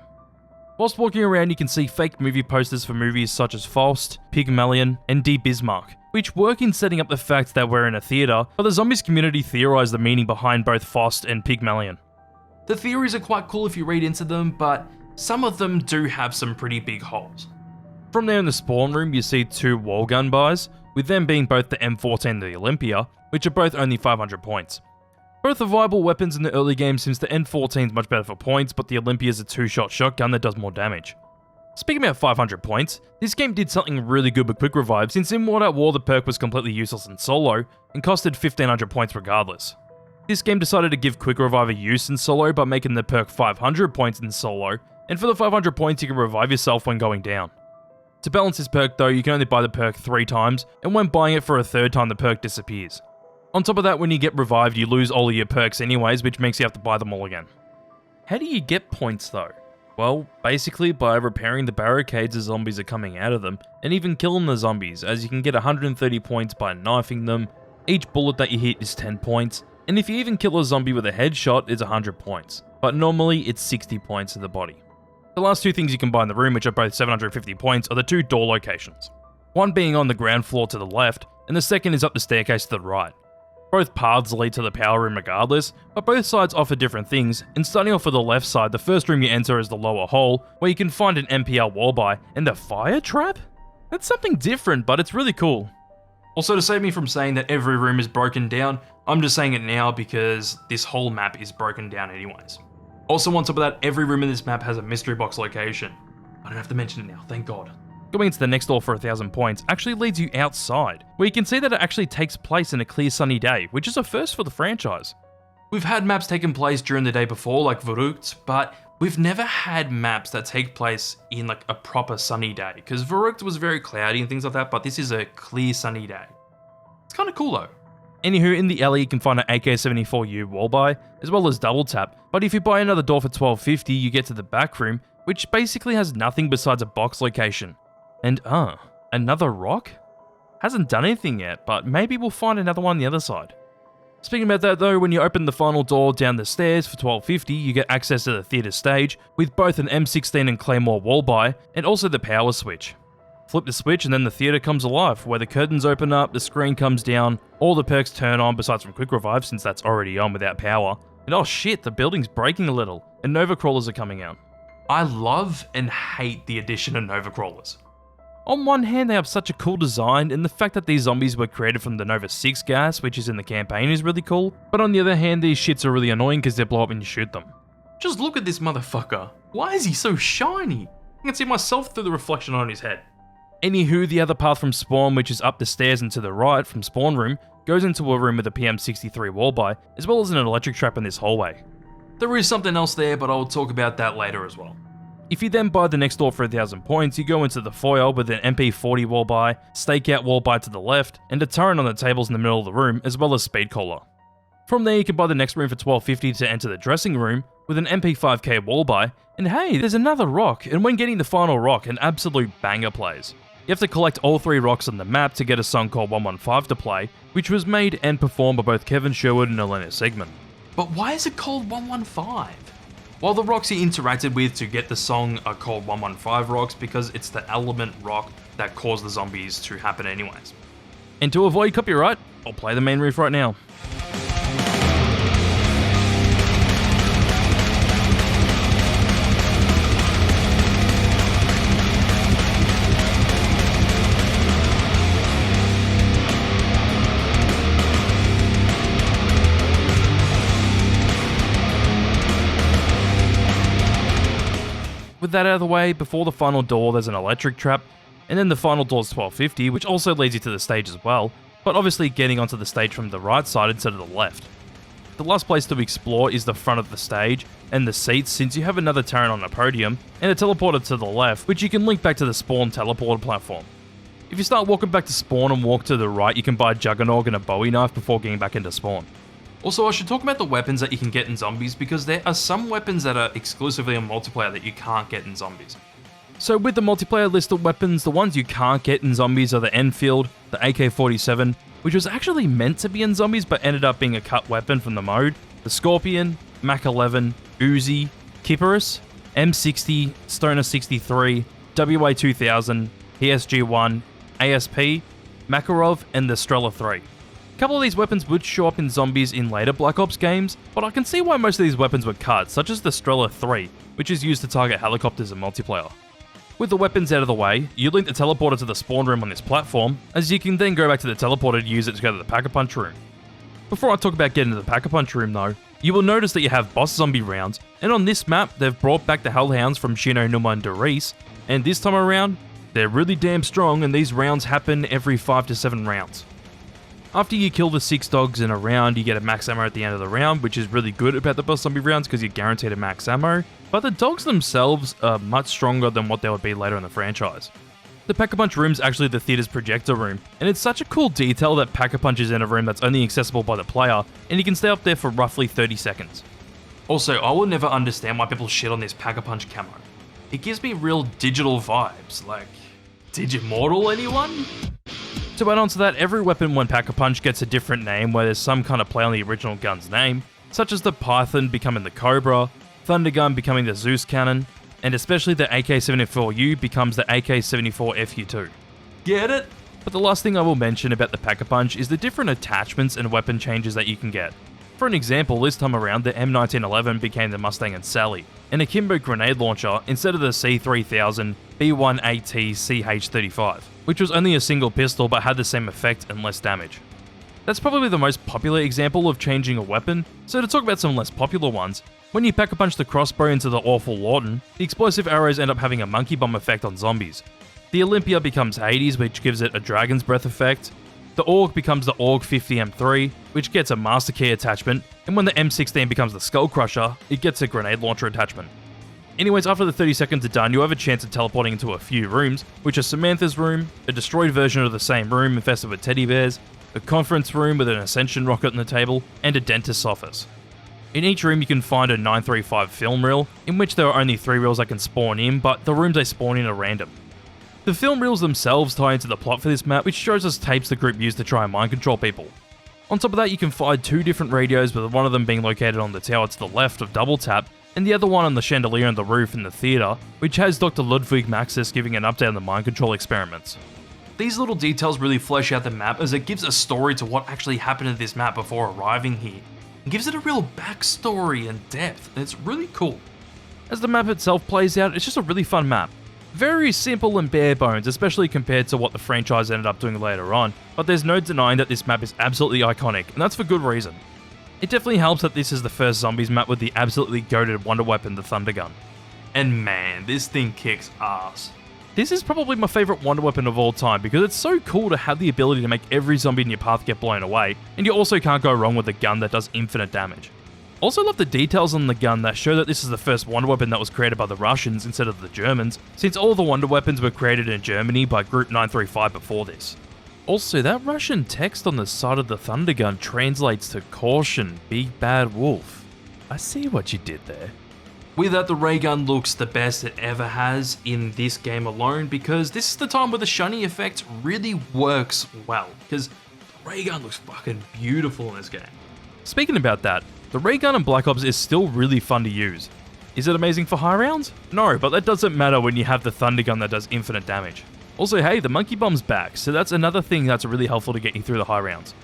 Whilst walking around, you can see fake movie posters for movies such as Faust, Pygmalion, and Die Bismarck, which work in setting up the fact that we're in a theatre, but the zombies community theorised the meaning behind both Faust and Pygmalion. The theories are quite cool if you read into them, but some of them do have some pretty big holes. From there in the spawn room, you see 2 wall gun buys, with them being both the M14 and the Olympia, which are both only 500 points. Both are viable weapons in the early game since the N14 is much better for points, but the Olympia is a 2-shot shotgun that does more damage. Speaking about 500 points, this game did something really good with Quick Revive, since in World at War the perk was completely useless in solo, and costed 1500 points regardless. This game decided to give Quick Revive a use in solo by making the perk 500 points in solo, and for the 500 points you can revive yourself when going down. To balance this perk though, you can only buy the perk 3 times, and when buying it for a 3rd time the perk disappears. On top of that, when you get revived, you lose all of your perks anyways, which makes you have to buy them all again. How do you get points though? Well, basically by repairing the barricades as zombies are coming out of them, and even killing the zombies, as you can get 130 points by knifing them, each bullet that you hit is 10 points, and if you even kill a zombie with a headshot, it's 100 points, but normally it's 60 points to the body. The last 2 things you can buy in the room, which are both 750 points, are the 2 door locations. One being on the ground floor to the left, and the second is up the staircase to the right. Both paths lead to the power room regardless, but both sides offer different things, and starting off with the left side, the first room you enter is the lower hall, where you can find an MPL wall buy, and a fire trap? That's something different, but it's really cool. Also, to save me from saying that every room is broken down, I'm just saying it now because this whole map is broken down anyways. Also, on top of that, every room in this map has a mystery box location. I don't have to mention it now, thank God. Going into the next door for 1000 points actually leads you outside, where you can see that it actually takes place in a clear sunny day, which is a first for the franchise. We've had maps taking place during the day before, like Verrückt, but we've never had maps that take place in like a proper sunny day, because Verrückt was very cloudy and things like that, but this is a clear sunny day. It's kind of cool though. Anywho, in the alley you can find an AK-74U wall buy, as well as double tap, but if you buy another door for 1250, you get to the back room, which basically has nothing besides a box location. And another rock? Hasn't done anything yet, but maybe we'll find another one on the other side. Speaking about that though, when you open the final door down the stairs for 1250, you get access to the theatre stage with both an M16 and Claymore wall buy, and also the power switch. Flip the switch and then the theatre comes alive, where the curtains open up, the screen comes down, all the perks turn on besides from quick revive since that's already on without power, and oh shit, the building's breaking a little, and Nova Crawlers are coming out. I love and hate the addition of Nova Crawlers. On one hand, they have such a cool design, and the fact that these zombies were created from the Nova 6 gas, which is in the campaign, is really cool, but on the other hand, these shits are really annoying because they blow up when you shoot them. Just look at this motherfucker. Why is he so shiny? I can see myself through the reflection on his head. Anywho, the other path from spawn, which is up the stairs and to the right from spawn room, goes into a room with a PM63 wall buy, as well as an electric trap in this hallway. There is something else there, but I'll talk about that later as well. If you then buy the next door for 1000 points, you go into the foyer with an MP40 wall buy, stakeout wall buy to the left, and a turret on the tables in the middle of the room, as well as speed caller. From there, you can buy the next room for 1250 to enter the dressing room with an MP5K wall buy, and hey, there's another rock, and when getting the final rock, an absolute banger plays. You have to collect all 3 rocks on the map to get a song called 115 to play, which was made and performed by both Kevin Sherwood and Elena Sigmund. But why is it called 115? Well, the rocks you interacted with to get the song are called 115 rocks because it's the element rock that caused the zombies to happen anyways. And to avoid copyright, I'll play the main riff right now. With that out of the way, before the final door there's an electric trap, and then the final door's 1250, which also leads you to the stage as well, but obviously getting onto the stage from the right side instead of the left. The last place to explore is the front of the stage, and the seats since you have another turret on a podium, and a teleporter to the left, which you can link back to the spawn teleporter platform. If you start walking back to spawn and walk to the right, you can buy a Juggernog and a Bowie knife before getting back into spawn. Also, I should talk about the weapons that you can get in zombies because there are some weapons that are exclusively on multiplayer that you can't get in zombies. So with the multiplayer list of weapons, the ones you can't get in zombies are the Enfield, the AK-47, which was actually meant to be in zombies but ended up being a cut weapon from the mode, the Scorpion, Mac-11, Uzi, Kipperus, M60, Stoner 63, WA-2000, PSG-1, ASP, Makarov, and the Strela 3. A couple of these weapons would show up in zombies in later Black Ops games, but I can see why most of these weapons were cut, such as the Strela 3, which is used to target helicopters in multiplayer. With the weapons out of the way, you link the teleporter to the spawn room on this platform, as you can then go back to the teleporter to use it to go to the Pack-a-Punch room. Before I talk about getting to the Pack-a-Punch room though, you will notice that you have boss zombie rounds, and on this map they've brought back the Hellhounds from Shino, Numa and Derice, and this time around, they're really damn strong and these rounds happen every 5 to 7 rounds. After you kill the 6 dogs in a round, you get a max ammo at the end of the round, which is really good about the boss zombie rounds because you're guaranteed a max ammo, but the dogs themselves are much stronger than what they would be later in the franchise. The Pack-a-Punch room is actually the theatre's projector room, and it's such a cool detail that Pack-a-Punch is in a room that's only accessible by the player, and you can stay up there for roughly 30 seconds. Also, I will never understand why people shit on this Pack-a-Punch camo. It gives me real digital vibes, like, Digimortal anyone? To add on to that, every weapon when Pack-a-Punch gets a different name where there's some kind of play on the original gun's name, such as the Python becoming the Cobra, Thundergun becoming the Zeus Cannon, and especially the AK-74U becomes the AK-74FU2. Get it? But the last thing I will mention about the Pack-a-Punch is the different attachments and weapon changes that you can get. For an example, this time around the M1911 became the Mustang and Sally, and a Kimbo grenade launcher instead of the C3000 B18T CH35, which was only a single pistol but had the same effect and less damage. That's probably the most popular example of changing a weapon, so to talk about some less popular ones, when you Pack-a-Punch the crossbow into the Awful Lawton, the explosive arrows end up having a monkey bomb effect on zombies. The Olympia becomes Hades, which gives it a Dragon's Breath effect. The AUG becomes the AUG 50M3, which gets a Master Key attachment, and when the M16 becomes the Skull Crusher, it gets a grenade launcher attachment. Anyways, after the 30 seconds are done, you have a chance of teleporting into a few rooms, which are Samantha's room, a destroyed version of the same room infested with teddy bears, a conference room with an ascension rocket on the table, and a dentist's office. In each room you can find a 935 film reel, in which there are only 3 reels that can spawn in, but the rooms they spawn in are random. The film reels themselves tie into the plot for this map, which shows us tapes the group used to try and mind control people. On top of that, you can fire 2 different radios, with one of them being located on the tower to the left of Double Tap, and the other one on the chandelier on the roof in the theatre, which has Dr. Ludwig Maxis giving an update on the mind control experiments. These little details really flesh out the map, as it gives a story to what actually happened to this map before arriving here. It gives it a real backstory and depth, and it's really cool. As the map itself plays out, it's just a really fun map. Very simple and bare bones, especially compared to what the franchise ended up doing later on, but there's no denying that this map is absolutely iconic, and that's for good reason. It definitely helps that this is the first Zombies map with the absolutely goated wonder weapon, the Thunder Gun. And man, this thing kicks ass. This is probably my favourite wonder weapon of all time, because it's so cool to have the ability to make every zombie in your path get blown away, and you also can't go wrong with a gun that does infinite damage. Also love the details on the gun that show that this is the first wonder weapon that was created by the Russians instead of the Germans, since all the wonder weapons were created in Germany by Group 935 before this. Also, that Russian text on the side of the Thunder Gun translates to "Caution, Big Bad Wolf." I see what you did there. With that, the ray gun looks the best it ever has in this game alone, because this is the time where the shiny effect really works well, because the ray gun looks fucking beautiful in this game. Speaking about that, the ray gun in Black Ops is still really fun to use. Is it amazing for high rounds? No, but that doesn't matter when you have the Thunder Gun that does infinite damage. Also, hey, the Monkey Bomb's back, so that's another thing that's really helpful to get you through the high rounds.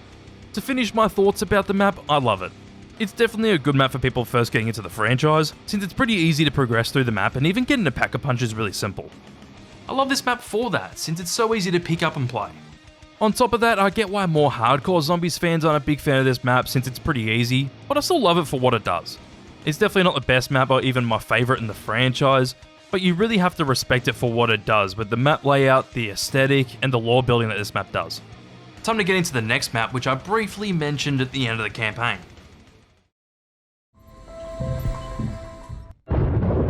To finish my thoughts about the map, I love it. It's definitely a good map for people first getting into the franchise, since it's pretty easy to progress through the map, and even getting a Pack-a-Punch is really simple. I love this map for that, since it's so easy to pick up and play. On top of that, I get why more hardcore Zombies fans aren't a big fan of this map, since it's pretty easy, but I still love it for what it does. It's definitely not the best map or even my favourite in the franchise, but you really have to respect it for what it does, with the map layout, the aesthetic, and the lore building that this map does. Time to get into the next map, which I briefly mentioned at the end of the campaign.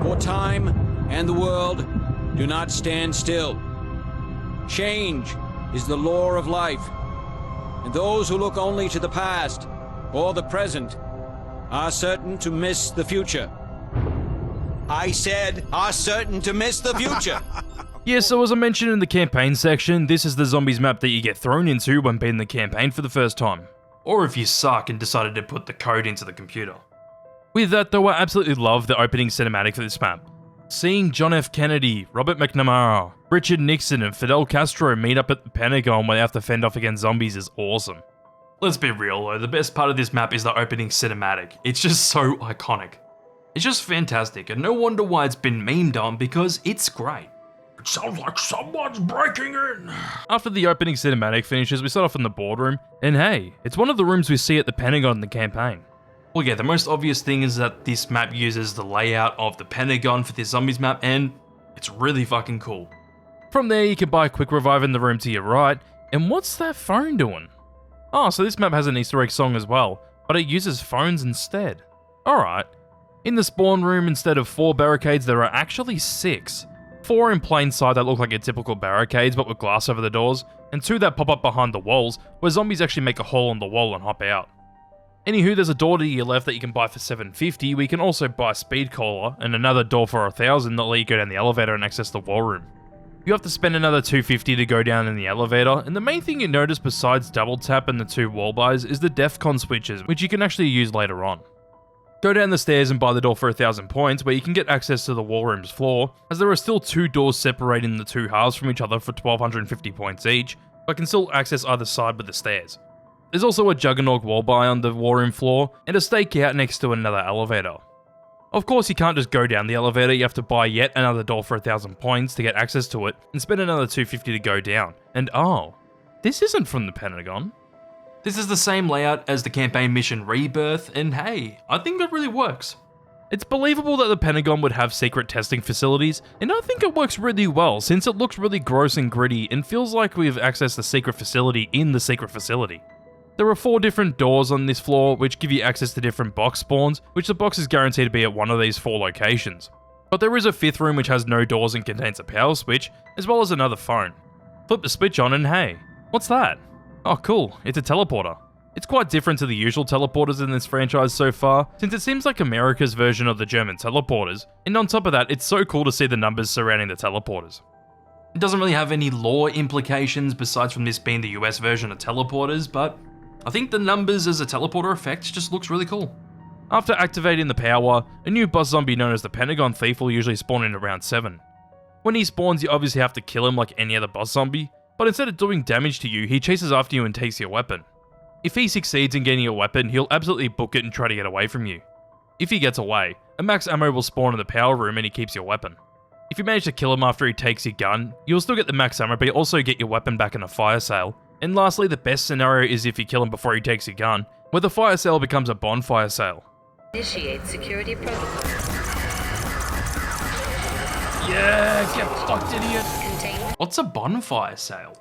For time and the world do not stand still. Change is the law of life, and those who look only to the past or the present are certain to miss the future. I said, are certain to miss the future. Yeah, so as I mentioned in the campaign section, this is the Zombies map that you get thrown into when beating the campaign for the first time. Or if you suck and decided to put the code into the computer. With that though, I absolutely love the opening cinematic for this map. Seeing John F. Kennedy, Robert McNamara, Richard Nixon, and Fidel Castro meet up at the Pentagon where they have to fend off against zombies is awesome. Let's be real though, the best part of this map is the opening cinematic. It's just so iconic. It's just fantastic, and no wonder why it's been memed on, because it's great. It sounds like someone's breaking in. After the opening cinematic finishes, we start off in the boardroom, and hey, it's one of the rooms we see at the Pentagon in the campaign. Well yeah, the most obvious thing is that this map uses the layout of the Pentagon for this Zombies map, and it's really fucking cool. From there, you can buy a quick revive in the room to your right, and what's that phone doing? Oh, so this map has an Easter egg song as well, but it uses phones instead. Alright. In the spawn room, instead of 4 barricades, there are actually 6. 4 in plain sight that look like your typical barricades, but with glass over the doors, and 2 that pop up behind the walls, where zombies actually make a hole in the wall and hop out. Anywho, there's a door to your left that you can buy for $750, we can also buy Speed Caller, and another door for $1,000 that let you go down the elevator and access the war room. You have to spend another $250 to go down in the elevator, and the main thing you notice besides double tap and the 2 wall buys is the DEFCON switches, which you can actually use later on. Go down the stairs and buy the door for 1,000 points, where you can get access to the war room's floor, as there are still 2 doors separating the 2 halves from each other for 1,250 points each, but can still access either side with the stairs. There's also a Juggernaut wall buy on the war room floor, and a stakeout next to another elevator. Of course, you can't just go down the elevator, you have to buy yet another door for 1,000 points to get access to it, and spend another $250 to go down. And oh, this isn't from the Pentagon. This is the same layout as the campaign mission Rebirth, and hey, I think it really works. It's believable that the Pentagon would have secret testing facilities, and I think it works really well since it looks really gross and gritty and feels like we've accessed the secret facility in the secret facility. There are 4 different doors on this floor which give you access to different box spawns, which the box is guaranteed to be at one of these 4 locations. But there is a 5th room which has no doors and contains a power switch, as well as another phone. Flip the switch on and hey, what's that? Oh cool, it's a teleporter. It's quite different to the usual teleporters in this franchise so far, since it seems like America's version of the German teleporters, and on top of that, it's so cool to see the numbers surrounding the teleporters. It doesn't really have any lore implications besides from this being the US version of teleporters, but I think the numbers as a teleporter effect just looks really cool. After activating the power, a new boss zombie known as the Pentagon Thief will usually spawn in around 7. When he spawns, you obviously have to kill him like any other boss zombie, but instead of doing damage to you, he chases after you and takes your weapon. If he succeeds in getting your weapon, he'll absolutely book it and try to get away from you. If he gets away, a max ammo will spawn in the power room and he keeps your weapon. If you manage to kill him after he takes your gun, you'll still get the max ammo, but you'll also get your weapon back in a fire sale. And lastly, the best scenario is if you kill him before he takes your gun, where the fire sale becomes a bonfire sale. Initiate security protocol. Yeah, get fucked, idiot. What's a bonfire sale?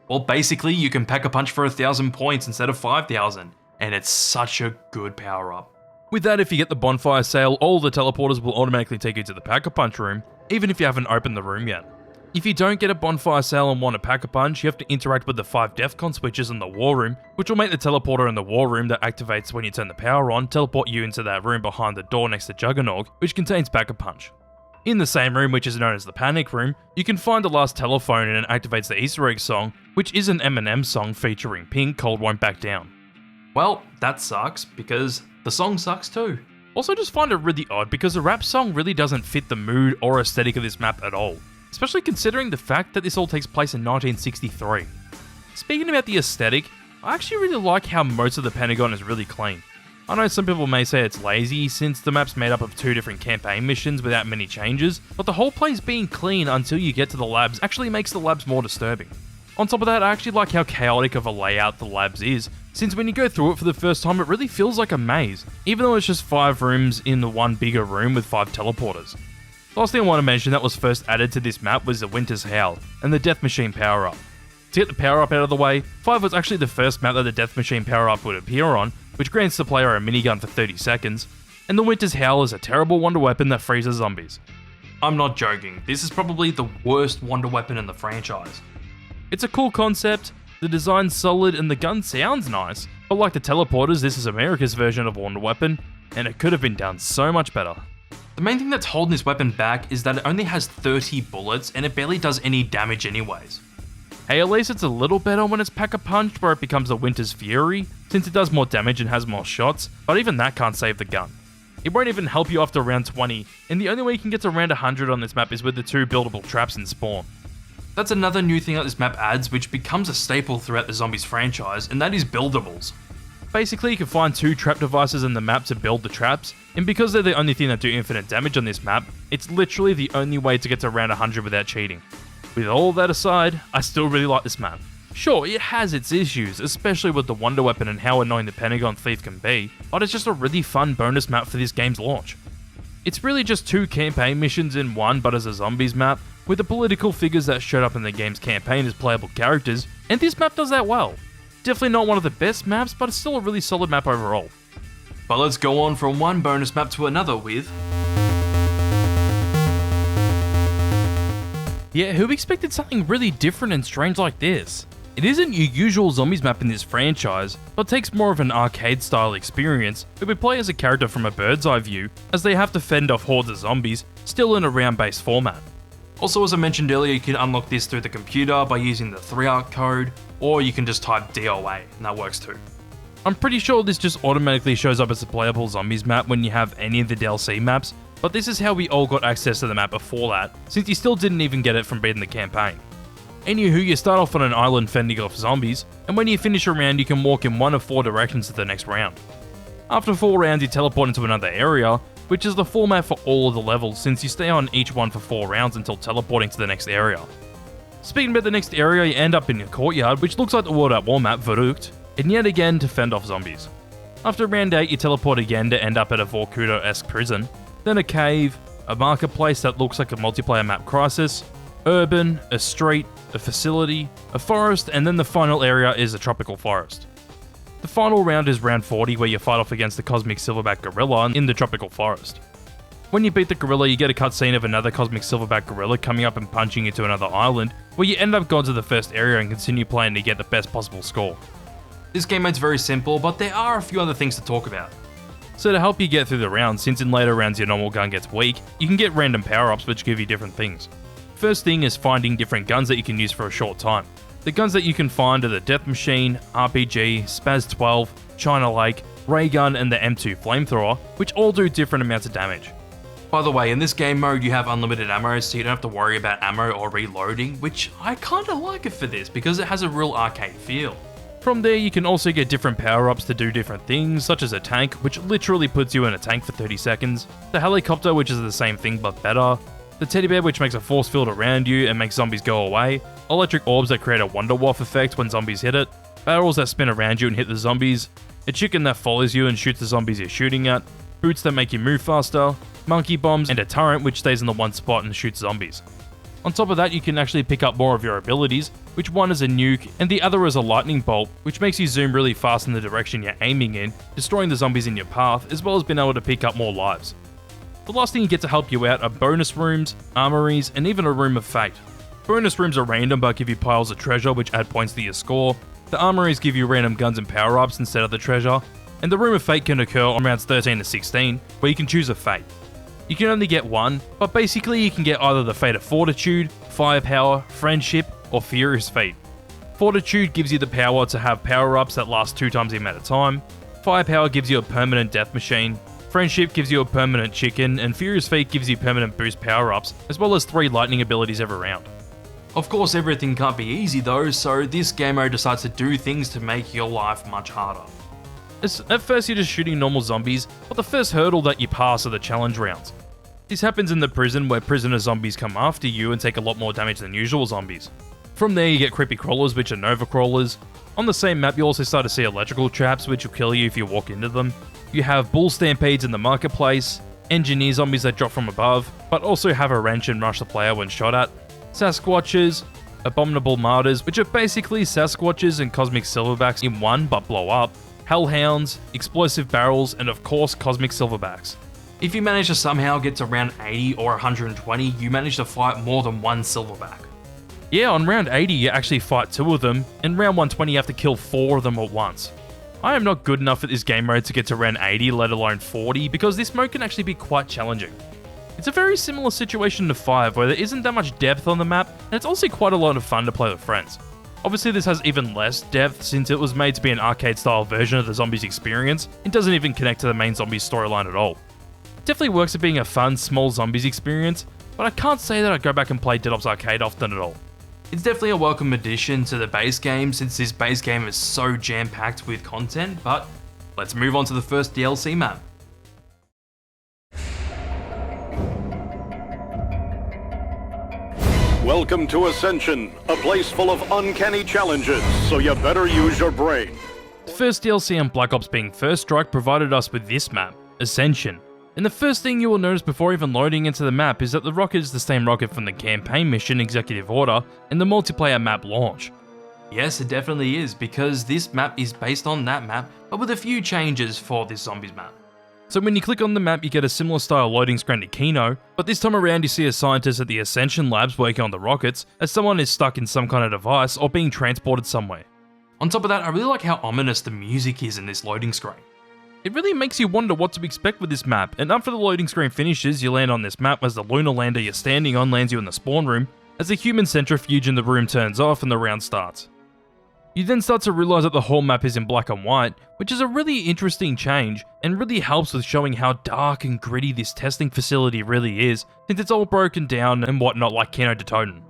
Well, basically, you can pack a punch for 1,000 points instead of 5,000, and it's such a good power-up. With that, if you get the bonfire sale, all the teleporters will automatically take you to the pack-a-punch room, even if you haven't opened the room yet. If you don't get a bonfire sale and want a pack-a-punch, you have to interact with the 5 DEFCON switches in the war room, which will make the teleporter in the war room that activates when you turn the power on teleport you into that room behind the door next to Juggernog, which contains pack-a-punch. In the same room, which is known as the Panic Room, you can find the last telephone and it activates the Easter egg song, which is an Eminem song featuring Pink, Cold Won't Back Down. Well, that sucks, because the song sucks too. Also just find it really odd because the rap song really doesn't fit the mood or aesthetic of this map at all, especially considering the fact that this all takes place in 1963. Speaking about the aesthetic, I actually really like how most of the Pentagon is really clean. I know some people may say it's lazy since the map's made up of 2 different campaign missions without many changes, but the whole place being clean until you get to the labs actually makes the labs more disturbing. On top of that, I actually like how chaotic of a layout the labs is, since when you go through it for the first time it really feels like a maze, even though it's just 5 rooms in the one bigger room with 5 teleporters. The last thing I want to mention that was first added to this map was the Winter's Howl, and the Death Machine power-up. To get the power-up out of the way, 5 was actually the first map that the Death Machine power-up would appear on, which grants the player a minigun for 30 seconds, and the Winter's Howl is a terrible wonder weapon that freezes zombies. I'm not joking, this is probably the worst wonder weapon in the franchise. It's a cool concept, the design's solid and the gun sounds nice, but like the teleporters, this is America's version of wonder weapon, and it could have been done so much better. The main thing that's holding this weapon back is that it only has 30 bullets and it barely does any damage anyways. Hey, at least it's a little better when it's pack-a-punch where it becomes a Winter's Fury, since it does more damage and has more shots, but even that can't save the gun. It won't even help you after round 20, and the only way you can get to round 100 on this map is with the 2 buildable traps in spawn. That's another new thing that this map adds, which becomes a staple throughout the Zombies franchise, and that is buildables. Basically, you can find 2 trap devices in the map to build the traps, and because they're the only thing that do infinite damage on this map, it's literally the only way to get to round 100 without cheating. With all that aside, I still really like this map. Sure, it has its issues, especially with the wonder weapon and how annoying the Pentagon Thief can be, but it's just a really fun bonus map for this game's launch. It's really just 2 campaign missions in one, but as a zombies map, with the political figures that showed up in the game's campaign as playable characters, and this map does that well. Definitely not one of the best maps, but it's still a really solid map overall. But let's go on from one bonus map to another with... Yeah, who expected something really different and strange like this? It isn't your usual zombies map in this franchise, but takes more of an arcade-style experience, where we play as a character from a bird's eye view, as they have to fend off hordes of zombies, still in a round-based format. Also, as I mentioned earlier, you can unlock this through the computer by using the 3-arc code, or you can just type DOA, and that works too. I'm pretty sure this just automatically shows up as a playable zombies map when you have any of the DLC maps, but this is how we all got access to the map before that, since you still didn't even get it from beating the campaign. Anywho, you start off on an island fending off zombies, and when you finish a round you can walk in one of 4 directions to the next round. After 4 rounds you teleport into another area, which is the format for all of the levels since you stay on each one for 4 rounds until teleporting to the next area. Speaking about the next area, you end up in a courtyard which looks like the World at War map, Verducht, and yet again to fend off zombies. After round 8 you teleport again to end up at a Vorkuta-esque prison, then a cave, a marketplace that looks like a multiplayer map Crisis, urban, a street, a facility, a forest, and then the final area is a tropical forest. The final round is round 40 where you fight off against the Cosmic Silverback Gorilla in the tropical forest. When you beat the gorilla you get a cutscene of another Cosmic Silverback Gorilla coming up and punching you to another island, where you end up going to the first area and continue playing to get the best possible score. This game mode's very simple, but there are a few other things to talk about. So to help you get through the round, since in later rounds your normal gun gets weak, you can get random power-ups which give you different things. First thing is finding different guns that you can use for a short time. The guns that you can find are the Death Machine, RPG, Spaz 12, China Lake, Ray Gun, and the M2 Flamethrower, which all do different amounts of damage. By the way, in this game mode you have unlimited ammo, so you don't have to worry about ammo or reloading, which I kinda like it for this because it has a real arcade feel. From there you can also get different power-ups to do different things, such as a tank, which literally puts you in a tank for 30 seconds, the helicopter, which is the same thing but better, the teddy bear, which makes a force field around you and makes zombies go away, electric orbs that create a Wonder Waff effect when zombies hit it, barrels that spin around you and hit the zombies, a chicken that follows you and shoots the zombies you're shooting at, boots that make you move faster, monkey bombs, and a turret which stays in the one spot and shoots zombies. On top of that, you can actually pick up more of your abilities, which one is a nuke and the other is a lightning bolt, which makes you zoom really fast in the direction you're aiming in, destroying the zombies in your path, as well as being able to pick up more lives. The last thing you get to help you out are bonus rooms, armories, and even a room of fate. Bonus rooms are random but give you piles of treasure which add points to your score, the armories give you random guns and power-ups instead of the treasure, and the room of fate can occur on rounds 13 to 16, where you can choose a fate. You can only get one, but basically you can get either the fate of Fortitude, Firepower, Friendship, or Furious Fate. Fortitude gives you the power to have power-ups that last 2 times the amount of time, Firepower gives you a permanent death machine, Friendship gives you a permanent chicken, and Furious Fate gives you permanent boost power-ups, as well as 3 lightning abilities every round. Of course everything can't be easy though, so this game mode decides to do things to make your life much harder. At first you're just shooting normal zombies, but the first hurdle that you pass are the challenge rounds. This happens in the prison where prisoner zombies come after you and take a lot more damage than usual zombies. From there you get creepy crawlers, which are nova crawlers. On the same map you also start to see electrical traps which will kill you if you walk into them. You have bull stampedes in the marketplace, engineer zombies that drop from above, but also have a wrench and rush the player when shot at, Sasquatches, abominable martyrs, which are basically Sasquatches and cosmic silverbacks in one but blow up, hellhounds, explosive barrels, and of course cosmic silverbacks. If you manage to somehow get to round 80 or 120, you manage to fight more than one silverback. Yeah, on round 80 you actually fight 2 of them, and round 120 you have to kill 4 of them at once. I am not good enough at this game mode to get to round 80, let alone 40, because this mode can actually be quite challenging. It's a very similar situation to 5, where there isn't that much depth on the map, and it's also quite a lot of fun to play with friends. Obviously this has even less depth since it was made to be an arcade style version of the zombies experience, it doesn't even connect to the main zombies storyline at all. It definitely works at being a fun, small zombies experience, but I can't say that I go back and play Dead Ops Arcade often at all. It's definitely a welcome addition to the base game since this base game is so jam-packed with content, but let's move on to the first DLC map. Welcome to Ascension, a place full of uncanny challenges, so you better use your brain. The first DLC on Black Ops being First Strike provided us with this map, Ascension. And the first thing you will notice before even loading into the map is that the rocket is the same rocket from the campaign mission Executive Order and the multiplayer map Launch. Yes, it definitely is, because this map is based on that map, but with a few changes for this zombies map. So when you click on the map you get a similar style loading screen to Kino, but this time around you see a scientist at the Ascension labs working on the rockets, as someone is stuck in some kind of device or being transported somewhere. On top of that, I really like how ominous the music is in this loading screen. It really makes you wonder what to expect with this map, and after the loading screen finishes, you land on this map as the lunar lander you're standing on lands you in the spawn room, as the human centrifuge in the room turns off and the round starts. You then start to realise that the whole map is in black and white, which is a really interesting change, and really helps with showing how dark and gritty this testing facility really is, since it's all broken down and whatnot like Kino de Toten.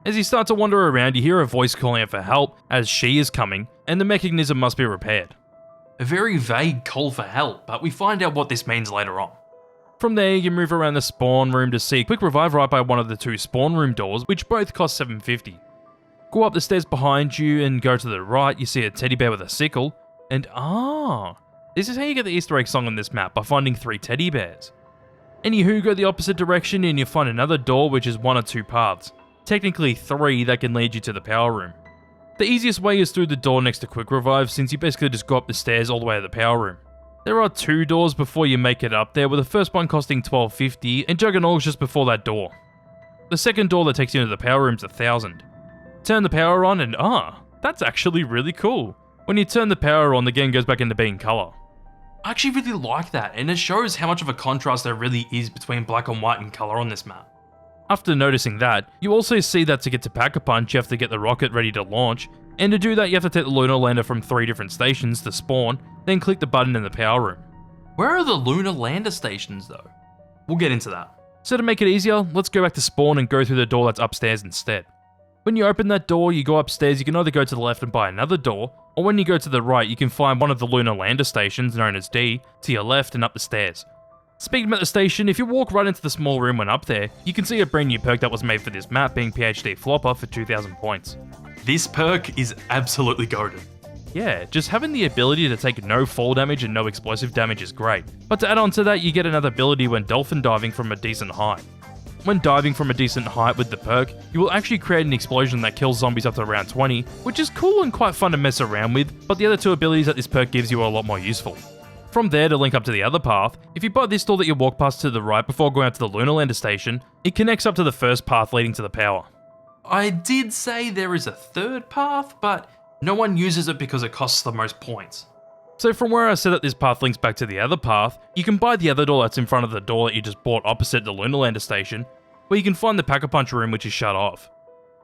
As you start to wander around, you hear a voice calling out for help, as she is coming, and the mechanism must be repaired. A very vague call for help, but we find out what this means later on. From there, you move around the spawn room to see a quick revive right by one of the 2 spawn room doors, which both cost $7.50. Go up the stairs behind you and go to the right, you see a teddy bear with a sickle, and this is how you get the Easter egg song on this map, by finding 3 teddy bears. Anywho, go the opposite direction and you find another door which is 1 or 2 paths, technically 3 that can lead you to the power room. The easiest way is through the door next to Quick Revive, since you basically just go up the stairs all the way to the power room. There are 2 doors before you make it up there, with the first one costing $12.50 and Juggernaut's just before that door. The second door that takes you into the power room is $1,000. Turn the power on and that's actually really cool. When you turn the power on, the game goes back into being colour. I actually really like that, and it shows how much of a contrast there really is between black and white and colour on this map. After noticing that, you also see that to get to Pack-a-Punch you have to get the rocket ready to launch, and to do that you have to take the lunar lander from 3 different stations to spawn, then click the button in the power room. Where are the lunar lander stations though? We'll get into that. So to make it easier, let's go back to spawn and go through the door that's upstairs instead. When you open that door, you go upstairs, you can either go to the left and buy another door, or when you go to the right, you can find one of the lunar lander stations, known as D, to your left and up the stairs. Speaking about the station, if you walk right into the small room when up there, you can see a brand new perk that was made for this map, being PhD Flopper for 2000 points. This perk is absolutely goated. Yeah, just having the ability to take no fall damage and no explosive damage is great, but to add on to that, you get another ability when dolphin diving from a decent height. When diving from a decent height with the perk, you will actually create an explosion that kills zombies up to around 20, which is cool and quite fun to mess around with, but the other 2 abilities that this perk gives you are a lot more useful. From there, to link up to the other path, if you buy this door that you walk past to the right before going out to the lunar lander station, it connects up to the first path leading to the power. I did say there is a third path, but no one uses it because it costs the most points. So from where I said that this path links back to the other path, you can buy the other door that's in front of the door that you just bought opposite the lunar lander station, where you can find the Pack-a-Punch room which is shut off.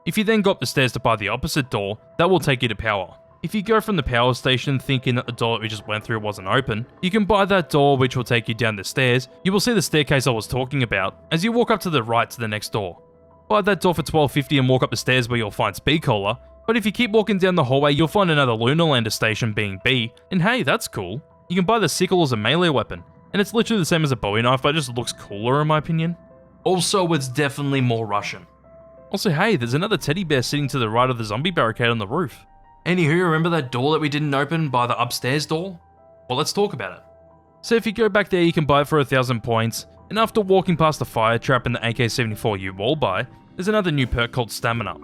If you then go up the stairs to buy the opposite door, that will take you to power. If you go from the power station thinking that the door that we just went through wasn't open, you can buy that door which will take you down the stairs. You will see the staircase I was talking about as you walk up to the right to the next door. Buy that door for $12.50 and walk up the stairs where you'll find Speedcaller, but if you keep walking down the hallway you'll find another lunar lander station being B, and hey, that's cool. You can buy the sickle as a melee weapon, and it's literally the same as a Bowie knife, but it just looks cooler in my opinion. Also, it's definitely more Russian. Also, hey, there's another teddy bear sitting to the right of the zombie barricade on the roof. Anywho, remember that door that we didn't open by the upstairs door? Well, let's talk about it. So if you go back there, you can buy it for 1000 points, and after walking past the fire trap and the AK-74 you wall buy, there's another new perk called Stamina.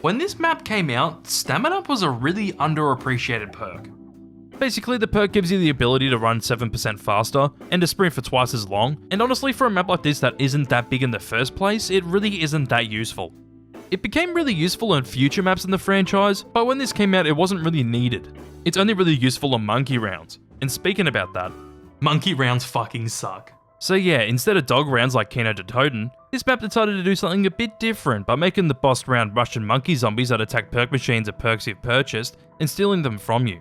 When this map came out, Stamina was a really underappreciated perk. Basically, the perk gives you the ability to run 7% faster, and to sprint for twice as long, and honestly for a map like this that isn't that big in the first place, it really isn't that useful. It became really useful in future maps in the franchise, but when this came out it wasn't really needed. It's only really useful on monkey rounds, and speaking about that, monkey rounds fucking suck. So yeah, instead of dog rounds like Kino de Toten, this map decided to do something a bit different by making the boss round Russian monkey zombies that attack perk machines of perks you've purchased and stealing them from you.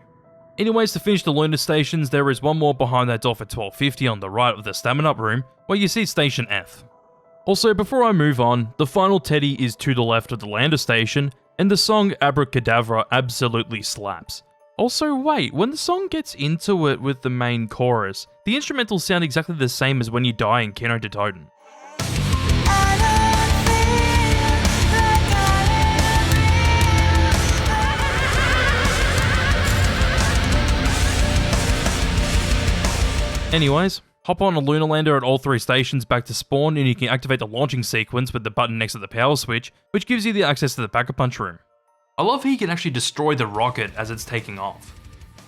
Anyways, to finish the lunar stations, there is one more behind that door for $12.50 on the right of the Stamina room, where you see Station F. Also, before I move on, the final teddy is to the left of the lander station, and the song Abracadabra absolutely slaps. Also wait, when the song gets into it with the main chorus, the instrumentals sound exactly the same as when you die in Kino de Toten. Anyways, hop on a lunar lander at all 3 stations back to spawn and you can activate the launching sequence with the button next to the power switch, which gives you the access to the Pack-a-Punch room. I love how you can actually destroy the rocket as it's taking off.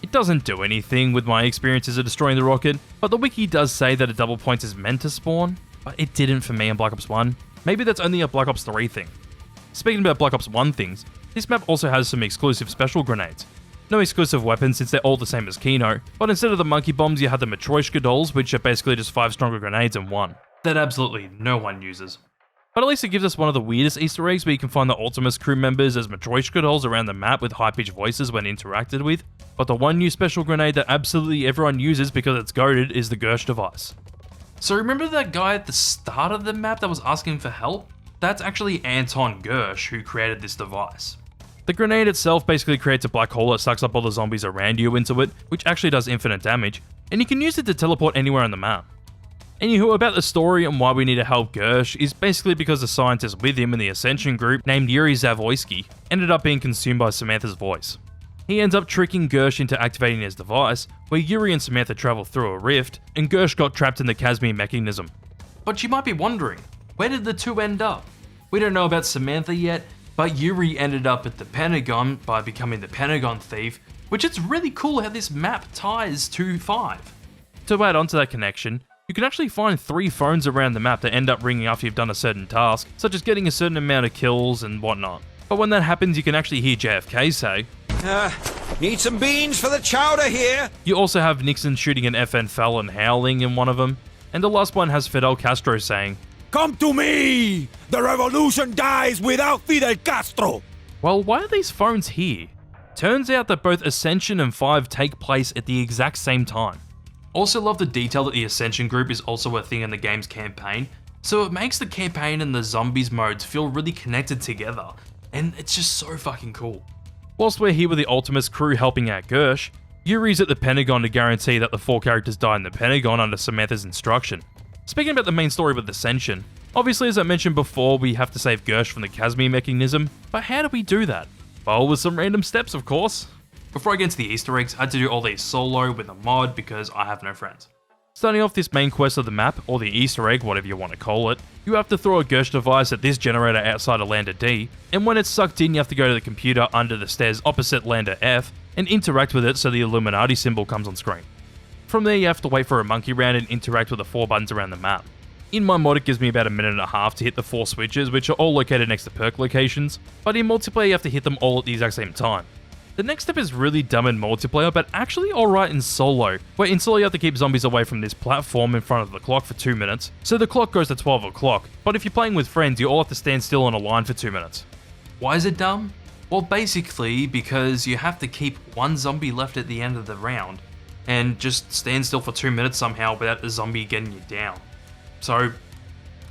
It doesn't do anything with my experiences of destroying the rocket, but the wiki does say that a double points is meant to spawn, but it didn't for me in Black Ops 1. Maybe that's only a Black Ops 3 thing. Speaking about Black Ops 1 things, this map also has some exclusive special grenades. No exclusive weapons since they're all the same as Kino, but instead of the monkey bombs you have the Matryoshka dolls, which are basically just 5 stronger grenades in one, that absolutely no one uses. But at least it gives us one of the weirdest Easter eggs where you can find the Ultimus crew members as Matryoshka dolls around the map with high-pitched voices when interacted with, but the one new special grenade that absolutely everyone uses because it's goated is the Gersh device. So remember that guy at the start of the map that was asking for help? That's actually Anton Gersh who created this device. The grenade itself basically creates a black hole that sucks up all the zombies around you into it, which actually does infinite damage, and you can use it to teleport anywhere on the map. Anywho, about the story and why we need to help Gersh is basically because the scientist with him in the Ascension group, named Yuri Zavoyski, ended up being consumed by Samantha's voice. He ends up tricking Gersh into activating his device, where Yuri and Samantha travel through a rift, and Gersh got trapped in the Casimir mechanism. But you might be wondering, where did the two end up? We don't know about Samantha yet, but Yuri ended up at the Pentagon by becoming the Pentagon Thief, which it's really cool how this map ties to 5. To add on to that connection, you can actually find 3 phones around the map that end up ringing after you've done a certain task, such as getting a certain amount of kills and whatnot. But when that happens, you can actually hear JFK say, Need some beans for the chowder here! You also have Nixon shooting an FN Fallon howling in one of them, and the last one has Fidel Castro saying, Come to me! The revolution dies without Fidel Castro! Well, why are these phones here? Turns out that both Ascension and 5 take place at the exact same time. Also love the detail that the Ascension group is also a thing in the game's campaign, so it makes the campaign and the zombies modes feel really connected together, and it's just so fucking cool. Whilst we're here with the Ultimus crew helping out Gersh, Yuri's at the Pentagon to guarantee that the 4 characters die in the Pentagon under Samantha's instruction. Speaking about the main story with Ascension, obviously as I mentioned before, we have to save Gersh from the Casimir mechanism, but how do we do that? Well, with some random steps, of course. Before I get into the Easter eggs, I had to do all these solo with a mod because I have no friends. Starting off this main quest of the map, or the Easter egg, whatever you want to call it, you have to throw a Gersh device at this generator outside of Lander D, and when it's sucked in you have to go to the computer under the stairs opposite Lander F, and interact with it so the Illuminati symbol comes on screen. From there you have to wait for a monkey round and interact with the 4 buttons around the map. In my mod it gives me about 1.5 minutes to hit the 4 switches, which are all located next to perk locations, but in multiplayer you have to hit them all at the exact same time. The next step is really dumb in multiplayer, but actually alright in solo, where in solo you have to keep zombies away from this platform in front of the clock for 2 minutes, so the clock goes to 12 o'clock, but if you're playing with friends you all have to stand still on a line for 2 minutes. Why is it dumb? Well, basically because you have to keep 1 zombie left at the end of the round, and just stand still for 2 minutes somehow without the zombie getting you down. So,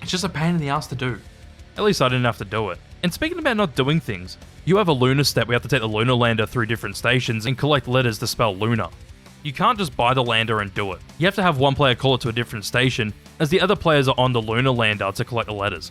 it's just a pain in the ass to do. At least I didn't have to do it. And speaking about not doing things, you have a lunar step where you have to take the lunar lander through different stations and collect letters to spell lunar. You can't just buy the lander and do it. You have to have one player call it to a different station, as the other players are on the lunar lander to collect the letters.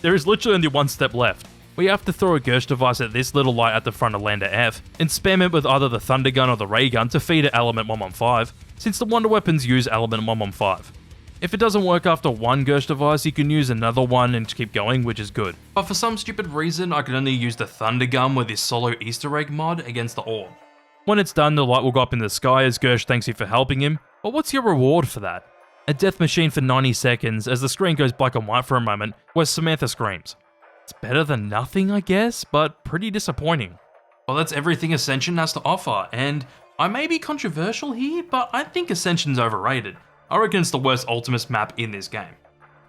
There is literally only 1 step left, where you have to throw a Gersh device at this little light at the front of Lander F, and spam it with either the Thunder Gun or the Ray Gun to feed it Element 115, since the Wonder Weapons use Element 115. If it doesn't work after 1 Gersh device, you can use another one and keep going, which is good. But for some stupid reason, I can only use the Thunder Gun with this solo Easter egg mod against the orb. When it's done, the light will go up in the sky as Gersh thanks you for helping him, but what's your reward for that? A death machine for 90 seconds as the screen goes black and white for a moment, where Samantha screams. It's better than nothing, I guess, but pretty disappointing. Well, that's everything Ascension has to offer, and I may be controversial here, but I think Ascension's overrated. I reckon it's the worst Ultimus map in this game.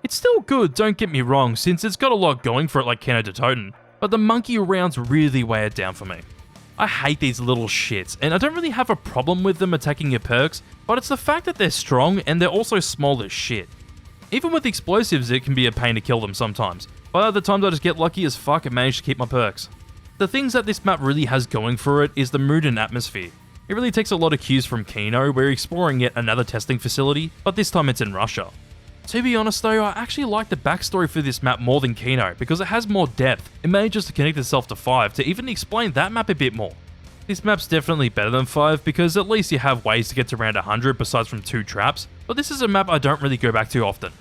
It's still good, don't get me wrong, since it's got a lot going for it like Kenno de Toten, but the monkey rounds really weigh it down for me. I hate these little shits, and I don't really have a problem with them attacking your perks, but it's the fact that they're strong and they're also small as shit. Even with explosives, it can be a pain to kill them sometimes, but other times I just get lucky as fuck and manage to keep my perks. The things that this map really has going for it is the mood and atmosphere. It really takes a lot of cues from Kino, where we're exploring yet another testing facility, but this time it's in Russia. To be honest though, I actually like the backstory for this map more than Kino, because it has more depth. It manages to connect itself to 5 to even explain that map a bit more. This map's definitely better than 5 because at least you have ways to get to around 100 besides from 2 traps, but this is a map I don't really go back to often.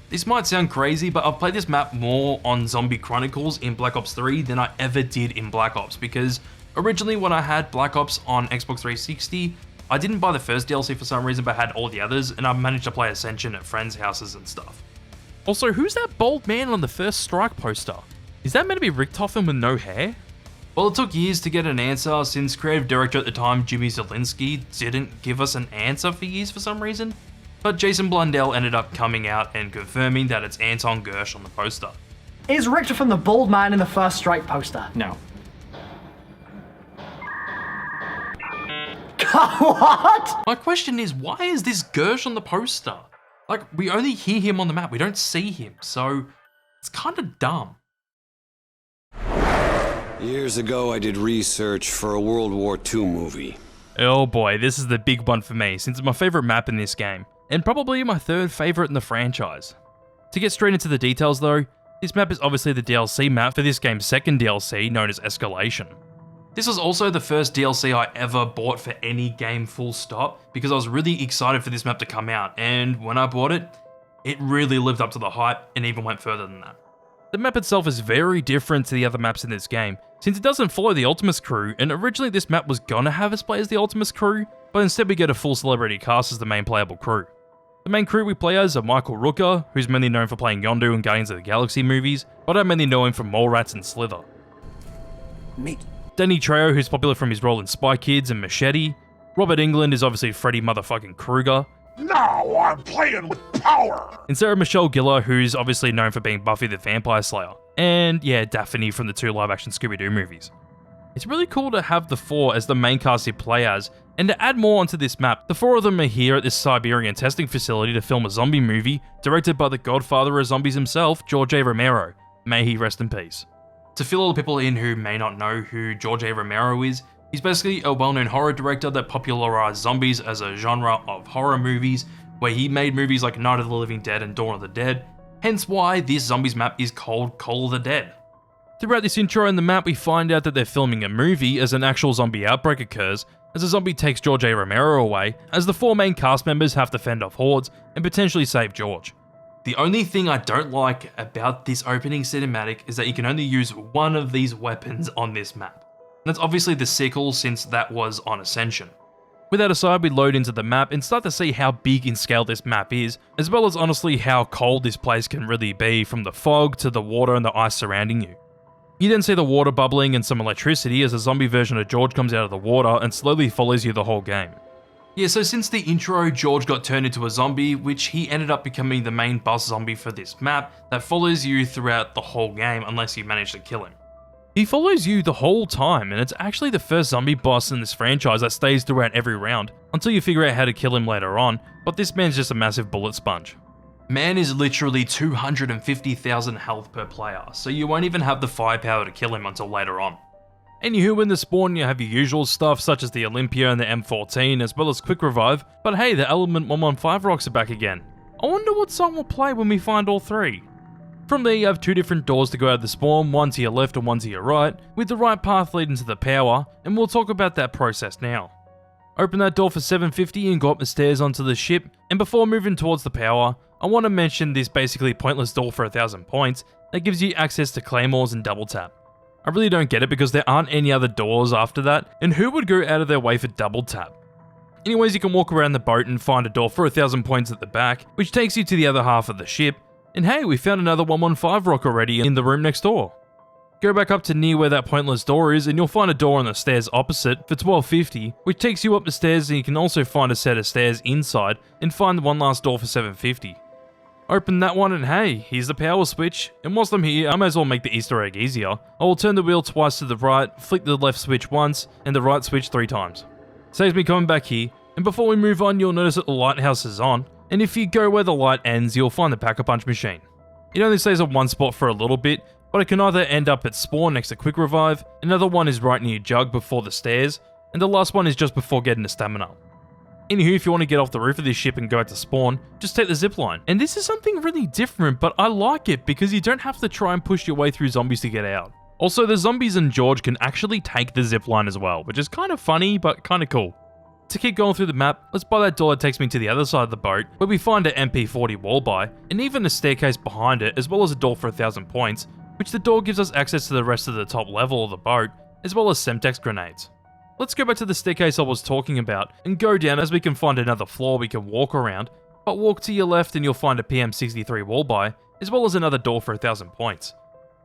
This might sound crazy, but I've played this map more on Zombie Chronicles in Black Ops 3 than I ever did in Black Ops, because originally when I had Black Ops on Xbox 360, I didn't buy the first DLC for some reason but had all the others, and I managed to play Ascension at friends' houses and stuff. Also, who's that bald man on the first Strike poster? Is that meant to be Richtofen with no hair? Well, it took years to get an answer since creative director at the time, Jimmy Zielinski, didn't give us an answer for years for some reason, but Jason Blundell ended up coming out and confirming that it's Anton Gersh on the poster. Is Richtofen the bald man in the first Strike poster? No. What? My question is, why is this Gersh on the poster? Like, we only hear him on the map, we don't see him, so it's kind of dumb. Years ago, I did research for a World War II movie. Oh boy, this is the big one for me, since it's my favourite map in this game, and probably my 3rd favourite in the franchise. To get straight into the details though, this map is obviously the DLC map for this game's 2nd DLC, known as Escalation. This was also the first DLC I ever bought for any game full stop, because I was really excited for this map to come out, and when I bought it, it really lived up to the hype and even went further than that. The map itself is very different to the other maps in this game, since it doesn't follow the Ultimus crew, and originally this map was gonna have us play as the Ultimus crew, but instead we get a full celebrity cast as the main playable crew. The main crew we play as are Michael Rooker, who's mainly known for playing Yondu in Guardians of the Galaxy movies, but I mainly know him from Mallrats and Slither. Meet. Danny Trejo, who's popular from his role in Spy Kids and Machete. Robert Englund is obviously Freddy motherfucking Krueger. Now I'm playing with power! And Sarah Michelle Gellar, who's obviously known for being Buffy the Vampire Slayer. And yeah, Daphne from the 2 live-action Scooby-Doo movies. It's really cool to have the 4 as the main cast you play as, and to add more onto this map, the 4 of them are here at this Siberian testing facility to film a zombie movie directed by the godfather of zombies himself, George A. Romero. May he rest in peace. To fill all the people in who may not know who George A. Romero is, he's basically a well-known horror director that popularized zombies as a genre of horror movies, where he made movies like Night of the Living Dead and Dawn of the Dead, hence why this zombies map is called Call of the Dead. Throughout this intro in the map, we find out that they're filming a movie as an actual zombie outbreak occurs, as a zombie takes George A. Romero away, as the 4 main cast members have to fend off hordes and potentially save George. The only thing I don't like about this opening cinematic is that you can only use one of these weapons on this map. And that's obviously the sickle, since that was on Ascension. With that aside, we load into the map and start to see how big in scale this map is, as well as honestly how cold this place can really be, from the fog to the water and the ice surrounding you. You then see the water bubbling and some electricity as a zombie version of George comes out of the water and slowly follows you the whole game. Yeah, so since the intro, George got turned into a zombie, which he ended up becoming the main boss zombie for this map that follows you throughout the whole game unless you manage to kill him. He follows you the whole time, and it's actually the first zombie boss in this franchise that stays throughout every round, until you figure out how to kill him later on, but this man's just a massive bullet sponge. Man is literally 250,000 health per player, so you won't even have the firepower to kill him until later on. Anywho, in the spawn you have your usual stuff such as the Olympia and the M14 as well as Quick Revive, but hey, the Element 115 rocks are back again. I wonder what song will play when we find all 3. From there you have 2 different doors to go out of the spawn, one to your left and one to your right, with the right path leading to the power, and we'll talk about that process now. Open that door for 750 and go up the stairs onto the ship, and before moving towards the power, I want to mention this basically pointless door for 1000 points that gives you access to claymores and double tap. I really don't get it because there aren't any other doors after that, and who would go out of their way for double tap? Anyways, you can walk around the boat and find a door for 1000 points at the back, which takes you to the other half of the ship, and hey, we found another 115 rock already in the room next door. Go back up to near where that pointless door is and you'll find a door on the stairs opposite for 1250, which takes you up the stairs, and you can also find a set of stairs inside and find one last door for 750. Open that one and hey, here's the power switch, and whilst I'm here, I may as well make the Easter egg easier. I will turn the wheel twice to the right, flick the left switch once, and the right switch 3 times. Saves me coming back here, and before we move on, you'll notice that the lighthouse is on, and if you go where the light ends, you'll find the Pack-a-Punch machine. It only stays on one spot for a little bit, but it can either end up at spawn next to Quick Revive, another one is right near Jug before the stairs, and the last one is just before getting the stamina. Anywho, if you want to get off the roof of this ship and go out to spawn, just take the zipline. And this is something really different, but I like it because you don't have to try and push your way through zombies to get out. Also, the zombies and George can actually take the zipline as well, which is kind of funny, but kind of cool. To keep going through the map, let's buy that door that takes me to the other side of the boat, where we find an MP40 wall buy, and even a staircase behind it, as well as a door for 1000 points, which the door gives us access to the rest of the top level of the boat, as well as Semtex grenades. Let's go back to the staircase I was talking about, and go down as we can find another floor we can walk around, but walk to your left and you'll find a PM63 wall buy, as well as another door for 1000 points.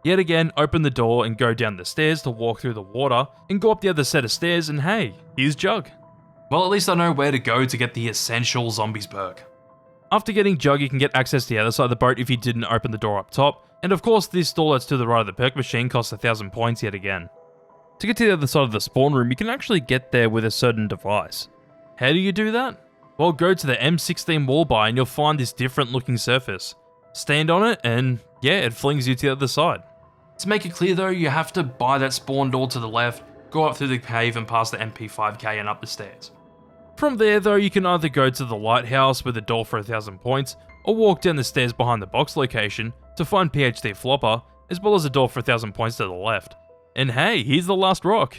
Yet again, open the door and go down the stairs to walk through the water, and go up the other set of stairs, and hey, here's Jug. Well, at least I know where to go to get the Essential Zombies perk. After getting Jug, you can get access to the other side of the boat if you didn't open the door up top, and of course this door that's to the right of the perk machine costs 1000 points yet again. To get to the other side of the spawn room, you can actually get there with a certain device. How do you do that? Well, go to the M16 wall buy and you'll find this different looking surface. Stand on it and yeah, it flings you to the other side. To make it clear though, you have to buy that spawn door to the left, go up through the cave and past the MP5K and up the stairs. From there though, you can either go to the lighthouse with a door for 1000 points, or walk down the stairs behind the box location to find PhD Flopper, as well as a door for 1000 points to the left. And hey, here's the last rock.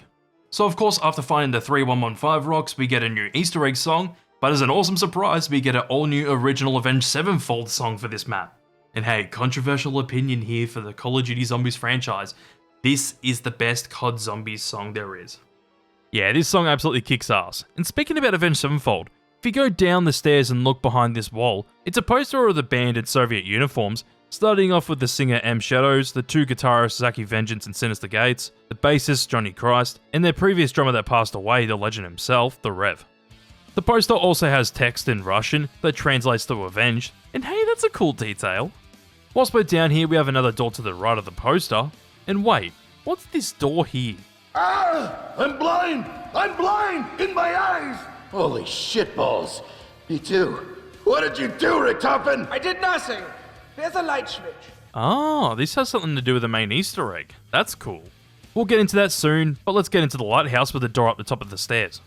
So of course, after finding the 3 115 rocks, we get a new Easter egg song, but as an awesome surprise, we get an all new original Avenged Sevenfold song for this map. And hey, controversial opinion here for the Call of Duty Zombies franchise, this is the best COD Zombies song there is. Yeah, this song absolutely kicks ass. And speaking about Avenged Sevenfold, if you go down the stairs and look behind this wall, it's a poster of the band in Soviet uniforms, starting off with the singer M Shadows, the 2 guitarists Zaki Vengeance and Sinister Gates, the bassist Johnny Christ, and their previous drummer that passed away, the legend himself, the Rev. The poster also has text in Russian that translates to avenged, and hey, that's a cool detail. Whilst we're down here, we have another door to the right of the poster, and wait, what's this door here? Ah! I'm blind! I'm blind! In my eyes! Holy shitballs. Me too. What did you do, Rick Toppin? I did nothing. There's a light switch. Ah, this has something to do with the main Easter egg. That's cool. We'll get into that soon, but let's get into the lighthouse with the door up the top of the stairs.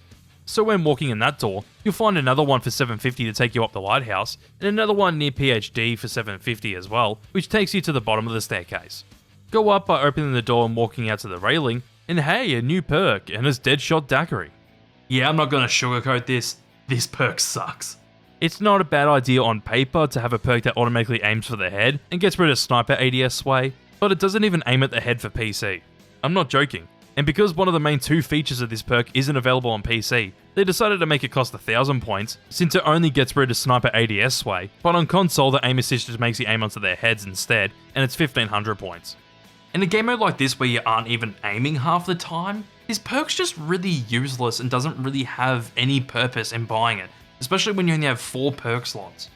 So when walking in that door, you'll find another one for $750 to take you up the lighthouse, and another one near PhD for $750 as well, which takes you to the bottom of the staircase. Go up by opening the door and walking out to the railing, and hey, a new perk, and it's Deadshot Daiquiri. Yeah, I'm not gonna sugarcoat this perk sucks. It's not a bad idea on paper to have a perk that automatically aims for the head and gets rid of sniper ADS sway, but it doesn't even aim at the head for PC. I'm not joking. And because one of the main 2 features of this perk isn't available on PC, they decided to make it cost 1,000 points, since it only gets rid of sniper ADS sway, but on console the aim assist just makes you aim onto their heads instead, and it's 1,500 points. In a game mode like this where you aren't even aiming half the time, this perk's just really useless and doesn't really have any purpose in buying it, especially when you only have 4 perk slots.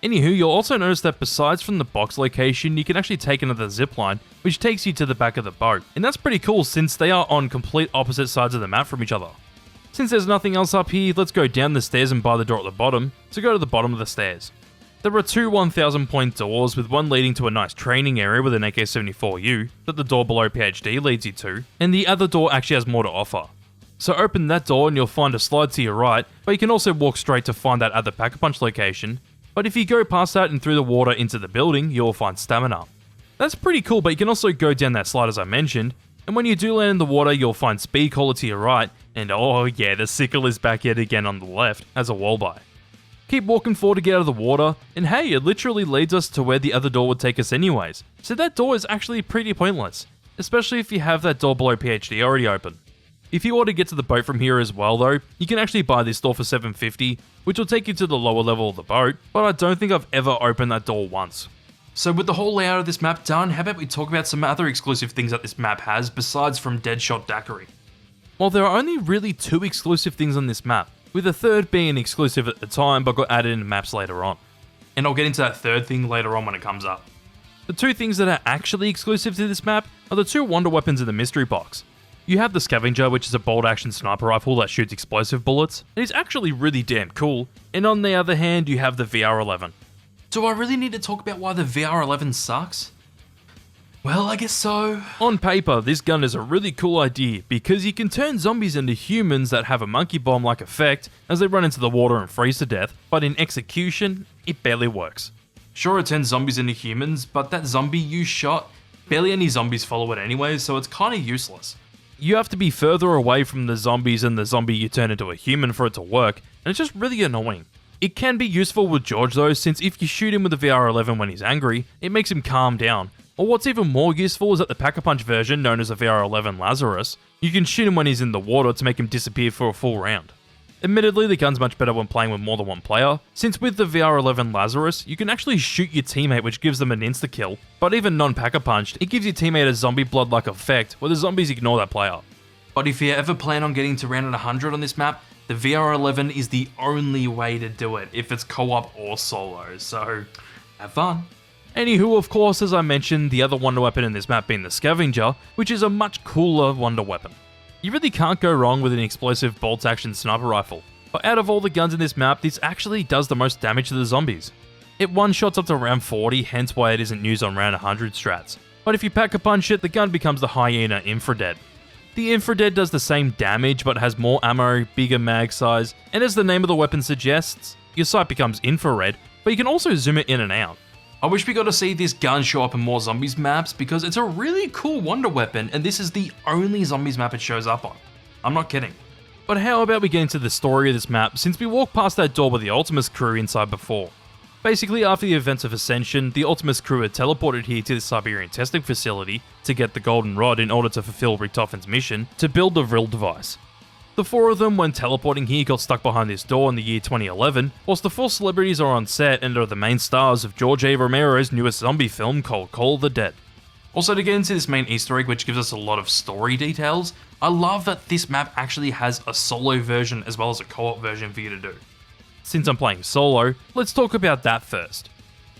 Anywho, you'll also notice that besides from the box location, you can actually take another zipline, which takes you to the back of the boat, and that's pretty cool since they are on complete opposite sides of the map from each other. Since there's nothing else up here, let's go down the stairs and buy the door at the bottom, so go to the bottom of the stairs. There are 2 1,000 point doors, with one leading to a nice training area with an AK-74U, that the door below PhD leads you to, and the other door actually has more to offer. So open that door and you'll find a slide to your right, but you can also walk straight to find that other Pack-a-Punch location, but if you go past that and through the water into the building, you'll find stamina. That's pretty cool, but you can also go down that slide as I mentioned, and when you do land in the water, you'll find Speed Caller to your right, and oh yeah, the sickle is back yet again on the left as a wall buy. Keep walking forward to get out of the water, and hey, it literally leads us to where the other door would take us anyways, so that door is actually pretty pointless, especially if you have that door below PhD already open. If you want to get to the boat from here as well though, you can actually buy this door for $750, which will take you to the lower level of the boat, but I don't think I've ever opened that door once. So with the whole layout of this map done, how about we talk about some other exclusive things that this map has besides from Deadshot Daiquiri. Well, there are only really 2 exclusive things on this map, with the third being an exclusive at the time but got added in maps later on. And I'll get into that third thing later on when it comes up. The 2 things that are actually exclusive to this map are the 2 wonder weapons in the mystery box. You have the Scavenger, which is a bolt-action sniper rifle that shoots explosive bullets, and it's actually really damn cool, and on the other hand, you have the VR11. Do I really need to talk about why the VR11 sucks? Well, I guess so. On paper, this gun is a really cool idea, because you can turn zombies into humans that have a monkey bomb-like effect as they run into the water and freeze to death, but in execution, it barely works. Sure, it turns zombies into humans, but that zombie you shot, barely any zombies follow it anyway, so it's kinda useless. You have to be further away from the zombies and the zombie you turn into a human for it to work, and it's just really annoying. It can be useful with George though, since if you shoot him with the VR11 when he's angry, it makes him calm down. Or what's even more useful is that the Pack-a-Punch version, known as the VR11 Lazarus, you can shoot him when he's in the water to make him disappear for a full round. Admittedly, the gun's much better when playing with more than one player, since with the VR11 Lazarus, you can actually shoot your teammate which gives them an insta-kill, but even non-Pack-a-Punched, it gives your teammate a zombie blood-like effect where the zombies ignore that player. But if you ever plan on getting to round 100 on this map, the VR11 is the only way to do it if it's co-op or solo, so have fun. Anywho, of course, as I mentioned, the other wonder weapon in this map being the Scavenger, which is a much cooler wonder weapon. You really can't go wrong with an explosive bolt-action sniper rifle, but out of all the guns in this map, this actually does the most damage to the zombies. It one-shots up to round 40, hence why it isn't used on round 100 strats, but if you Pack-a-Punch it, the gun becomes the Hyena Infradead. The Infradead does the same damage but has more ammo, bigger mag size, and as the name of the weapon suggests, your sight becomes infrared, but you can also zoom it in and out. I wish we got to see this gun show up in more zombies maps because it's a really cool wonder weapon and this is the only zombies map it shows up on. I'm not kidding. But how about we get into the story of this map since we walked past that door with the Ultimus crew inside before. Basically, after the events of Ascension, the Ultimus crew had teleported here to the Siberian testing facility to get the Golden Rod in order to fulfill Richtofen's mission to build the Vril device. The 4 of them, when teleporting here, got stuck behind this door in the year 2011, whilst the 4 celebrities are on set and are the main stars of George A. Romero's newest zombie film called Call of the Dead. Also, to get into this main Easter egg which gives us a lot of story details, I love that this map actually has a solo version as well as a co-op version for you to do. Since I'm playing solo, let's talk about that first.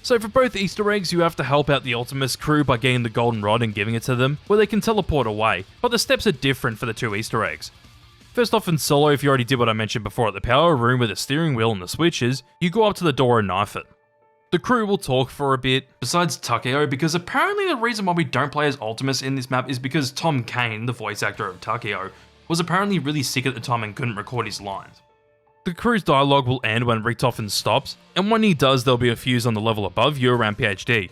So for both Easter eggs, you have to help out the Optimus crew by getting the golden rod and giving it to them, where they can teleport away, but the steps are different for the two Easter eggs. First off, in solo, if you already did what I mentioned before at the power room with the steering wheel and the switches, you go up to the door and knife it. The crew will talk for a bit, besides Takeo, because apparently the reason why we don't play as Optimus in this map is because Tom Kane, the voice actor of Takeo, was apparently really sick at the time and couldn't record his lines. The crew's dialogue will end when Richtofen stops, and when he does, there'll be a fuse on the level above you around PhD.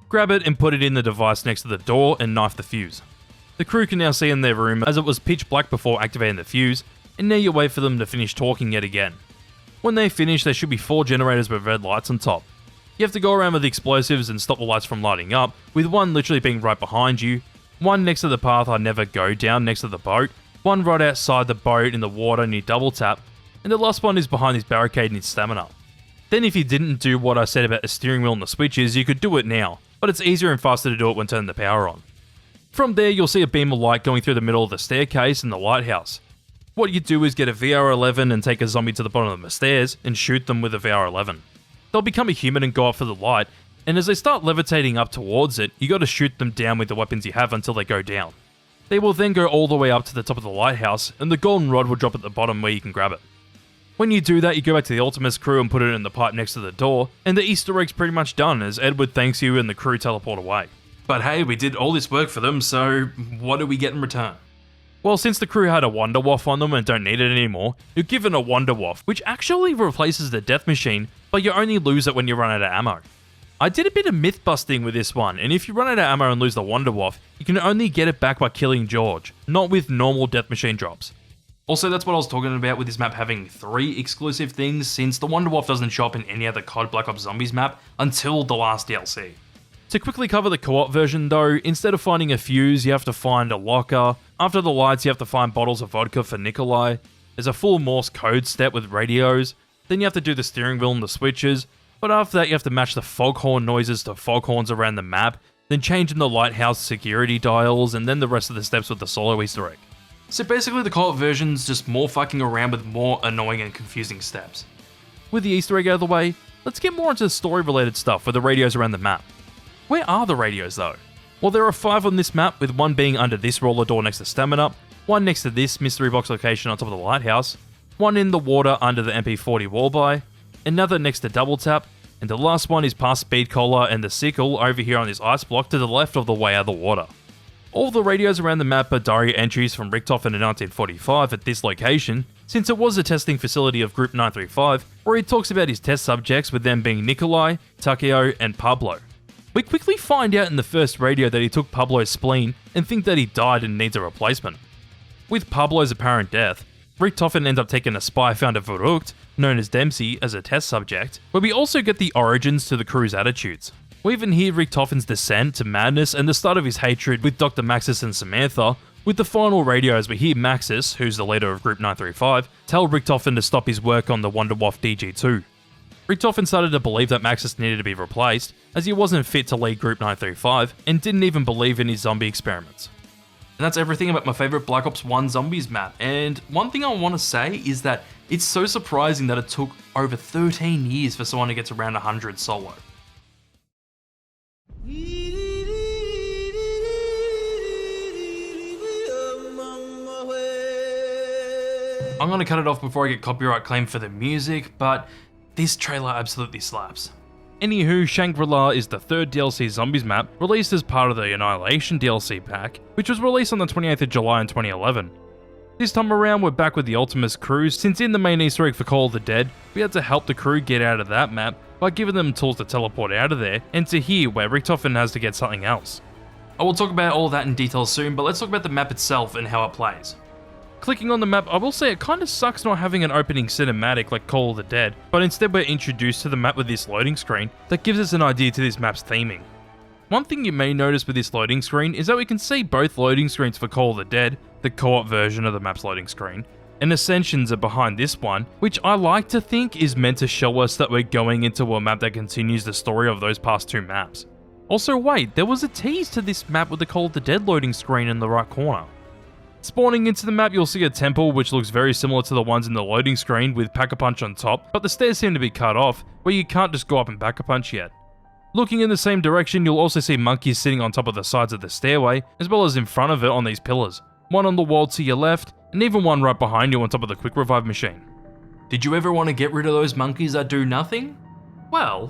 Grab it and put it in the device next to the door and knife the fuse. The crew can now see in their room as it was pitch black before activating the fuse, and now you wait for them to finish talking yet again. When they finish, there should be 4 generators with red lights on top. You have to go around with the explosives and stop the lights from lighting up, with one literally being right behind you, one next to the path I never go down next to the boat, one right outside the boat in the water near Double Tap, and the last one is behind this barricade near Stamina. Then if you didn't do what I said about the steering wheel and the switches, you could do it now, but it's easier and faster to do it when turning the power on. From there, you'll see a beam of light going through the middle of the staircase in the lighthouse. What you do is get a VR11 and take a zombie to the bottom of the stairs and shoot them with a VR11. They'll become a human and go up for the light, and as they start levitating up towards it, you gotta shoot them down with the weapons you have until they go down. They will then go all the way up to the top of the lighthouse, and the golden rod will drop at the bottom where you can grab it. When you do that, you go back to the Optimus crew and put it in the pipe next to the door, and the Easter egg's pretty much done as Edward thanks you and the crew teleport away. But hey, we did all this work for them, so what do we get in return? Well, since the crew had a Wonder Waff on them and don't need it anymore, you're given a Wonder Waff, which actually replaces the death machine, but you only lose it when you run out of ammo. I did a bit of myth busting with this one, and if you run out of ammo and lose the Wonder Waff, you can only get it back by killing George, not with normal death machine drops. Also, that's what I was talking about with this map having 3 exclusive things, since the Wonder Waff doesn't show up in any other COD Black Ops Zombies map until the last DLC. To quickly cover the co-op version though, instead of finding a fuse, you have to find a locker. After the lights, you have to find bottles of vodka for Nikolai. There's a full Morse code step with radios. Then you have to do the steering wheel and the switches. But after that, you have to match the foghorn noises to foghorns around the map, then change in the lighthouse security dials, and then the rest of the steps with the solo Easter egg. So basically the co-op version's just more fucking around with more annoying and confusing steps. With the Easter egg out of the way, let's get more into the story related stuff with the radios around the map. Where are the radios though? Well, there are 5 on this map, with one being under this roller door next to Stamina, one next to this mystery box location on top of the lighthouse, one in the water under the MP40 wallby, another next to Double Tap, and the last one is past Speed Collar and the Sickle over here on this ice block to the left of the way out of the water. All the radios around the map are diary entries from Richtofen in 1945 at this location, since it was a testing facility of Group 935, where he talks about his test subjects, with them being Nikolai, Takeo, and Pablo. We quickly find out in the first radio that he took Pablo's spleen and think that he died and needs a replacement. With Pablo's apparent death, Richtofen ends up taking a spy found at Verrucht, known as Dempsey, as a test subject, where we also get the origins to the crew's attitudes. We even hear Richtofen's descent to madness and the start of his hatred with Dr. Maxis and Samantha, with the final radios we hear Maxis, who's the leader of Group 935, tell Richtofen to stop his work on the Wonder Waff DG2. Richtofen started to believe that Maxis needed to be replaced, as he wasn't fit to lead Group 935, and didn't even believe in his zombie experiments. And that's everything about my favourite Black Ops 1 Zombies map, and one thing I want to say is that it's so surprising that it took over 13 years for someone to get to round 100 solo. I'm going to cut it off before I get copyright claim for the music, but this trailer absolutely slaps. Anywho, Shangri-La is the 3rd DLC Zombies map, released as part of the Annihilation DLC pack, which was released on the 28th of July in 2011. This time around, we're back with the Optimus crew, since in the main Easter egg for Call of the Dead, we had to help the crew get out of that map by giving them tools to teleport out of there, and to here where Richtofen has to get something else. I will talk about all that in detail soon, but let's talk about the map itself and how it plays. Clicking on the map, I will say it kinda sucks not having an opening cinematic like Call of the Dead, but instead we're introduced to the map with this loading screen that gives us an idea to this map's theming. One thing you may notice with this loading screen is that we can see both loading screens for Call of the Dead, the co-op version of the map's loading screen, and Ascensions are behind this one, which I like to think is meant to show us that we're going into a map that continues the story of those past 2 maps. Also wait, there was a tease to this map with the Call of the Dead loading screen in the right corner. Spawning into the map, you'll see a temple which looks very similar to the ones in the loading screen with Pack-a-Punch on top, but the stairs seem to be cut off, where you can't just go up and Pack-a-Punch yet. Looking in the same direction, you'll also see monkeys sitting on top of the sides of the stairway, as well as in front of it on these pillars. One on the wall to your left, and even one right behind you on top of the quick revive machine. Did you ever want to get rid of those monkeys that do nothing? Well,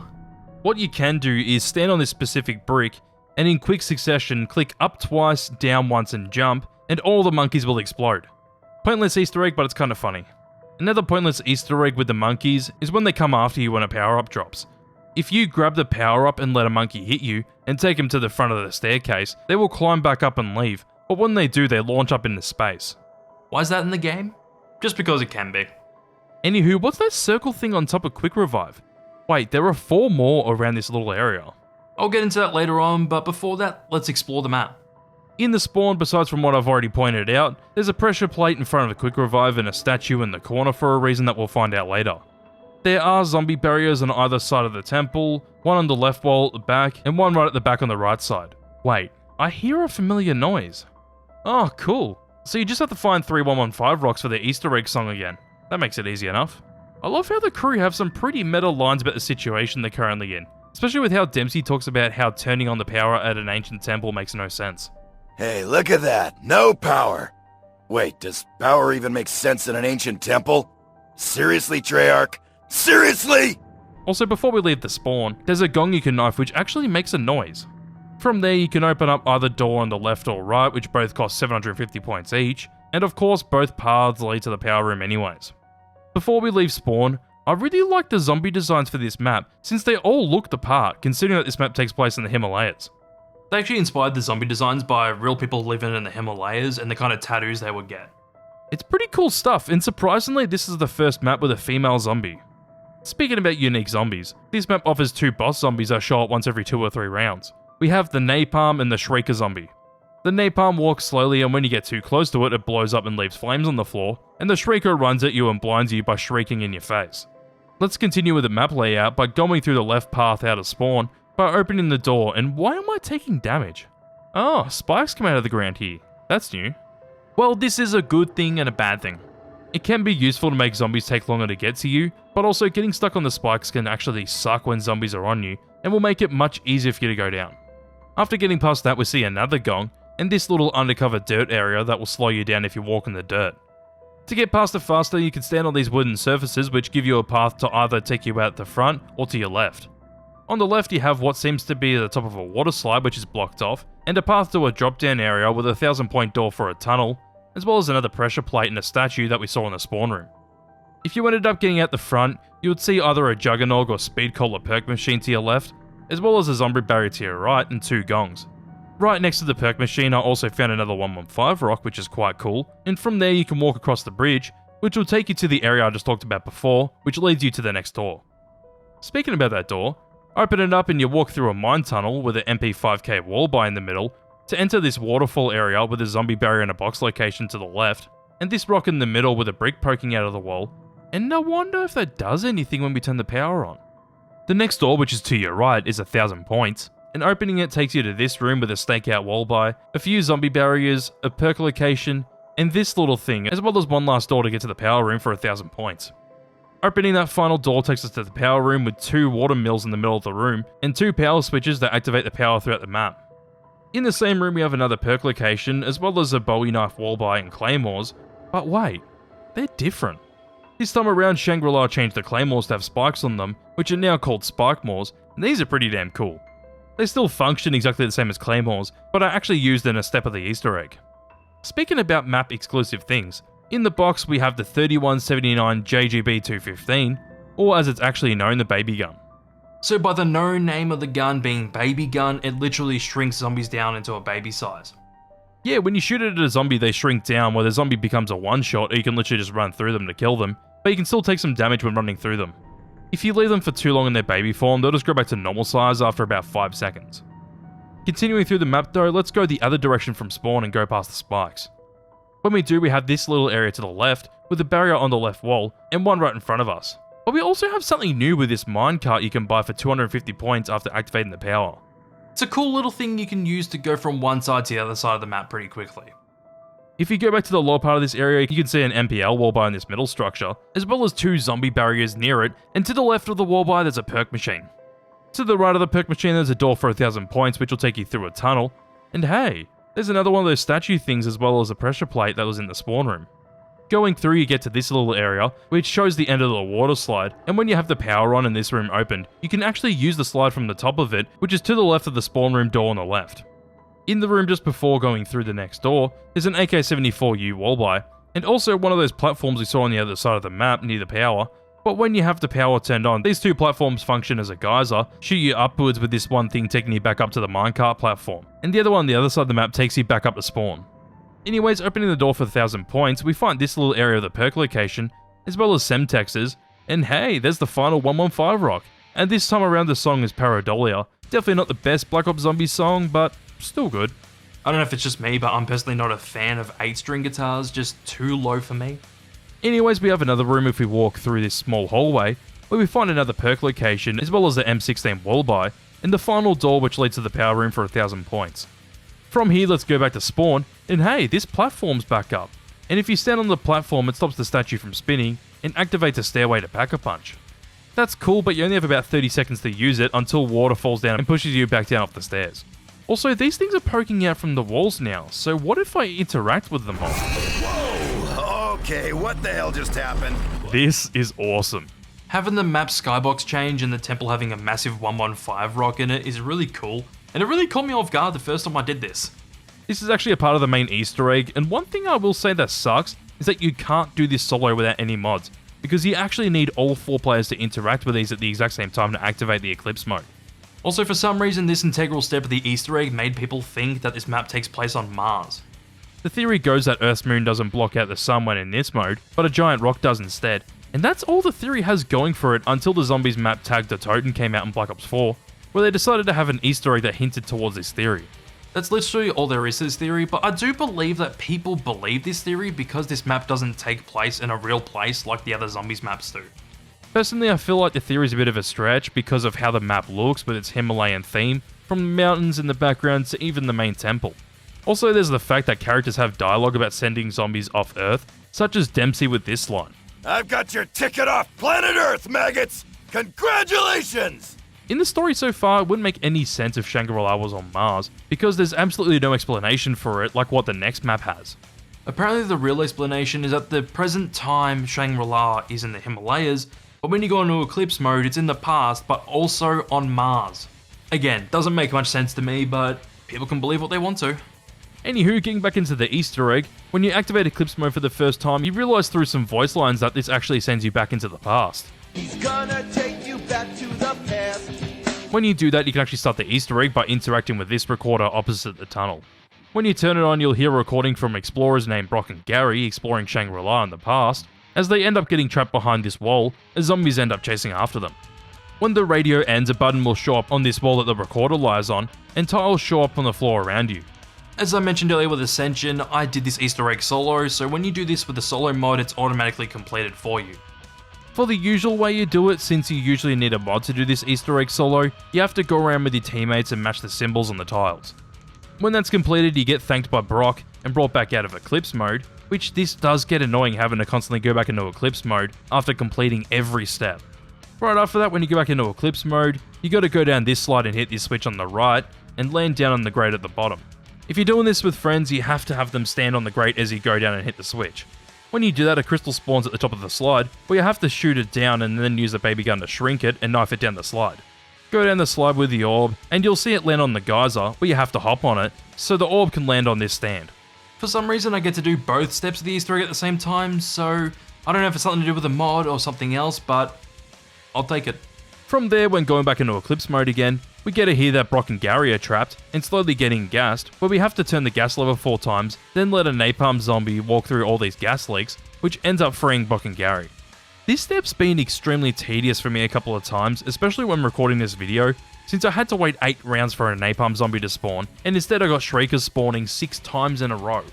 what you can do is stand on this specific brick, and in quick succession, click up twice, down once and jump, and all the monkeys will explode. Pointless Easter egg, but it's kind of funny. Another pointless Easter egg with the monkeys is when they come after you when a power-up drops. If you grab the power-up and let a monkey hit you, and take him to the front of the staircase, they will climb back up and leave, but when they do, they launch up into space. Why is that in the game? Just because it can be. Anywho, what's that circle thing on top of quick revive? Wait, there are 4 more around this little area. I'll get into that later on, but before that, let's explore the map. In the spawn, besides from what I've already pointed out, there's a pressure plate in front of a quick revive and a statue in the corner for a reason that we'll find out later. There are zombie barriers on either side of the temple, one on the left wall at the back, and one right at the back on the right side. Wait, I hear a familiar noise. Oh, cool. So you just have to find 3115 rocks for the Easter egg song again. That makes it easy enough. I love how the crew have some pretty meta lines about the situation they're currently in, especially with how Dempsey talks about how turning on the power at an ancient temple makes no sense. Hey, look at that. No power. Wait, does power even make sense in an ancient temple? Seriously, Treyarch? Seriously? Also, before we leave the spawn, there's a gong you can knife which actually makes a noise. From there, you can open up either door on the left or right, which both cost 750 points each, and of course, both paths lead to the power room anyways. Before we leave spawn, I really like the zombie designs for this map, since they all look the part, considering that this map takes place in the Himalayas. They actually inspired the zombie designs by real people living in the Himalayas and the kind of tattoos they would get. It's pretty cool stuff, and surprisingly, this is the first map with a female zombie. Speaking about unique zombies, this map offers 2 boss zombies that show up once every 2 or 3 rounds. We have the Napalm and the Shrieker zombie. The Napalm walks slowly, and when you get too close to it, it blows up and leaves flames on the floor, and the Shrieker runs at you and blinds you by shrieking in your face. Let's continue with the map layout by going through the left path out of spawn, by opening the door, and why am I taking damage? Oh, spikes come out of the ground here. That's new. Well, this is a good thing and a bad thing. It can be useful to make zombies take longer to get to you, but also getting stuck on the spikes can actually suck when zombies are on you, and will make it much easier for you to go down. After getting past that, we see another gong, and this little undercover dirt area that will slow you down if you walk in the dirt. To get past it faster, you can stand on these wooden surfaces which give you a path to either take you out the front or to your left. On the left, you have what seems to be the top of a water slide which is blocked off, and a path to a drop down area with a 1000-point door for a tunnel, as well as another pressure plate and a statue that we saw in the spawn room. If you ended up getting out the front, you would see either a Juggernog or Speed Cola perk machine to your left, as well as a zombie barrier to your right and 2 gongs. Right next to the perk machine, I also found another 115 rock, which is quite cool, and from there you can walk across the bridge, which will take you to the area I just talked about before, which leads you to the next door. Speaking about that door, open it up and you walk through a mine tunnel with an MP5K wall by in the middle to enter this waterfall area with a zombie barrier and a box location to the left, and this rock in the middle with a brick poking out of the wall, and I wonder if that does anything when we turn the power on. The next door, which is to your right, is 1000 points, and opening it takes you to this room with a stakeout wall by, a few zombie barriers, a perk location, and this little thing, as well as one last door to get to the power room for 1000 points. Opening that final door takes us to the power room with 2 water mills in the middle of the room, and 2 power switches that activate the power throughout the map. In the same room we have another perk location, as well as a bowie knife wall by and claymores, but wait, they're different. This time around, Shangri-La changed the claymores to have spikes on them, which are now called spikemores, and these are pretty damn cool. They still function exactly the same as claymores, but are actually used in a step of the Easter egg. Speaking about map exclusive things, in the box we have the 3179 JGB 215, or as it's actually known, the baby gun. So by the known name of the gun being baby gun, it literally shrinks zombies down into a baby size. Yeah, when you shoot it at a zombie, they shrink down, where the zombie becomes a one-shot, or you can literally just run through them to kill them, but you can still take some damage when running through them. If you leave them for too long in their baby form, they'll just grow back to normal size after about 5 seconds. Continuing through the map though, let's go the other direction from spawn and go past the spikes. When we do, we have this little area to the left, with a barrier on the left wall, and one right in front of us. But we also have something new with this minecart you can buy for 250 points after activating the power. It's a cool little thing you can use to go from one side to the other side of the map pretty quickly. If you go back to the lower part of this area, you can see an MPL wallbar in this middle structure, as well as 2 zombie barriers near it, and to the left of the wallbar there's a perk machine. To the right of the perk machine there's a door for 1,000 points which will take you through a tunnel, and hey, there's another one of those statue things as well as a pressure plate that was in the spawn room. Going through you get to this little area, which shows the end of the water slide, and when you have the power on and this room opened, you can actually use the slide from the top of it, which is to the left of the spawn room door on the left. In the room just before going through the next door, there's an AK-74U wallby, and also one of those platforms we saw on the other side of the map near the power, but when you have the power turned on, these 2 platforms function as a geyser, shoot you upwards with this one thing taking you back up to the minecart platform, and the other one on the other side of the map takes you back up to spawn. Anyways, opening the door for 1,000 points, we find this little area of the perk location, as well as Semtexes, and hey, there's the final 115 rock, and this time around the song is Pareidolia. Definitely not the best Black Ops Zombies song, but still good. I don't know if it's just me, but I'm personally not a fan of 8-string guitars, just too low for me. Anyways, we have another room if we walk through this small hallway, where we find another perk location, as well as the M16 wallby, and the final door which leads to the power room for 1,000 points. From here, let's go back to spawn, and hey, this platform's back up. And if you stand on the platform, it stops the statue from spinning, and activates a stairway to Pack-a-Punch. That's cool, but you only have about 30 seconds to use it until water falls down and pushes you back down off the stairs. Also, these things are poking out from the walls now, so what if I interact with them all? Whoa! Okay, what the hell just happened? This is awesome. Having the map skybox change and the temple having a massive 115 rock in it is really cool, and it really caught me off guard the first time I did this. This is actually a part of the main Easter egg, and one thing I will say that sucks is that you can't do this solo without any mods, because you actually need all 4 players to interact with these at the exact same time to activate the Eclipse mode. Also, for some reason, this integral step of the Easter egg made people think that this map takes place on Mars. The theory goes that Earth's moon doesn't block out the sun when in this mode, but a giant rock does instead, and that's all the theory has going for it until the Zombies map Tag the Toten came out in Black Ops 4, where they decided to have an Easter egg that hinted towards this theory. That's literally all there is to this theory, but I do believe that people believe this theory because this map doesn't take place in a real place like the other Zombies maps do. Personally, I feel like the theory is a bit of a stretch because of how the map looks with its Himalayan theme, from the mountains in the background to even the main temple. Also, there's the fact that characters have dialogue about sending zombies off Earth, such as Dempsey with this line. I've got your ticket off planet Earth, maggots! Congratulations! In the story so far, it wouldn't make any sense if Shangri-La was on Mars, because there's absolutely no explanation for it like what the next map has. Apparently the real explanation is at the present time Shangri-La is in the Himalayas, but when you go into Eclipse mode it's in the past but also on Mars. Again, doesn't make much sense to me, but people can believe what they want to. Anywho, getting back into the Easter egg, when you activate Eclipse mode for the first time, you realise through some voice lines that this actually sends you back into the past. He's gonna take you back to the past. When you do that, you can actually start the Easter egg by interacting with this recorder opposite the tunnel. When you turn it on, you'll hear a recording from explorers named Brock and Gary exploring Shangri-La in the past, as they end up getting trapped behind this wall, as zombies end up chasing after them. When the radio ends, a button will show up on this wall that the recorder lies on, and tiles show up on the floor around you. As I mentioned earlier with Ascension, I did this Easter egg solo, so when you do this with the solo mod, it's automatically completed for you. For the usual way you do it, since you usually need a mod to do this Easter egg solo, you have to go around with your teammates and match the symbols on the tiles. When that's completed, you get thanked by Brock and brought back out of Eclipse mode, which this does get annoying having to constantly go back into Eclipse mode after completing every step. Right after that, when you go back into Eclipse mode, you gotta go down this slide and hit this switch on the right, and land down on the grate at the bottom. If you're doing this with friends, you have to have them stand on the grate as you go down and hit the switch. When you do that, a crystal spawns at the top of the slide, where you have to shoot it down and then use a baby gun to shrink it and knife it down the slide. Go down the slide with the orb, and you'll see it land on the geyser, where you have to hop on it, so the orb can land on this stand. For some reason, I get to do both steps of the Easter egg at the same time, so I don't know if it's something to do with a mod or something else, but I'll take it. From there, when going back into Eclipse mode again, we get to hear that Brock and Gary are trapped and slowly getting gassed, where we have to turn the gas lever 4 times, then let a napalm zombie walk through all these gas leaks, which ends up freeing Brock and Gary. This step's been extremely tedious for me a couple of times, especially when recording this video, since I had to wait 8 rounds for a napalm zombie to spawn, and instead I got Shriekers spawning 6 times in a row.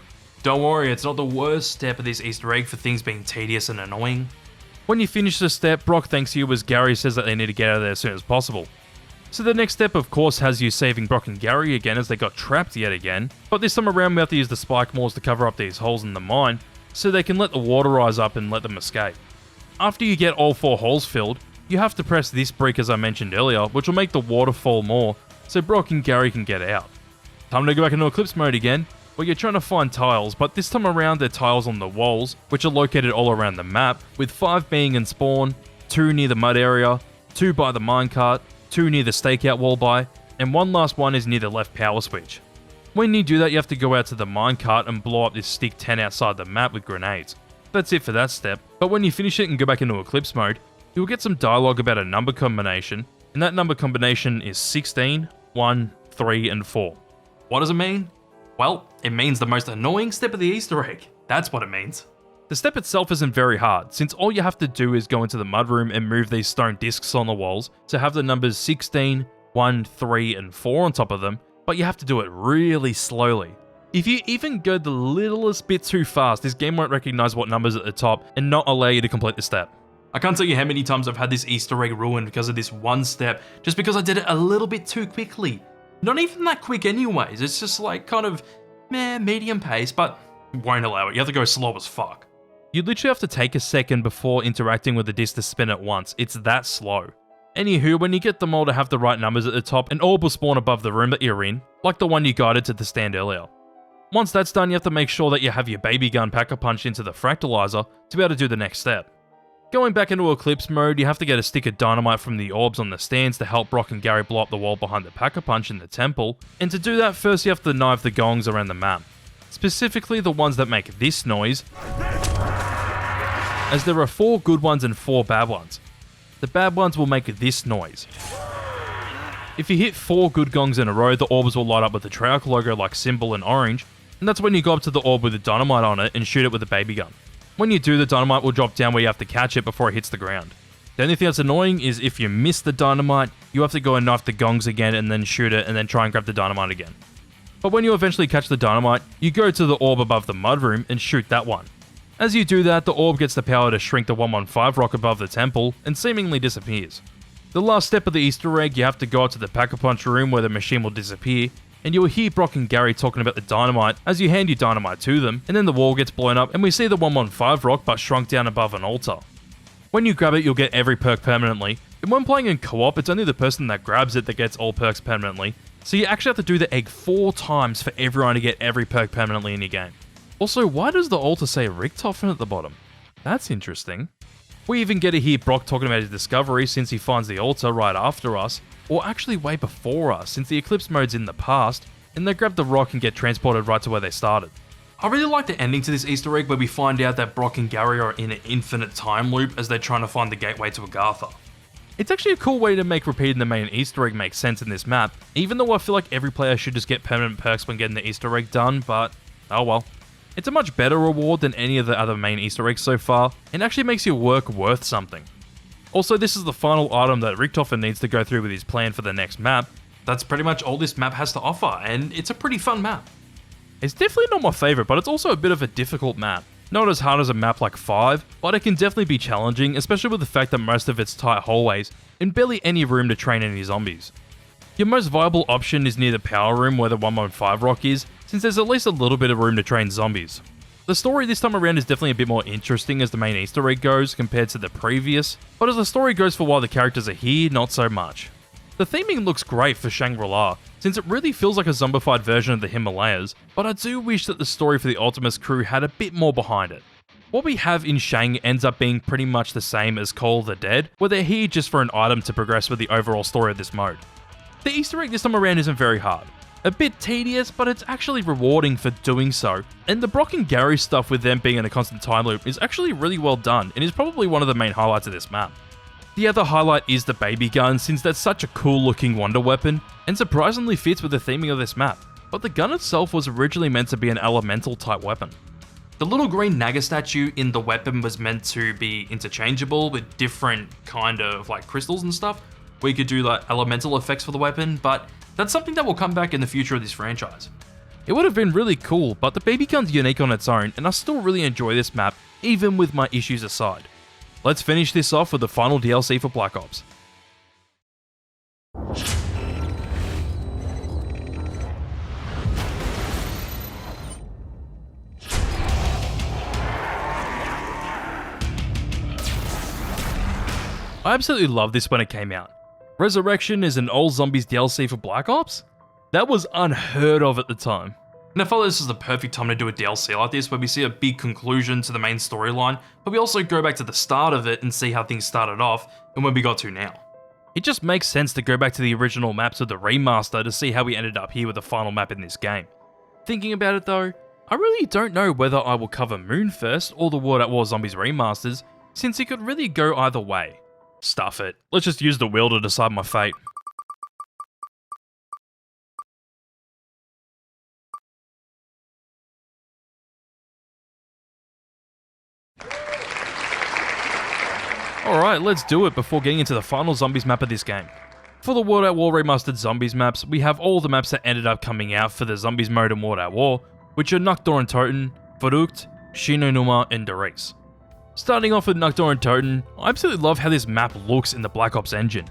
Don't worry, it's not the worst step of this Easter egg for things being tedious and annoying. When you finish the step, Brock thanks you as Gary says that they need to get out of there as soon as possible. So the next step of course has you saving Brock and Gary again as they got trapped yet again, but this time around we have to use the spike maws to cover up these holes in the mine, so they can let the water rise up and let them escape. After you get all 4 holes filled, you have to press this brick as I mentioned earlier, which will make the water fall more, so Brock and Gary can get out. Time to go back into Eclipse mode again, where you're trying to find tiles, but this time around they're tiles on the walls, which are located all around the map, with 5 being in spawn, 2 near the mud area, 2 by the minecart, 2 near the stakeout wall by, and one last one is near the left power switch. When you do that, you have to go out to the minecart and blow up this stick 10 outside the map with grenades. That's it for that step, but when you finish it and go back into Eclipse mode, you'll get some dialogue about a number combination, and that number combination is 16, 1, 3, and 4. What does it mean? Well, it means the most annoying step of the Easter egg. That's what it means. The step itself isn't very hard, since all you have to do is go into the mudroom and move these stone discs on the walls to have the numbers 16, 1, 3, and 4 on top of them, but you have to do it really slowly. If you even go the littlest bit too fast, this game won't recognize what number's at the top and not allow you to complete the step. I can't tell you how many times I've had this Easter egg ruined because of this one step, just because I did it a little bit too quickly. Not even that quick anyways, it's just like kind of, medium pace, but won't allow it. You have to go slow as fuck. You literally have to take a second before interacting with the disc to spin it once, it's that slow. Anywho, when you get them all to have the right numbers at the top, an orb will spawn above the room that you're in, like the one you guided to the stand earlier. Once that's done, you have to make sure that you have your baby gun pack-a-punch into the fractalizer to be able to do the next step. Going back into Eclipse mode, you have to get a stick of dynamite from the orbs on the stands to help Brock and Gary blow up the wall behind the pack-a-punch in the temple, and to do that, first you have to knife the gongs around the map. Specifically the ones that make this noise, as there are 4 good ones and 4 bad ones. The bad ones will make this noise. If you hit 4 good gongs in a row, the orbs will light up with the Treyarch logo like symbol in orange, and that's when you go up to the orb with the dynamite on it and shoot it with a baby gun. When you do, the dynamite will drop down where you have to catch it before it hits the ground. The only thing that's annoying is if you miss the dynamite, you have to go and knife the gongs again and then shoot it and then try and grab the dynamite again. But when you eventually catch the dynamite, you go to the orb above the mudroom and shoot that one. As you do that, the orb gets the power to shrink the 115 rock above the temple and seemingly disappears. The last step of the Easter egg, you have to go out to the pack-a-punch room where the machine will disappear, and you will hear Brock and Gary talking about the dynamite as you hand your dynamite to them, and then the wall gets blown up and we see the 115 rock but shrunk down above an altar. When you grab it, you'll get every perk permanently, and when playing in co-op, it's only the person that grabs it that gets all perks permanently, so you actually have to do the egg 4 times for everyone to get every perk permanently in your game. Also, why does the altar say Richtofen at the bottom? That's interesting. We even get to hear Brock talking about his discovery since he finds the altar right after us, or actually way before us since the Eclipse mode's in the past, and they grab the rock and get transported right to where they started. I really like the ending to this Easter egg where we find out that Brock and Gary are in an infinite time loop as they're trying to find the gateway to Agartha. It's actually a cool way to make repeating the main Easter egg make sense in this map, even though I feel like every player should just get permanent perks when getting the Easter egg done, but oh well. It's a much better reward than any of the other main Easter eggs so far, and actually makes your work worth something. Also, this is the final item that Richtofen needs to go through with his plan for the next map. That's pretty much all this map has to offer, and it's a pretty fun map. It's definitely not my favourite, but it's also a bit of a difficult map. Not as hard as a map like 5, but it can definitely be challenging, especially with the fact that most of it's tight hallways, and barely any room to train any zombies. Your most viable option is near the power room where the 115 rock is, since there's at least a little bit of room to train zombies. The story this time around is definitely a bit more interesting as the main Easter egg goes compared to the previous, but as the story goes for while the characters are here, not so much. The theming looks great for Shangri-La, since it really feels like a zombified version of the Himalayas, but I do wish that the story for the Ultimus crew had a bit more behind it. What we have in Shang ends up being pretty much the same as Call of the Dead, where they're here just for an item to progress with the overall story of this mode. The Easter egg this time around isn't very hard. A bit tedious, but it's actually rewarding for doing so, and the Brock and Gary stuff with them being in a constant time loop is actually really well done and is probably one of the main highlights of this map. The other highlight is the baby gun, since that's such a cool looking wonder weapon, and surprisingly fits with the theming of this map, but the gun itself was originally meant to be an elemental type weapon. The little green Naga statue in the weapon was meant to be interchangeable with different kind of like crystals and stuff, where you could do like elemental effects for the weapon, but that's something that will come back in the future of this franchise. It would have been really cool, but the baby gun's unique on its own, and I still really enjoy this map, even with my issues aside. Let's finish this off with the final DLC for Black Ops. I absolutely loved this when it came out. Resurrection is an All Zombies DLC for Black Ops? That was unheard of at the time. And I felt this is the perfect time to do a DLC like this, where we see a big conclusion to the main storyline, but we also go back to the start of it and see how things started off and where we got to now. It just makes sense to go back to the original maps of the remaster to see how we ended up here with the final map in this game. Thinking about it though, I really don't know whether I will cover Moon first or the World at War Zombies remasters, since it could really go either way. Stuff it, let's just use the wheel to decide my fate. Alright, let's do it before getting into the final Zombies map of this game. For the World at War Remastered Zombies maps, we have all the maps that ended up coming out for the Zombies mode in World at War, which are Nachtdor and Toten, Verrucht, Shinonuma, and Doris. Starting off with Nachtdor and Toten, I absolutely love how this map looks in the Black Ops engine.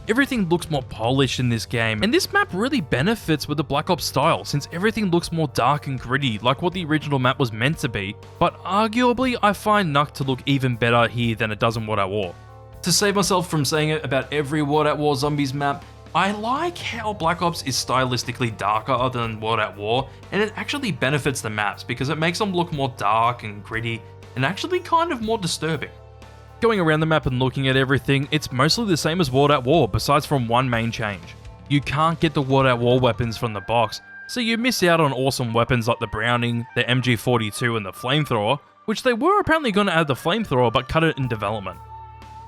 Everything looks more polished in this game, and this map really benefits with the Black Ops style since everything looks more dark and gritty like what the original map was meant to be, but arguably I find Nacht to look even better here than it does in World at War. To save myself from saying it about every World at War Zombies map, I like how Black Ops is stylistically darker than World at War, and it actually benefits the maps because it makes them look more dark and gritty and actually kind of more disturbing. Going around the map and looking at everything, it's mostly the same as World at War, besides from one main change. You can't get the World at War weapons from the box, so you miss out on awesome weapons like the Browning, the MG42 and the Flamethrower, which they were apparently going to add the Flamethrower but cut it in development.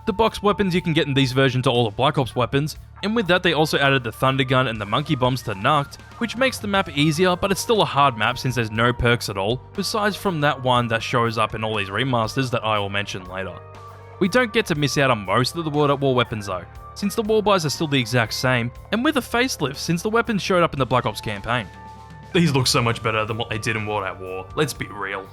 The box weapons you can get in these versions are all the Black Ops weapons, and with that they also added the Thunder Gun and the Monkey Bombs to Nacht, which makes the map easier, but it's still a hard map since there's no perks at all, besides from that one that shows up in all these remasters that I will mention later. We don't get to miss out on most of the World at War weapons though, since the wall buys are still the exact same, and with a facelift since the weapons showed up in the Black Ops campaign. These look so much better than what they did in World at War, let's be real.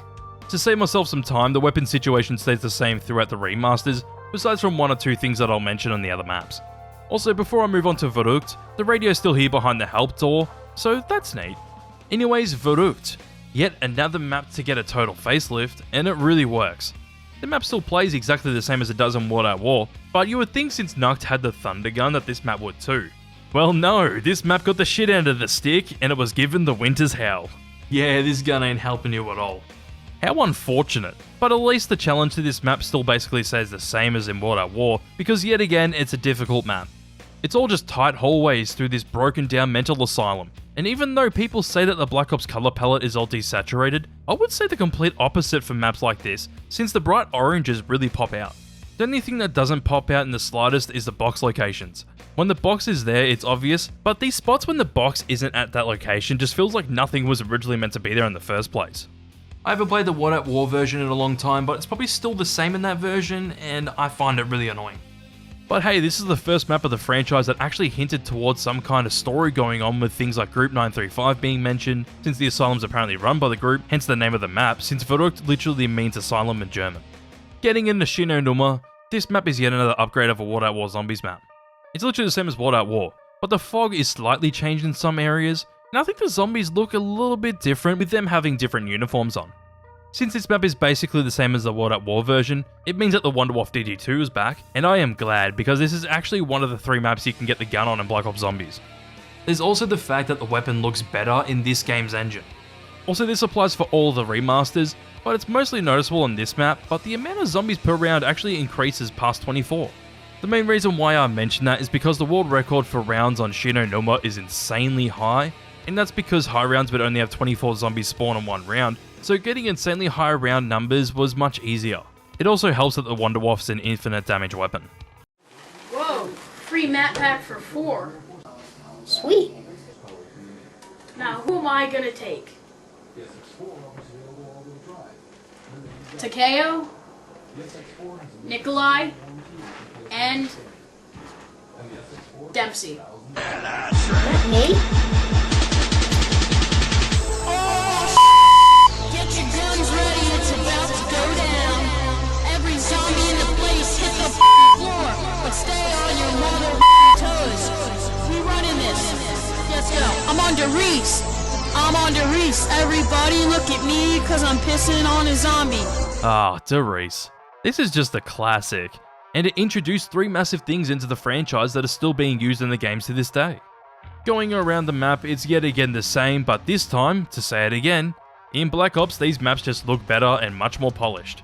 To save myself some time, the weapon situation stays the same throughout the remasters, besides from one or two things that I'll mention on the other maps. Also, before I move on to Verrucht, the radio's still here behind the help door, so that's neat. Anyways, Verrucht, yet another map to get a total facelift, and it really works. The map still plays exactly the same as it does in World at War, but you would think since Nacht had the Thunder Gun that this map would too. Well no, this map got the shit end of the stick, and it was given the Winter's Hell. Yeah, this gun ain't helping you at all. How unfortunate, but at least the challenge to this map still basically stays the same as in World at War, because yet again it's a difficult map. It's all just tight hallways through this broken down mental asylum, and even though people say that the Black Ops color palette is all desaturated, I would say the complete opposite for maps like this, since the bright oranges really pop out. The only thing that doesn't pop out in the slightest is the box locations. When the box is there, it's obvious, but these spots when the box isn't at that location just feels like nothing was originally meant to be there in the first place. I haven't played the World at War version in a long time, but it's probably still the same in that version, and I find it really annoying. But hey, this is the first map of the franchise that actually hinted towards some kind of story going on, with things like Group 935 being mentioned, since the asylum's apparently run by the group, hence the name of the map, since Verrucht literally means asylum in German. Getting into Shinonuma, this map is yet another upgrade of a World at War Zombies map. It's literally the same as World at War, but the fog is slightly changed in some areas, and I think the zombies look a little bit different with them having different uniforms on. Since this map is basically the same as the World at War version, it means that the Wonderwolf DG2 is back, and I am glad because this is actually one of the 3 maps you can get the gun on in Black Ops Zombies. There's also the fact that the weapon looks better in this game's engine. Also, this applies for all the remasters, but it's mostly noticeable on this map, but the amount of zombies per round actually increases past 24. The main reason why I mention that is because the world record for rounds on Shinonuma is insanely high, and that's because high rounds would only have 24 zombies spawn in one round, so getting insanely high round numbers was much easier. It also helps that the Wonderwolf's an infinite damage weapon. Whoa, free map pack for 4. Sweet. Now, who am I gonna take? Takeo, Nikolai, and Dempsey. Me? Get your guns ready, it's about to go down. Every zombie in the place hit the floor, but stay on your mother toes. We running this. Let's go. I'm on Derice. Everybody look at me, cause I'm pissing on a zombie. Ah, Derice. This is just a classic. and it introduced 3 massive things into the franchise that are still being used in the games to this day. Going around the map, it's yet again the same, but this time, to say it again, in Black Ops these maps just look better and much more polished.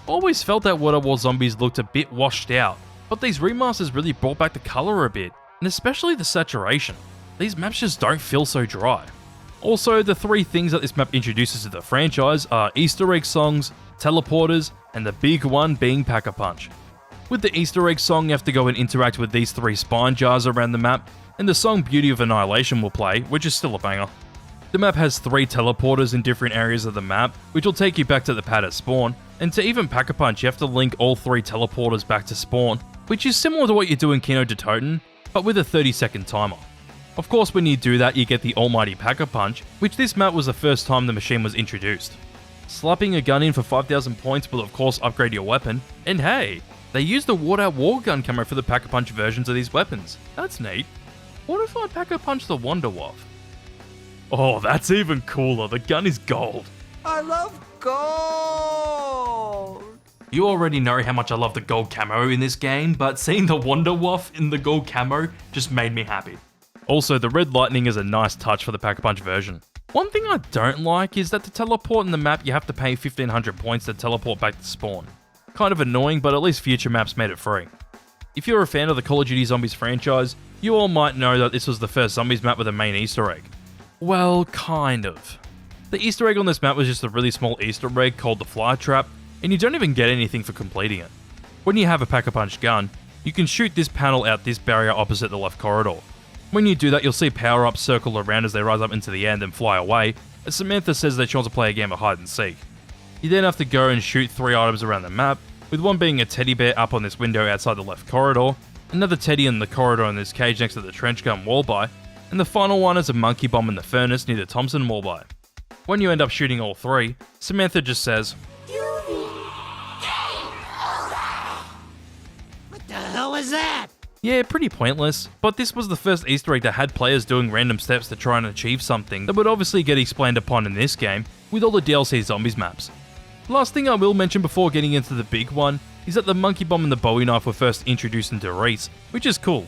Always felt that World at War Zombies looked a bit washed out, but these remasters really brought back the colour a bit, and especially the saturation. These maps just don't feel so dry. Also, the 3 things that this map introduces to the franchise are Easter egg songs, teleporters, and the big one being Pack-a-Punch. With the Easter egg song, you have to go and interact with these 3 spine jars around the map, and the song Beauty of Annihilation will play, which is still a banger. The map has 3 teleporters in different areas of the map, which will take you back to the pad at spawn, and to even Pack-a-Punch you have to link all 3 teleporters back to spawn, which is similar to what you do in Kino de Toten, but with a 30-second timer. Of course, when you do that, you get the almighty Pack-a-Punch, which this map was the first time the machine was introduced. Slapping a gun in for 5,000 points will of course upgrade your weapon, and hey, they used the World at War gun camo for the Pack-a-Punch versions of these weapons. That's neat. What if I Pack-a-Punch the Wonderwaff? Oh, that's even cooler, the gun is gold. I love gold! You already know how much I love the gold camo in this game, but seeing the Wonderwaff in the gold camo just made me happy. Also, the red lightning is a nice touch for the Pack-a-Punch version. One thing I don't like is that to teleport in the map you have to pay 1500 points to teleport back to spawn. Kind of annoying, but at least future maps made it free. If you're a fan of the Call of Duty Zombies franchise, you all might know that this was the first Zombies map with a main Easter egg. Well, kind of. The Easter egg on this map was just a really small Easter egg called the Fly Trap, and you don't even get anything for completing it. When you have a Pack-a-Punch gun, you can shoot this panel out this barrier opposite the left corridor. When you do that, you'll see power-ups circle around as they rise up into the air and then fly away, as Samantha says that she wants to play a game of hide and seek. You then have to go and shoot 3 items around the map, with one being a teddy bear up on this window outside the left corridor, another teddy in the corridor in this cage next to the trench gun wall by, and the final one is a monkey bomb in the furnace near the Thompson wall by. When you end up shooting all 3, Samantha just says, What the hell is that? yeah, pretty pointless, but this was the first Easter egg that had players doing random steps to try and achieve something that would obviously get explained upon in this game with all the DLC Zombies maps. Last thing I will mention before getting into the big one is that the monkey bomb and the Bowie knife were first introduced into Reese, which is cool.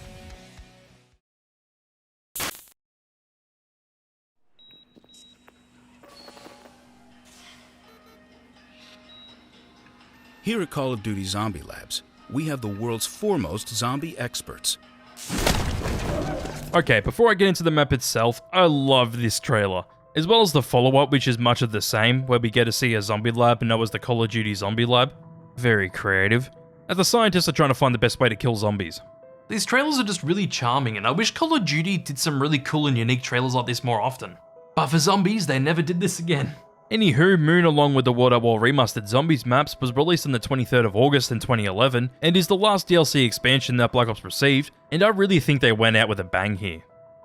Here at Call of Duty Zombie Labs, we have the world's foremost zombie experts. Okay, before I get into the map itself, I love this trailer, as well as the follow-up which is much of the same, where we get to see a zombie lab known as the Call of Duty Zombie Lab. Very creative, as the scientists are trying to find the best way to kill zombies. These trailers are just really charming, and I wish Call of Duty did some really cool and unique trailers like this more often. But for zombies, they never did this again. Anywho, Moon along with the World at War Remastered Zombies maps was released on the 23rd of August in 2011 and is the last DLC expansion that Black Ops received, and I really think they went out with a bang here.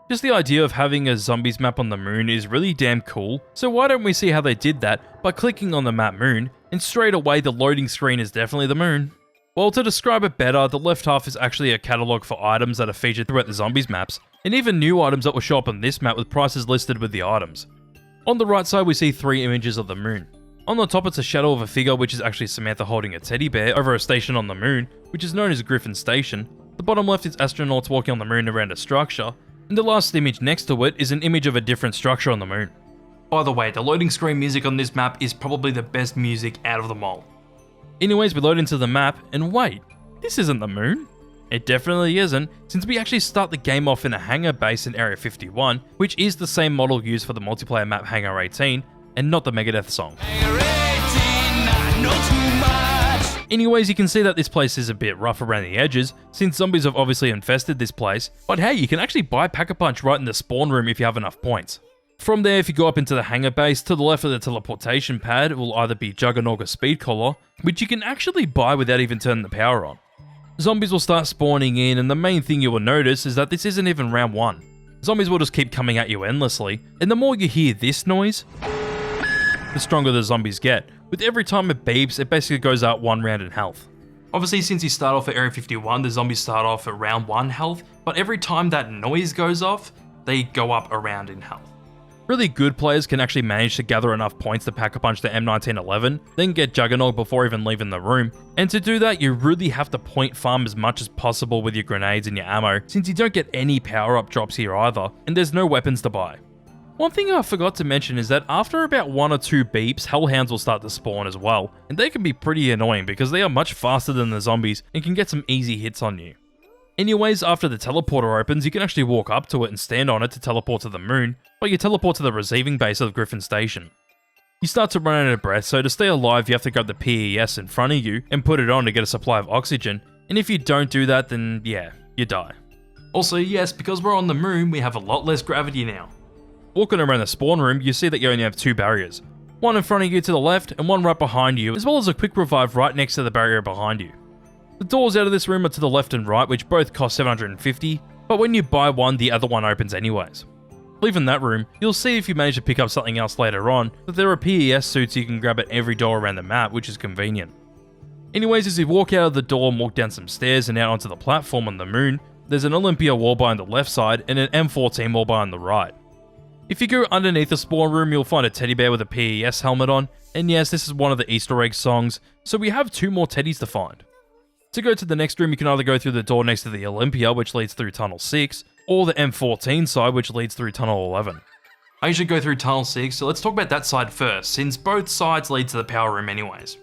Just the idea of having a zombies map on the moon is really damn cool, so why don't we see how they did that by clicking on the map Moon, and straight away the loading screen is definitely the moon. Well, to describe it better, the left half is actually a catalogue for items that are featured throughout the zombies maps, and even new items that will show up on this map with prices listed with the items. On the right side we see 3 images of the moon. On the top it's a shadow of a figure which is actually Samantha holding a teddy bear over a station on the moon, which is known as Griffin Station. The bottom left is astronauts walking on the moon around a structure, and the last image next to it is an image of a different structure on the moon. By the way, the loading screen music on this map is probably the best music out of them all. Anyways, we load into the map, and wait, this isn't the moon? It definitely isn't, since we actually start the game off in a hangar base in Area 51, which is the same model used for the multiplayer map Hangar 18, and not the Megadeth song. Anyways, you can see that this place is a bit rough around the edges, since zombies have obviously infested this place, but hey, you can actually buy Pack-a-Punch right in the spawn room if you have enough points. From there, if you go up into the hangar base, to the left of the teleportation pad will either be Juggernaut or Speed Collar, which you can actually buy without even turning the power on. Zombies will start spawning in, and the main thing you will notice is that this isn't even round 1. Zombies will just keep coming at you endlessly, and the more you hear this noise, the stronger the zombies get. With every time it beeps, it basically goes up 1 round in health. Obviously, since you start off at Area 51, the zombies start off at round 1 health, but every time that noise goes off, they go up a round in health. Really good players can actually manage to gather enough points to pack a punch the M1911, then get Juggernog before even leaving the room, and to do that you really have to point farm as much as possible with your grenades and your ammo, since you don't get any power up drops here either, and there's no weapons to buy. One thing I forgot to mention is that after about 1 or 2 beeps, hellhounds will start to spawn as well, and they can be pretty annoying because they are much faster than the zombies and can get some easy hits on you. Anyways, after the teleporter opens, you can actually walk up to it and stand on it to teleport to the moon, but you teleport to the receiving base of Griffin Station. You start to run out of breath, so to stay alive you have to grab the PES in front of you and put it on to get a supply of oxygen, and if you don't do that then yeah, you die. Also yes, because we're on the moon, we have a lot less gravity now. Walking around the spawn room, you see that you only have 2 barriers. One in front of you to the left and one right behind you, as well as a quick revive right next to the barrier behind you. The doors out of this room are to the left and right, which both cost 750, but when you buy one, the other one opens anyways. Leaving that room, you'll see if you manage to pick up something else later on, that there are PES suits you can grab at every door around the map, which is convenient. Anyways, as you walk out of the door and walk down some stairs and out onto the platform on the moon, there's an Olympia wallby on the left side and an M14 wallby on the right. If you go underneath the spawn room, you'll find a teddy bear with a PES helmet on, and yes, this is one of the Easter egg songs, so we have 2 more teddies to find. To go to the next room, you can either go through the door next to the Olympia, which leads through Tunnel 6, or the M14 side, which leads through Tunnel 11. I usually go through Tunnel 6, so let's talk about that side first, since both sides lead to the power room anyways.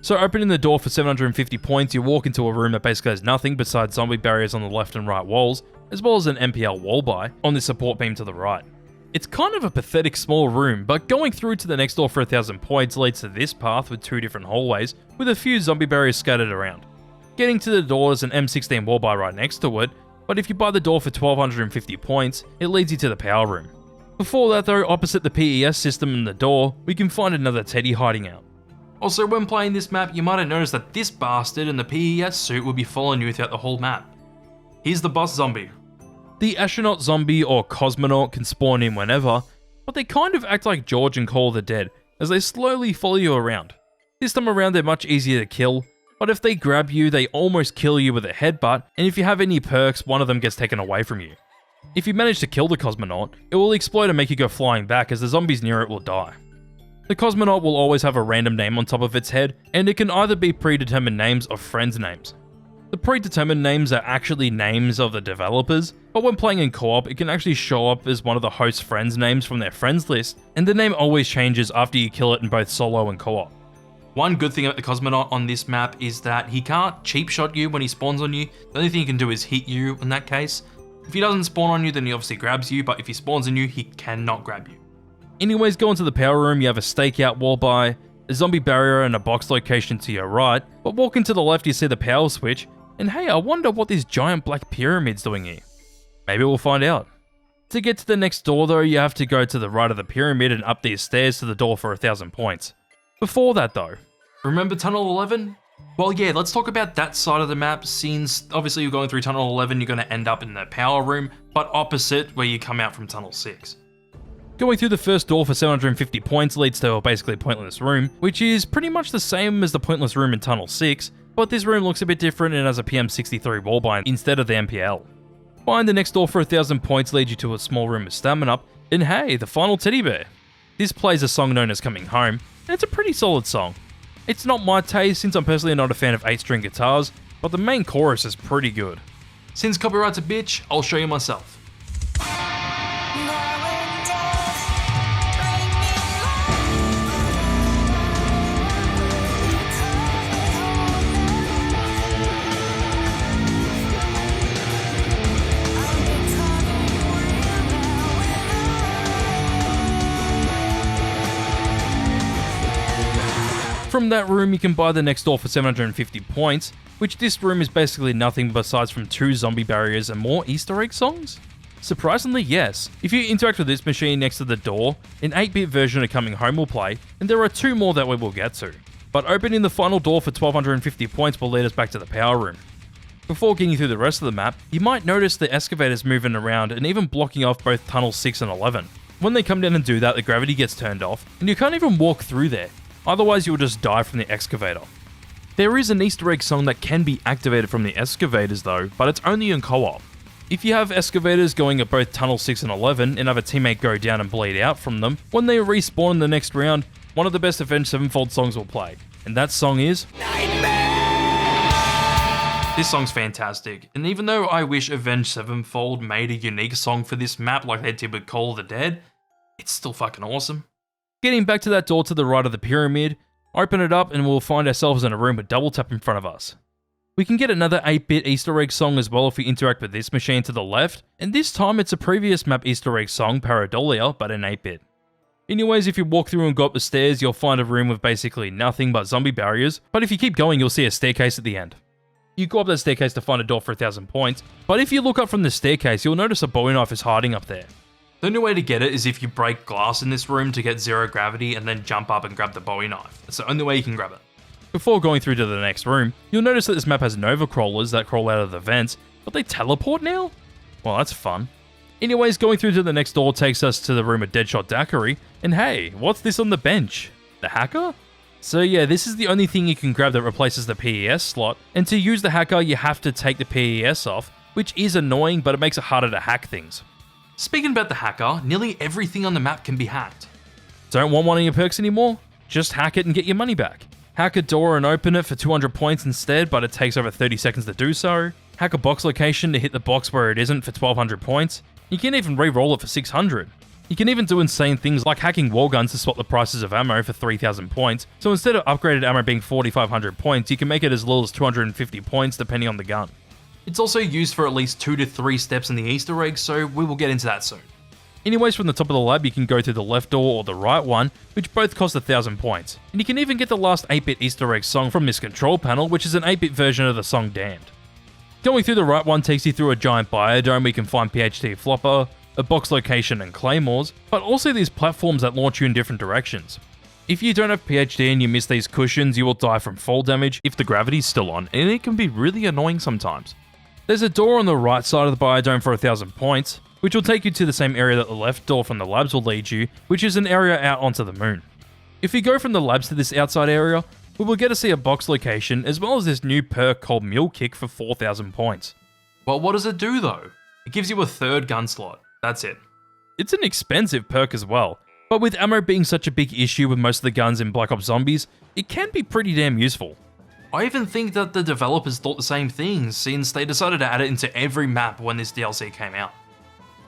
So opening the door for 750 points, you walk into a room that basically has nothing besides zombie barriers on the left and right walls, as well as an MPL wallby on the support beam to the right. It's kind of a pathetic small room, but going through to the next door for 1000 points leads to this path with 2 different hallways, with a few zombie barriers scattered around. Getting to the door is an M16 wallby right next to it, but if you buy the door for 1250 points, it leads you to the power room. Before that though, opposite the PES system and the door, we can find another teddy hiding out. Also, when playing this map, you might have noticed that this bastard in the PES suit will be following you throughout the whole map. Here's the boss zombie. The astronaut zombie or cosmonaut can spawn in whenever, but they kind of act like George and Call of the Dead, as they slowly follow you around. This time around they're much easier to kill, but if they grab you, they almost kill you with a headbutt, and if you have any perks, one of them gets taken away from you. If you manage to kill the cosmonaut, it will explode and make you go flying back as the zombies near it will die. The cosmonaut will always have a random name on top of its head, and it can either be predetermined names or friends' names. The predetermined names are actually names of the developers, but when playing in co-op, it can actually show up as one of the host's friends' names from their friends list, and the name always changes after you kill it in both solo and co-op. One good thing about the cosmonaut on this map is that he can't cheap shot you when he spawns on you. The only thing he can do is hit you in that case. If he doesn't spawn on you, then he obviously grabs you, but if he spawns on you, he cannot grab you. Anyways, go into the power room, you have a stakeout wallby, a zombie barrier and a box location to your right, but walking to the left you see the power switch, and hey, I wonder what this giant black pyramid's doing here. Maybe we'll find out. To get to the next door though, you have to go to the right of the pyramid and up these stairs to the door for 1000 points. Before that though, remember Tunnel 11? Well yeah, let's talk about that side of the map, since obviously you're going through Tunnel 11, you're going to end up in the power room, but opposite where you come out from Tunnel 6. Going through the first door for 750 points leads to a basically pointless room, which is pretty much the same as the pointless room in Tunnel 6, but this room looks a bit different and has a PM63 wallby instead of the MPL. Behind the next door for 1000 points leads you to a small room with stamina up, and hey, the final teddy bear. This plays a song known as Coming Home, and it's a pretty solid song. It's not my taste since I'm personally not a fan of 8-string guitars, but the main chorus is pretty good. Since copyright's a bitch, I'll show you myself. From that room you can buy the next door for 750 points, which this room is basically nothing besides from 2 zombie barriers and more Easter egg songs? Surprisingly yes, if you interact with this machine next to the door, an 8-bit version of Coming Home will play, and there are 2 more that we will get to. But opening the final door for 1250 points will lead us back to the power room. Before getting through the rest of the map, you might notice the excavators moving around and even blocking off both Tunnel 6 and 11. When they come down and do that, the gravity gets turned off, and you can't even walk through there. Otherwise you will just die from the excavator. There is an Easter egg song that can be activated from the excavators though, but it's only in co-op. If you have excavators going at both Tunnel 6 and 11 and have a teammate go down and bleed out from them, when they respawn in the next round, one of the best Avenged Sevenfold songs will play. And that song is... This song's fantastic, and even though I wish Avenged Sevenfold made a unique song for this map like they did with Call of the Dead, it's still fucking awesome. Getting back to that door to the right of the pyramid, open it up and we'll find ourselves in a room with double tap in front of us. We can get another 8-bit Easter egg song as well if we interact with this machine to the left, and this time it's a previous map Easter egg song, Pareidolia, but in 8-bit. Anyways, if you walk through and go up the stairs, you'll find a room with basically nothing but zombie barriers, but if you keep going, you'll see a staircase at the end. You go up that staircase to find a door for 1,000 points, but if you look up from the staircase, you'll notice a Bowie knife is hiding up there. The only way to get it is if you break glass in this room to get 0 gravity and then jump up and grab the Bowie knife. That's the only way you can grab it. Before going through to the next room, you'll notice that this map has Nova crawlers that crawl out of the vents, but they teleport now? Well, that's fun. Anyways, going through to the next door takes us to the room of Deadshot Daiquiri, and hey, what's this on the bench? The hacker? So yeah, this is the only thing you can grab that replaces the PES slot, and to use the hacker you have to take the PES off, which is annoying, but it makes it harder to hack things. Speaking about the hacker, nearly everything on the map can be hacked. Don't want one of your perks anymore? Just hack it and get your money back. Hack a door and open it for 200 points instead, but it takes over 30 seconds to do so. Hack a box location to hit the box where it isn't for 1200 points. You can even re-roll it for 600. You can even do insane things like hacking wall guns to swap the prices of ammo for 3000 points, so instead of upgraded ammo being 4500 points, you can make it as little as 250 points depending on the gun. It's also used for at least 2 to 3 steps in the Easter egg, so we will get into that soon. Anyways, from the top of the lab you can go through the left door or the right one, which both cost 1000 points. And you can even get the last 8-bit Easter egg song from this control panel, which is an 8-bit version of the song Damned. Going through the right one takes you through a giant biodome where you can find PhD Flopper, a box location and claymores, but also these platforms that launch you in different directions. If you don't have PhD and you miss these cushions, you will die from fall damage if the gravity's still on, and it can be really annoying sometimes. There's a door on the right side of the biodome for 1000 points, which will take you to the same area that the left door from the labs will lead you, which is an area out onto the moon. If you go from the labs to this outside area, we will get to see a box location as well as this new perk called Mule Kick for 4000 points. Well, what does it do though? It gives you a third gun slot. That's it. It's an expensive perk as well, but with ammo being such a big issue with most of the guns in Black Ops Zombies, it can be pretty damn useful. I even think that the developers thought the same thing, since they decided to add it into every map when this DLC came out.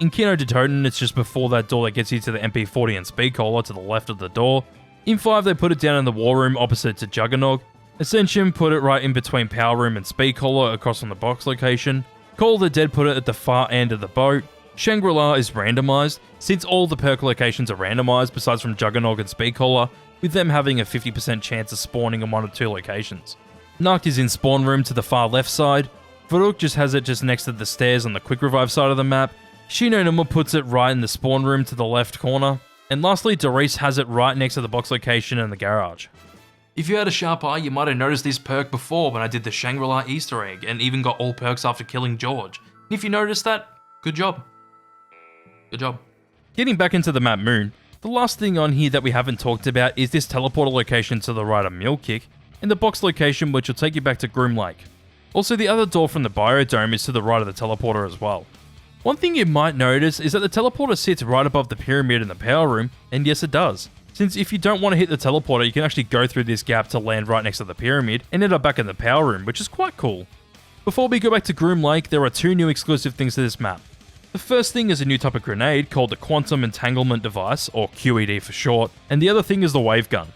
In Kino de Toten, it's just before that door that gets you to the MP40 and Speed Cola to the left of the door. In 5, they put it down in the War Room opposite to Juggernog. Ascension put it right in between Power Room and Speed Cola across from the box location. Call of the Dead put it at the far end of the boat. Shangri-La is randomized, since all the perk locations are randomized besides from Juggernog and Speed Cola, with them having a 50% chance of spawning in 1 or 2 locations. Narc is in Spawn Room to the far left side. Farouk just has it just next to the stairs on the Quick Revive side of the map. Shinonuma puts it right in the Spawn Room to the left corner. And lastly, Doris has it right next to the box location in the garage. If you had a sharp eye, you might have noticed this perk before when I did the Shangri-La Easter egg, and even got all perks after killing George. And if you noticed that, good job. Good job. Getting back into the map Moon, the last thing on here that we haven't talked about is this teleporter location to the right of Mule Kick, and the box location which will take you back to Groom Lake. Also, the other door from the biodome is to the right of the teleporter as well. One thing you might notice is that the teleporter sits right above the pyramid in the power room, and yes it does. Since if you don't want to hit the teleporter, you can actually go through this gap to land right next to the pyramid and end up back in the power room, which is quite cool. Before we go back to Groom Lake, there are 2 new exclusive things to this map. The first thing is a new type of grenade called the Quantum Entanglement Device, or QED for short, and the other thing is the Wave Gun.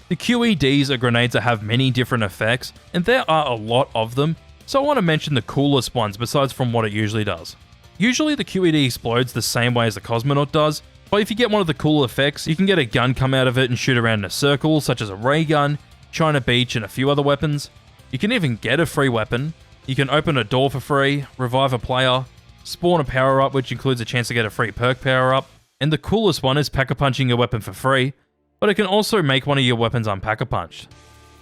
The QEDs are grenades that have many different effects, and there are a lot of them, so I want to mention the coolest ones besides from what it usually does. Usually the QED explodes the same way as the Cosmonaut does, but if you get one of the cool effects, you can get a gun come out of it and shoot around in a circle, such as a ray gun, China Beach, and a few other weapons. You can even get a free weapon, you can open a door for free, revive a player, spawn a power-up which includes a chance to get a free perk power-up, and the coolest one is Pack-a-Punching your weapon for free, but it can also make one of your weapons unpack-a-punched.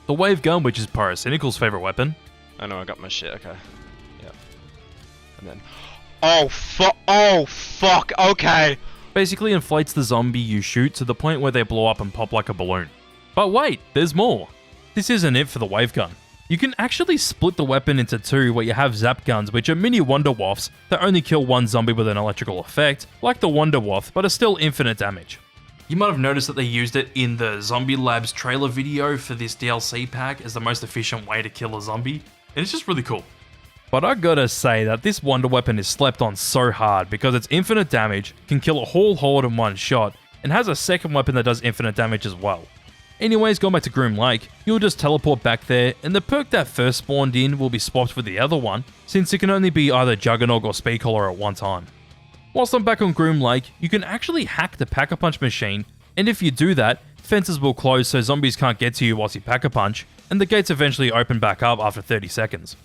The Wave Gun, which is Pyrocynical's favourite weapon. I know, I got my shit, okay. Yep. And then... Oh fuck, okay! Basically inflates the zombie you shoot to the point where they blow up and pop like a balloon. But wait, there's more! This isn't it for the Wave Gun. You can actually split the weapon into two, where you have zap guns, which are mini Wonder Waffs that only kill one zombie with an electrical effect, like the Wonder Waff, but are still infinite damage. You might have noticed that they used it in the Zombie Labs trailer video for this DLC pack as the most efficient way to kill a zombie, and it's just really cool. But I gotta say that this Wonder Weapon is slept on so hard because it's infinite damage, can kill a whole horde in one shot, and has a second weapon that does infinite damage as well. Anyways, going back to Groom Lake, you'll just teleport back there, and the perk that first spawned in will be swapped with the other one, since it can only be either Juggernog or Speedcaller at one time. Whilst I'm back on Groom Lake, you can actually hack the Pack-a-Punch machine, and if you do that, fences will close so zombies can't get to you whilst you Pack-a-Punch, and the gates eventually open back up after 30 seconds.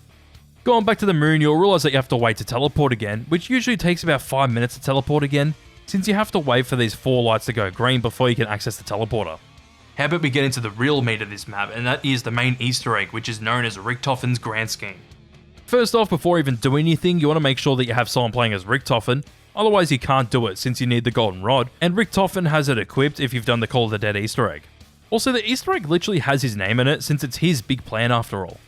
Going back to the moon, you'll realise that you have to wait to teleport again, which usually takes about 5 minutes to teleport again, since you have to wait for these 4 lights to go green before you can access the teleporter. How about we get into the real meat of this map, and that is the main Easter egg, which is known as Richtofen's Grand Scheme. First off, before even doing anything, you want to make sure that you have someone playing as Richtofen, otherwise you can't do it since you need the golden rod, and Richtofen has it equipped if you've done the Call of the Dead Easter egg. Also, the Easter egg literally has his name in it since it's his big plan after all.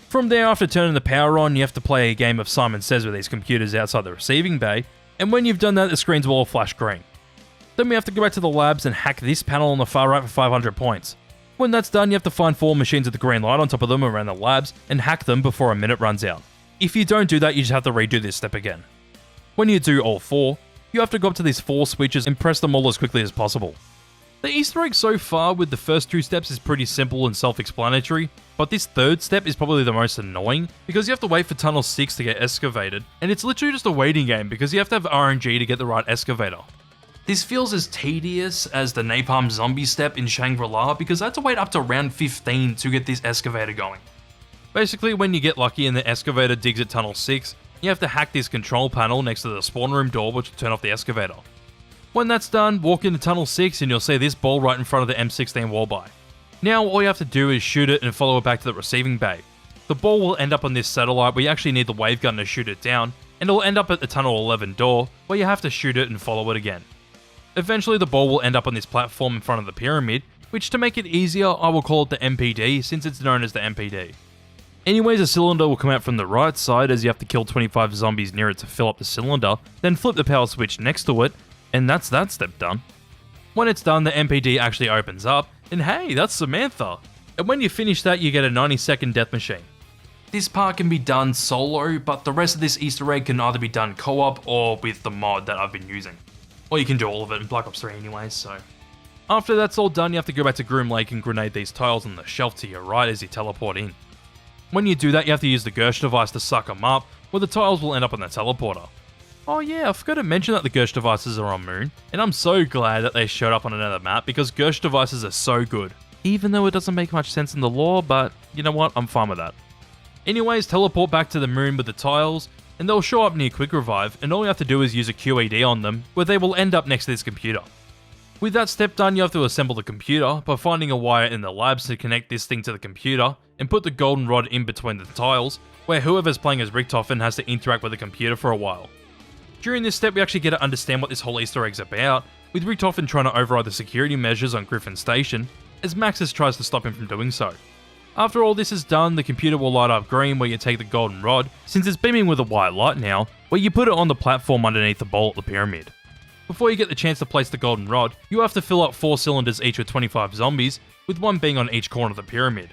From there, after turning the power on, you have to play a game of Simon Says with these computers outside the receiving bay, and when you've done that, the screens will all flash green. Then we have to go back to the labs and hack this panel on the far right for 500 points. When that's done, you have to find 4 machines with the green light on top of them around the labs and hack them before a minute runs out. If you don't do that, you just have to redo this step again. When you do all 4, you have to go up to these 4 switches and press them all as quickly as possible. The Easter egg so far with the first 2 steps is pretty simple and self-explanatory, but this third step is probably the most annoying because you have to wait for Tunnel 6 to get excavated, and it's literally just a waiting game because you have to have RNG to get the right excavator. This feels as tedious as the Napalm Zombie step in Shangri-La because I had to wait up to round 15 to get this excavator going. Basically, when you get lucky and the excavator digs at Tunnel 6, you have to hack this control panel next to the spawn room door which will turn off the excavator. When that's done, walk into Tunnel 6 and you'll see this ball right in front of the M16 wall by. Now all you have to do is shoot it and follow it back to the receiving bay. The ball will end up on this satellite where you actually need the wave gun to shoot it down, and it'll end up at the Tunnel 11 door where you have to shoot it and follow it again. Eventually the ball will end up on this platform in front of the pyramid, which to make it easier I will call it the MPD since it's known as the MPD. Anyways, a cylinder will come out from the right side as you have to kill 25 zombies near it to fill up the cylinder, then flip the power switch next to it, and that's that step done. When it's done, the MPD actually opens up, and hey, that's Samantha! And when you finish that, you get a 90-second death machine. This part can be done solo, but the rest of this Easter egg can either be done co-op or with the mod that I've been using. Or you can do all of it in Black Ops 3 anyways, so. After that's all done, you have to go back to Groom Lake and grenade these tiles on the shelf to your right as you teleport in. When you do that, you have to use the Gersh device to suck them up, where the tiles will end up on the teleporter. Oh yeah, I forgot to mention that the Gersh devices are on Moon, and I'm so glad that they showed up on another map because Gersh devices are so good. Even though it doesn't make much sense in the lore, but you know what, I'm fine with that. Anyways, teleport back to the moon with the tiles, and they'll show up near Quick Revive, and all you have to do is use a QED on them, where they will end up next to this computer. With that step done, you have to assemble the computer by finding a wire in the labs to connect this thing to the computer, and put the golden rod in between the tiles, where whoever's playing as Richtofen has to interact with the computer for a while. During this step, we actually get to understand what this whole Easter egg's about, with Richtofen trying to override the security measures on Griffin Station, as Maxis tries to stop him from doing so. After all this is done, the computer will light up green where you take the golden rod, since it's beaming with a white light now, where you put it on the platform underneath the bowl at the pyramid. Before you get the chance to place the golden rod, you have to fill up 4 cylinders each with 25 zombies, with one being on each corner of the pyramid.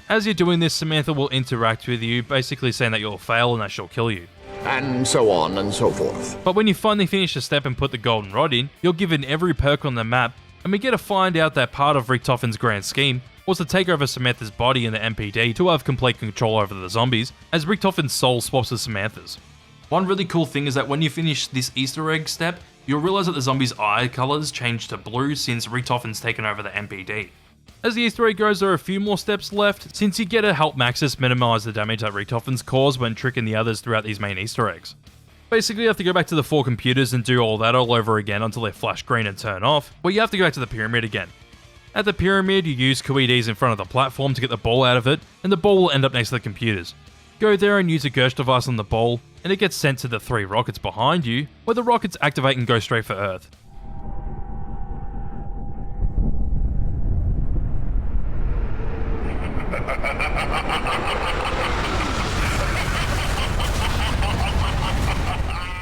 As you're doing this, Samantha will interact with you, basically saying that you'll fail and that she'll kill you. And so on and so forth. But when you finally finish the step and put the golden rod in, you're given every perk on the map, and we get to find out that part of Richtofen's grand scheme was to take over Samantha's body in the MPD to have complete control over the zombies, as Richtofen's soul swaps with Samantha's. One really cool thing is that when you finish this Easter egg step, you'll realise that the zombies' eye colours change to blue since Richtofen's taken over the MPD. As the Easter egg goes, there are a few more steps left, since you get to help Maxis minimise the damage that Richtofen's caused when tricking the others throughout these main Easter eggs. Basically, you have to go back to the 4 computers and do all that all over again until they flash green and turn off, where you have to go back to the pyramid again. At the pyramid, you use QEDs in front of the platform to get the ball out of it, and the ball will end up next to the computers. Go there and use a Gersh device on the ball, and it gets sent to the 3 rockets behind you, where the rockets activate and go straight for Earth.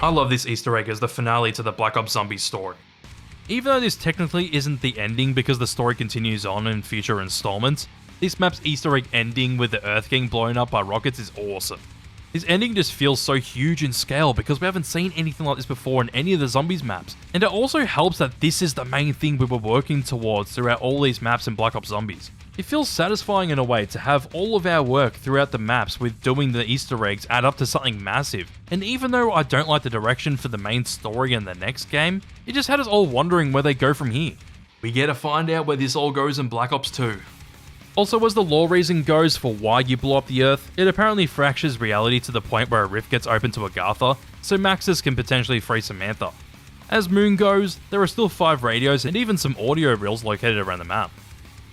I love this Easter egg as the finale to the Black Ops Zombies story. Even though this technically isn't the ending because the story continues on in future installments, this map's Easter egg ending with the Earth getting blown up by rockets is awesome. This ending just feels so huge in scale because we haven't seen anything like this before in any of the Zombies maps, and it also helps that this is the main thing we were working towards throughout all these maps in Black Ops Zombies. It feels satisfying in a way to have all of our work throughout the maps with doing the Easter eggs add up to something massive, and even though I don't like the direction for the main story in the next game, it just had us all wondering where they go from here. We get to find out where this all goes in Black Ops 2. Also, as the lore reason goes for why you blow up the Earth, it apparently fractures reality to the point where a rift gets open to Agartha, so Maxis can potentially free Samantha. As Moon goes, there are still 5 radios and even some audio reels located around the map.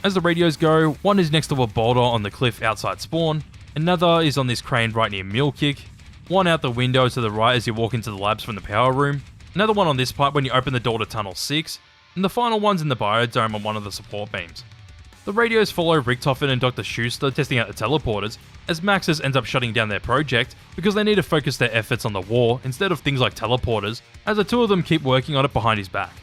As the radios go, one is next to a boulder on the cliff outside spawn, another is on this crane right near Mule Kick, one out the window to the right as you walk into the labs from the power room, another one on this pipe when you open the door to Tunnel 6, and the final one's in the biodome on one of the support beams. The radios follow Richtofen and Dr. Schuster testing out the teleporters, as Maxis ends up shutting down their project because they need to focus their efforts on the war instead of things like teleporters, as the two of them keep working on it behind his back.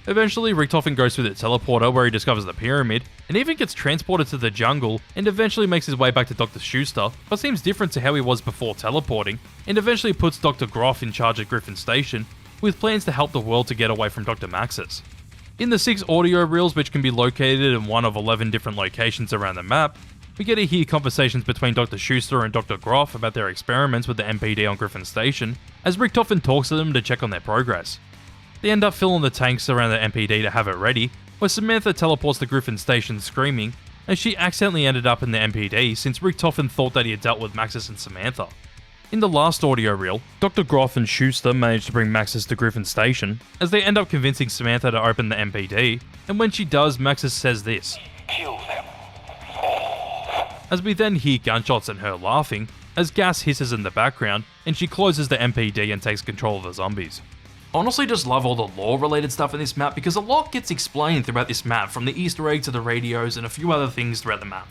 Eventually, Richtofen goes through the teleporter where he discovers the pyramid, and even gets transported to the jungle, and eventually makes his way back to Dr. Schuster, but seems different to how he was before teleporting, and eventually puts Dr. Groff in charge at Griffin Station, with plans to help the world to get away from Dr. Maxis. In the 6 audio reels, which can be located in one of 11 different locations around the map, we get to hear conversations between Dr. Schuster and Dr. Groff about their experiments with the MPD on Griffin Station, as Richtofen talks to them to check on their progress. They end up filling the tanks around the MPD to have it ready, where Samantha teleports to Griffin Station screaming, as she accidentally ended up in the MPD since Richtofen thought that he had dealt with Maxis and Samantha. In the last audio reel, Dr. Groff and Schuster manage to bring Maxis to Griffin Station, as they end up convincing Samantha to open the MPD, and when she does, Maxis says this. Kill them. As we then hear gunshots and her laughing, as gas hisses in the background, and she closes the MPD and takes control of the zombies. Honestly, just love all the lore related stuff in this map because a lot gets explained throughout this map, from the Easter egg to the radios and a few other things throughout the map.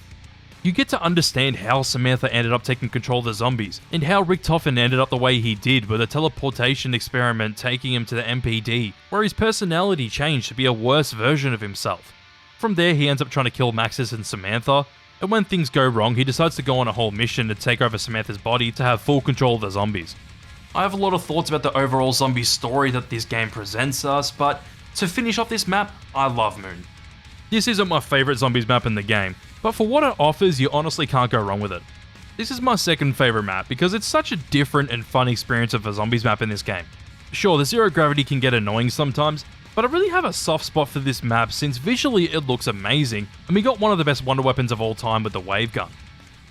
You get to understand how Samantha ended up taking control of the zombies, and how Richtofen ended up the way he did with a teleportation experiment taking him to the MPD, where his personality changed to be a worse version of himself. From there, he ends up trying to kill Maxis and Samantha, and when things go wrong, he decides to go on a whole mission to take over Samantha's body to have full control of the zombies. I have a lot of thoughts about the overall zombie story that this game presents us, but to finish off this map, I love Moon. This isn't my favourite zombies map in the game, but for what it offers, you honestly can't go wrong with it. This is my second favourite map because it's such a different and fun experience of a zombies map in this game. Sure, the zero gravity can get annoying sometimes, but I really have a soft spot for this map since visually it looks amazing, and we got one of the best wonder weapons of all time with the wave gun.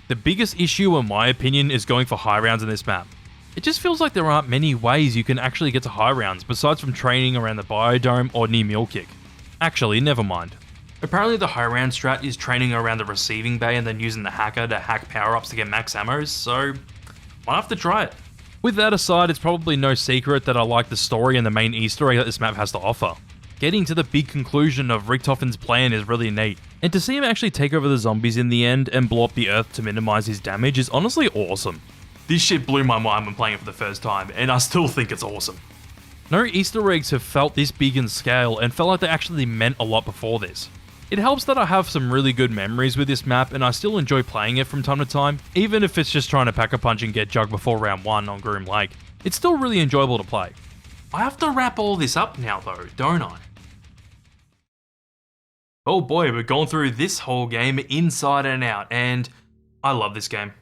The biggest issue in my opinion is going for high rounds in this map. It just feels like there aren't many ways you can actually get to high rounds besides from training around the biodome or near Mule Kick. Actually, never mind. Apparently the high round strat is training around the receiving bay and then using the hacker to hack power-ups to get max ammos, so might have to try it. With that aside, it's probably no secret that I like the story and the main Easter egg that this map has to offer. Getting to the big conclusion of Richtofen's plan is really neat, and to see him actually take over the zombies in the end and blow up the Earth to minimize his damage is honestly awesome. This shit blew my mind when playing it for the first time, and I still think it's awesome. No Easter eggs have felt this big in scale and felt like they actually meant a lot before this. It helps that I have some really good memories with this map and I still enjoy playing it from time to time, even if it's just trying to pack a punch and get jugged before round 1 on Groom Lake. It's still really enjoyable to play. I have to wrap all this up now though, don't I? Oh boy, we're going through this whole game inside and out, and I love this game.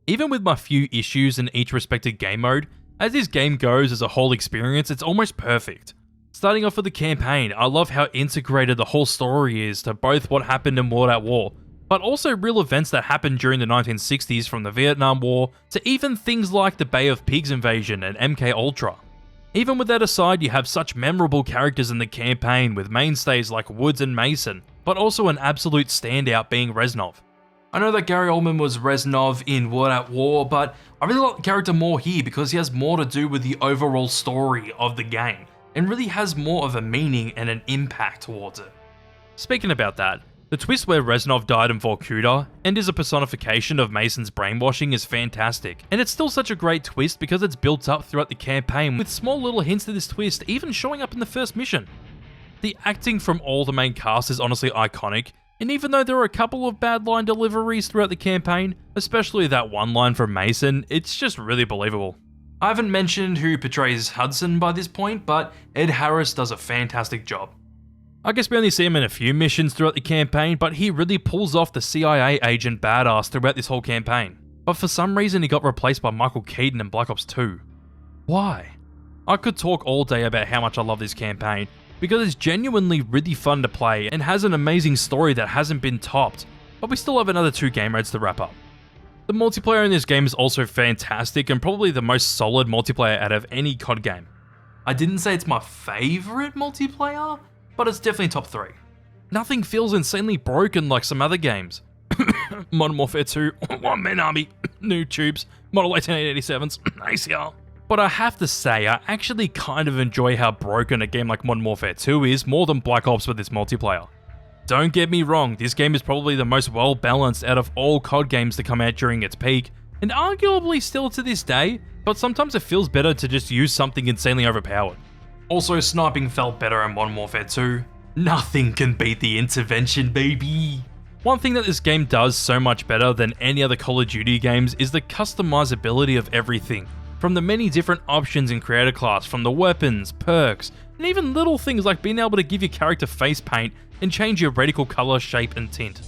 Even with my few issues in each respective game mode, as this game goes as a whole experience, it's almost perfect. Starting off with the campaign, I love how integrated the whole story is to both what happened in World at War, but also real events that happened during the 1960s from the Vietnam War to even things like the Bay of Pigs invasion and MK Ultra. Even with that aside, you have such memorable characters in the campaign with mainstays like Woods and Mason, but also an absolute standout being Reznov. I know that Gary Oldman was Reznov in World at War, but I really like the character more here because he has more to do with the overall story of the game, and really has more of a meaning and an impact towards it. Speaking about that, The twist where Reznov died in Vorkuta and is a personification of Mason's brainwashing is fantastic, and it's still such a great twist because it's built up throughout the campaign with small little hints to this twist even showing up in the first mission. The acting from all the main cast is honestly iconic, and even though there are a couple of bad line deliveries throughout the campaign, especially that one line from Mason, it's just really believable. I haven't mentioned who portrays Hudson by this point, but Ed Harris does a fantastic job. I guess we only see him in a few missions throughout the campaign, but he really pulls off the CIA agent badass throughout this whole campaign. But for some reason he got replaced by Michael Keaton in Black Ops 2. Why? I could talk all day about how much I love this campaign, because it's genuinely really fun to play and has an amazing story that hasn't been topped, but we still have another 2 game modes to wrap up. The multiplayer in this game is also fantastic and probably the most solid multiplayer out of any COD game. I didn't say it's my favourite multiplayer, but it's definitely top 3. Nothing feels insanely broken like some other games. Modern Warfare 2, One Man Army, New Tubes, Model 1887s, ACR. But I have to say, I actually kind of enjoy how broken a game like Modern Warfare 2 is more than Black Ops with its multiplayer. Don't get me wrong, this game is probably the most well balanced out of all COD games to come out during its peak, and arguably still to this day, but sometimes it feels better to just use something insanely overpowered. Also, sniping felt better in Modern Warfare 2. Nothing can beat the intervention, baby! One thing that this game does so much better than any other Call of Duty games is the customizability of everything. From the many different options in creator class, from the weapons, perks, and even little things like being able to give your character face paint and change your reticle color, shape, and tint.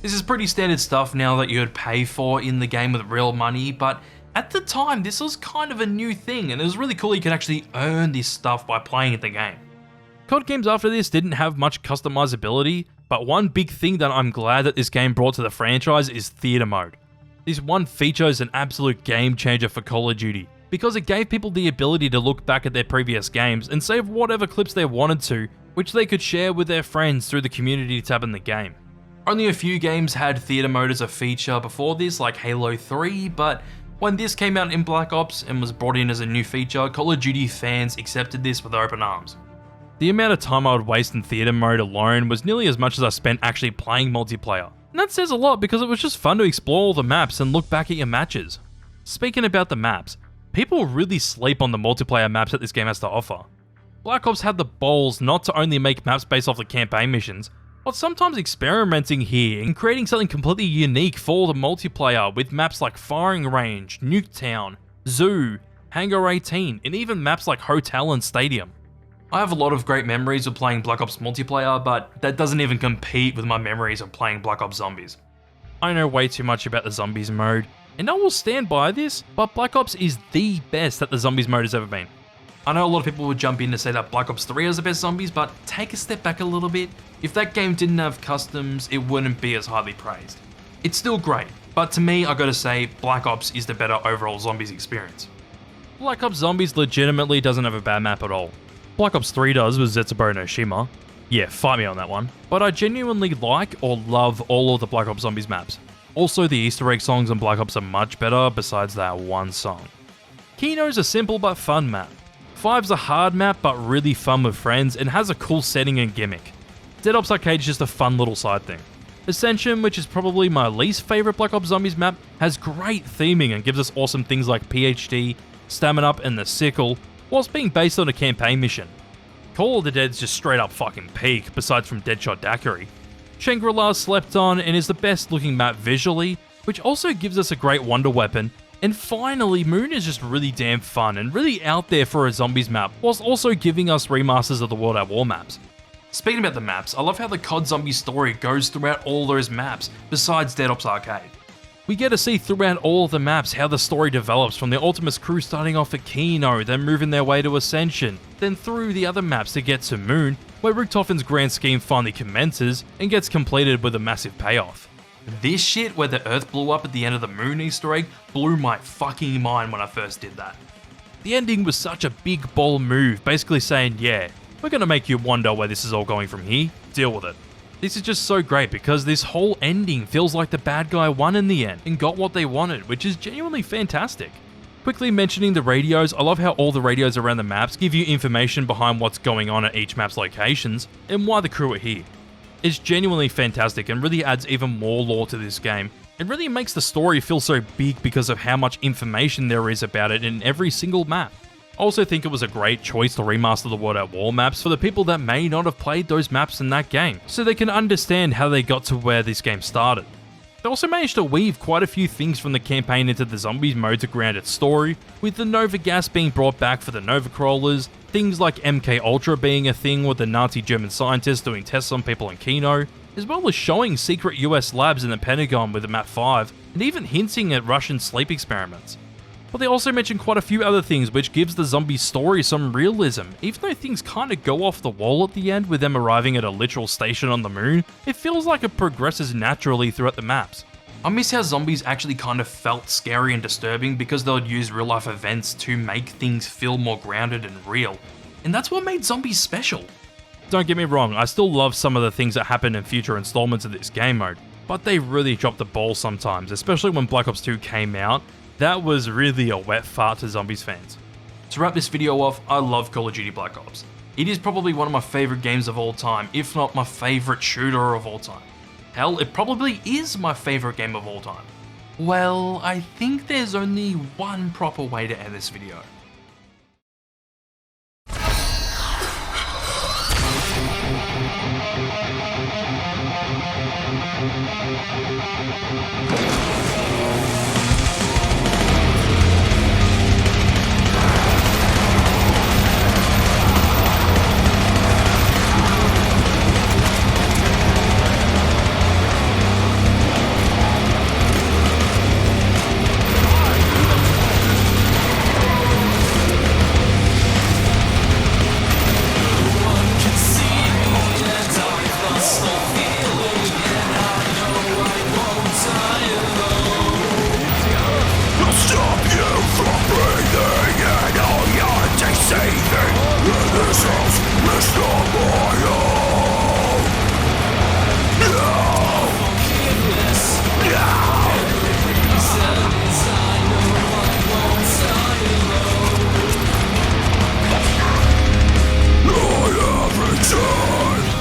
This is pretty standard stuff now that you'd pay for in the game with real money, but at the time this was kind of a new thing, and it was really cool you could actually earn this stuff by playing the game. COD games after this didn't have much customizability, but one big thing that I'm glad that this game brought to the franchise is theater mode. This one feature is an absolute game changer for Call of Duty, because it gave people the ability to look back at their previous games and save whatever clips they wanted to, which they could share with their friends through the community tab in the game. Only a few games had theater mode as a feature before this, like Halo 3, but when this came out in Black Ops and was brought in as a new feature, Call of Duty fans accepted this with open arms. The amount of time I would waste in theater mode alone was nearly as much as I spent actually playing multiplayer. And that says a lot because it was just fun to explore all the maps and look back at your matches. Speaking about the maps, people really sleep on the multiplayer maps that this game has to offer. Black Ops had the balls not to only make maps based off the campaign missions, but sometimes experimenting here and creating something completely unique for the multiplayer with maps like Firing Range, Nuketown, Zoo, Hangar 18, and even maps like Hotel and Stadium. I have a lot of great memories of playing Black Ops multiplayer, but that doesn't even compete with my memories of playing Black Ops Zombies. I know way too much about the Zombies mode, and I will stand by this, but Black Ops is the best that the Zombies mode has ever been. I know a lot of people would jump in to say that Black Ops 3 is the best Zombies, but take a step back a little bit. If that game didn't have customs, it wouldn't be as highly praised. It's still great, but to me, I gotta say, Black Ops is the better overall Zombies experience. Black Ops Zombies legitimately doesn't have a bad map at all. Black Ops 3 does with Zetsubou no Shima. Yeah, fight me on that one. But I genuinely like or love all of the Black Ops Zombies maps. Also, the Easter egg songs in Black Ops are much better besides that one song. Kino's a simple but fun map. 5's a hard map but really fun with friends and has a cool setting and gimmick. Dead Ops Arcade is just a fun little side thing. Ascension, which is probably my least favourite Black Ops Zombies map, has great theming and gives us awesome things like PhD, Stamina Up, and the Sickle, whilst being based on a campaign mission. Call of the Dead's just straight up fucking peak, besides from Deadshot Daiquiri. Shangri-La slept on and is the best looking map visually, which also gives us a great wonder weapon. And finally, Moon is just really damn fun and really out there for a Zombies map, whilst also giving us remasters of the World at War maps. Speaking about the maps, I love how the COD Zombies story goes throughout all those maps, besides Dead Ops Arcade. We get to see throughout all of the maps how the story develops, from the Ultimus crew starting off at Kino, then moving their way to Ascension, then through the other maps to get to Moon, where Richtofen's grand scheme finally commences and gets completed with a massive payoff. This shit where the Earth blew up at the end of the Moon Easter egg blew my fucking mind when I first did that. The ending was such a big ball move, basically saying, yeah, we're gonna make you wonder where this is all going from here, deal with it. This is just so great because this whole ending feels like the bad guy won in the end and got what they wanted, which is genuinely fantastic. Quickly mentioning the radios, I love how all the radios around the maps give you information behind what's going on at each map's locations and why the crew are here. It's genuinely fantastic and really adds even more lore to this game. It really makes the story feel so big because of how much information there is about it in every single map. I also think it was a great choice to remaster the World at War maps for the people that may not have played those maps in that game, so they can understand how they got to where this game started. They also managed to weave quite a few things from the campaign into the Zombies mode to ground its story, with the Nova gas being brought back for the Nova Crawlers, things like MK Ultra being a thing with the Nazi German scientists doing tests on people in Kino, as well as showing secret US labs in the Pentagon with the Map 5, and even hinting at Russian sleep experiments. But they also mention quite a few other things which gives the zombie story some realism. Even though things kinda go off the wall at the end with them arriving at a literal station on the moon, it feels like it progresses naturally throughout the maps. I miss how zombies actually kind of felt scary and disturbing because they would use real life events to make things feel more grounded and real. And that's what made zombies special. Don't get me wrong, I still love some of the things that happen in future installments of this game mode, but they really dropped the ball sometimes, especially when Black Ops 2 came out. That was really a wet fart to Zombies fans. To wrap this video off, I love Call of Duty Black Ops. It is probably one of my favourite games of all time, if not my favourite shooter of all time. Hell, it probably is my favourite game of all time. Well, I think there's only one proper way to end this video.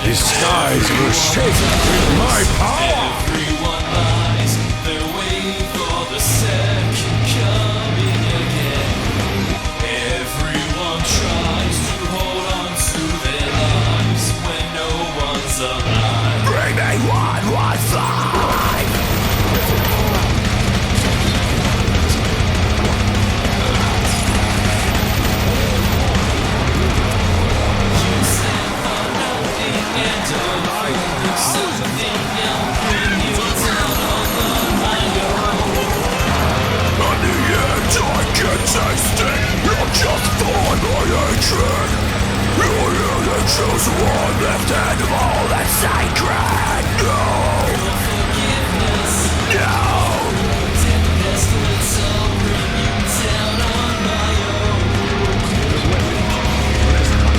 The skies will shake with my power! Everyone lies, they're waiting for the second coming again. Everyone tries to hold on to their lives when no one's alive. Bring me 115! Choose one left hand of all that's sacred. No! Forgiveness. No! Pestilence, I'll bring you down on my own.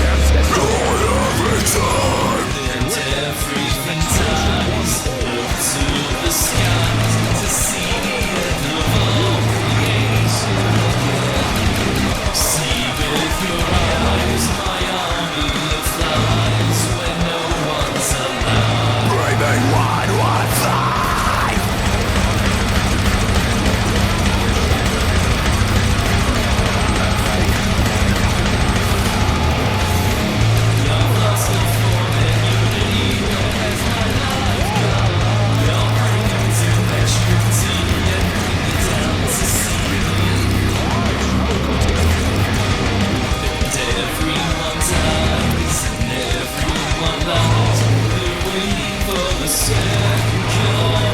I have returned. And everything dies. Look to the skies to see the end of all creation again. See with your eyes my army of flies when no one's alive. Bring me 115! You've lost the form and unity, where has my life gone? You'll bring me to maturity and bring me down to see me. And everyone dies, and everyone lies. They're waiting for the second call.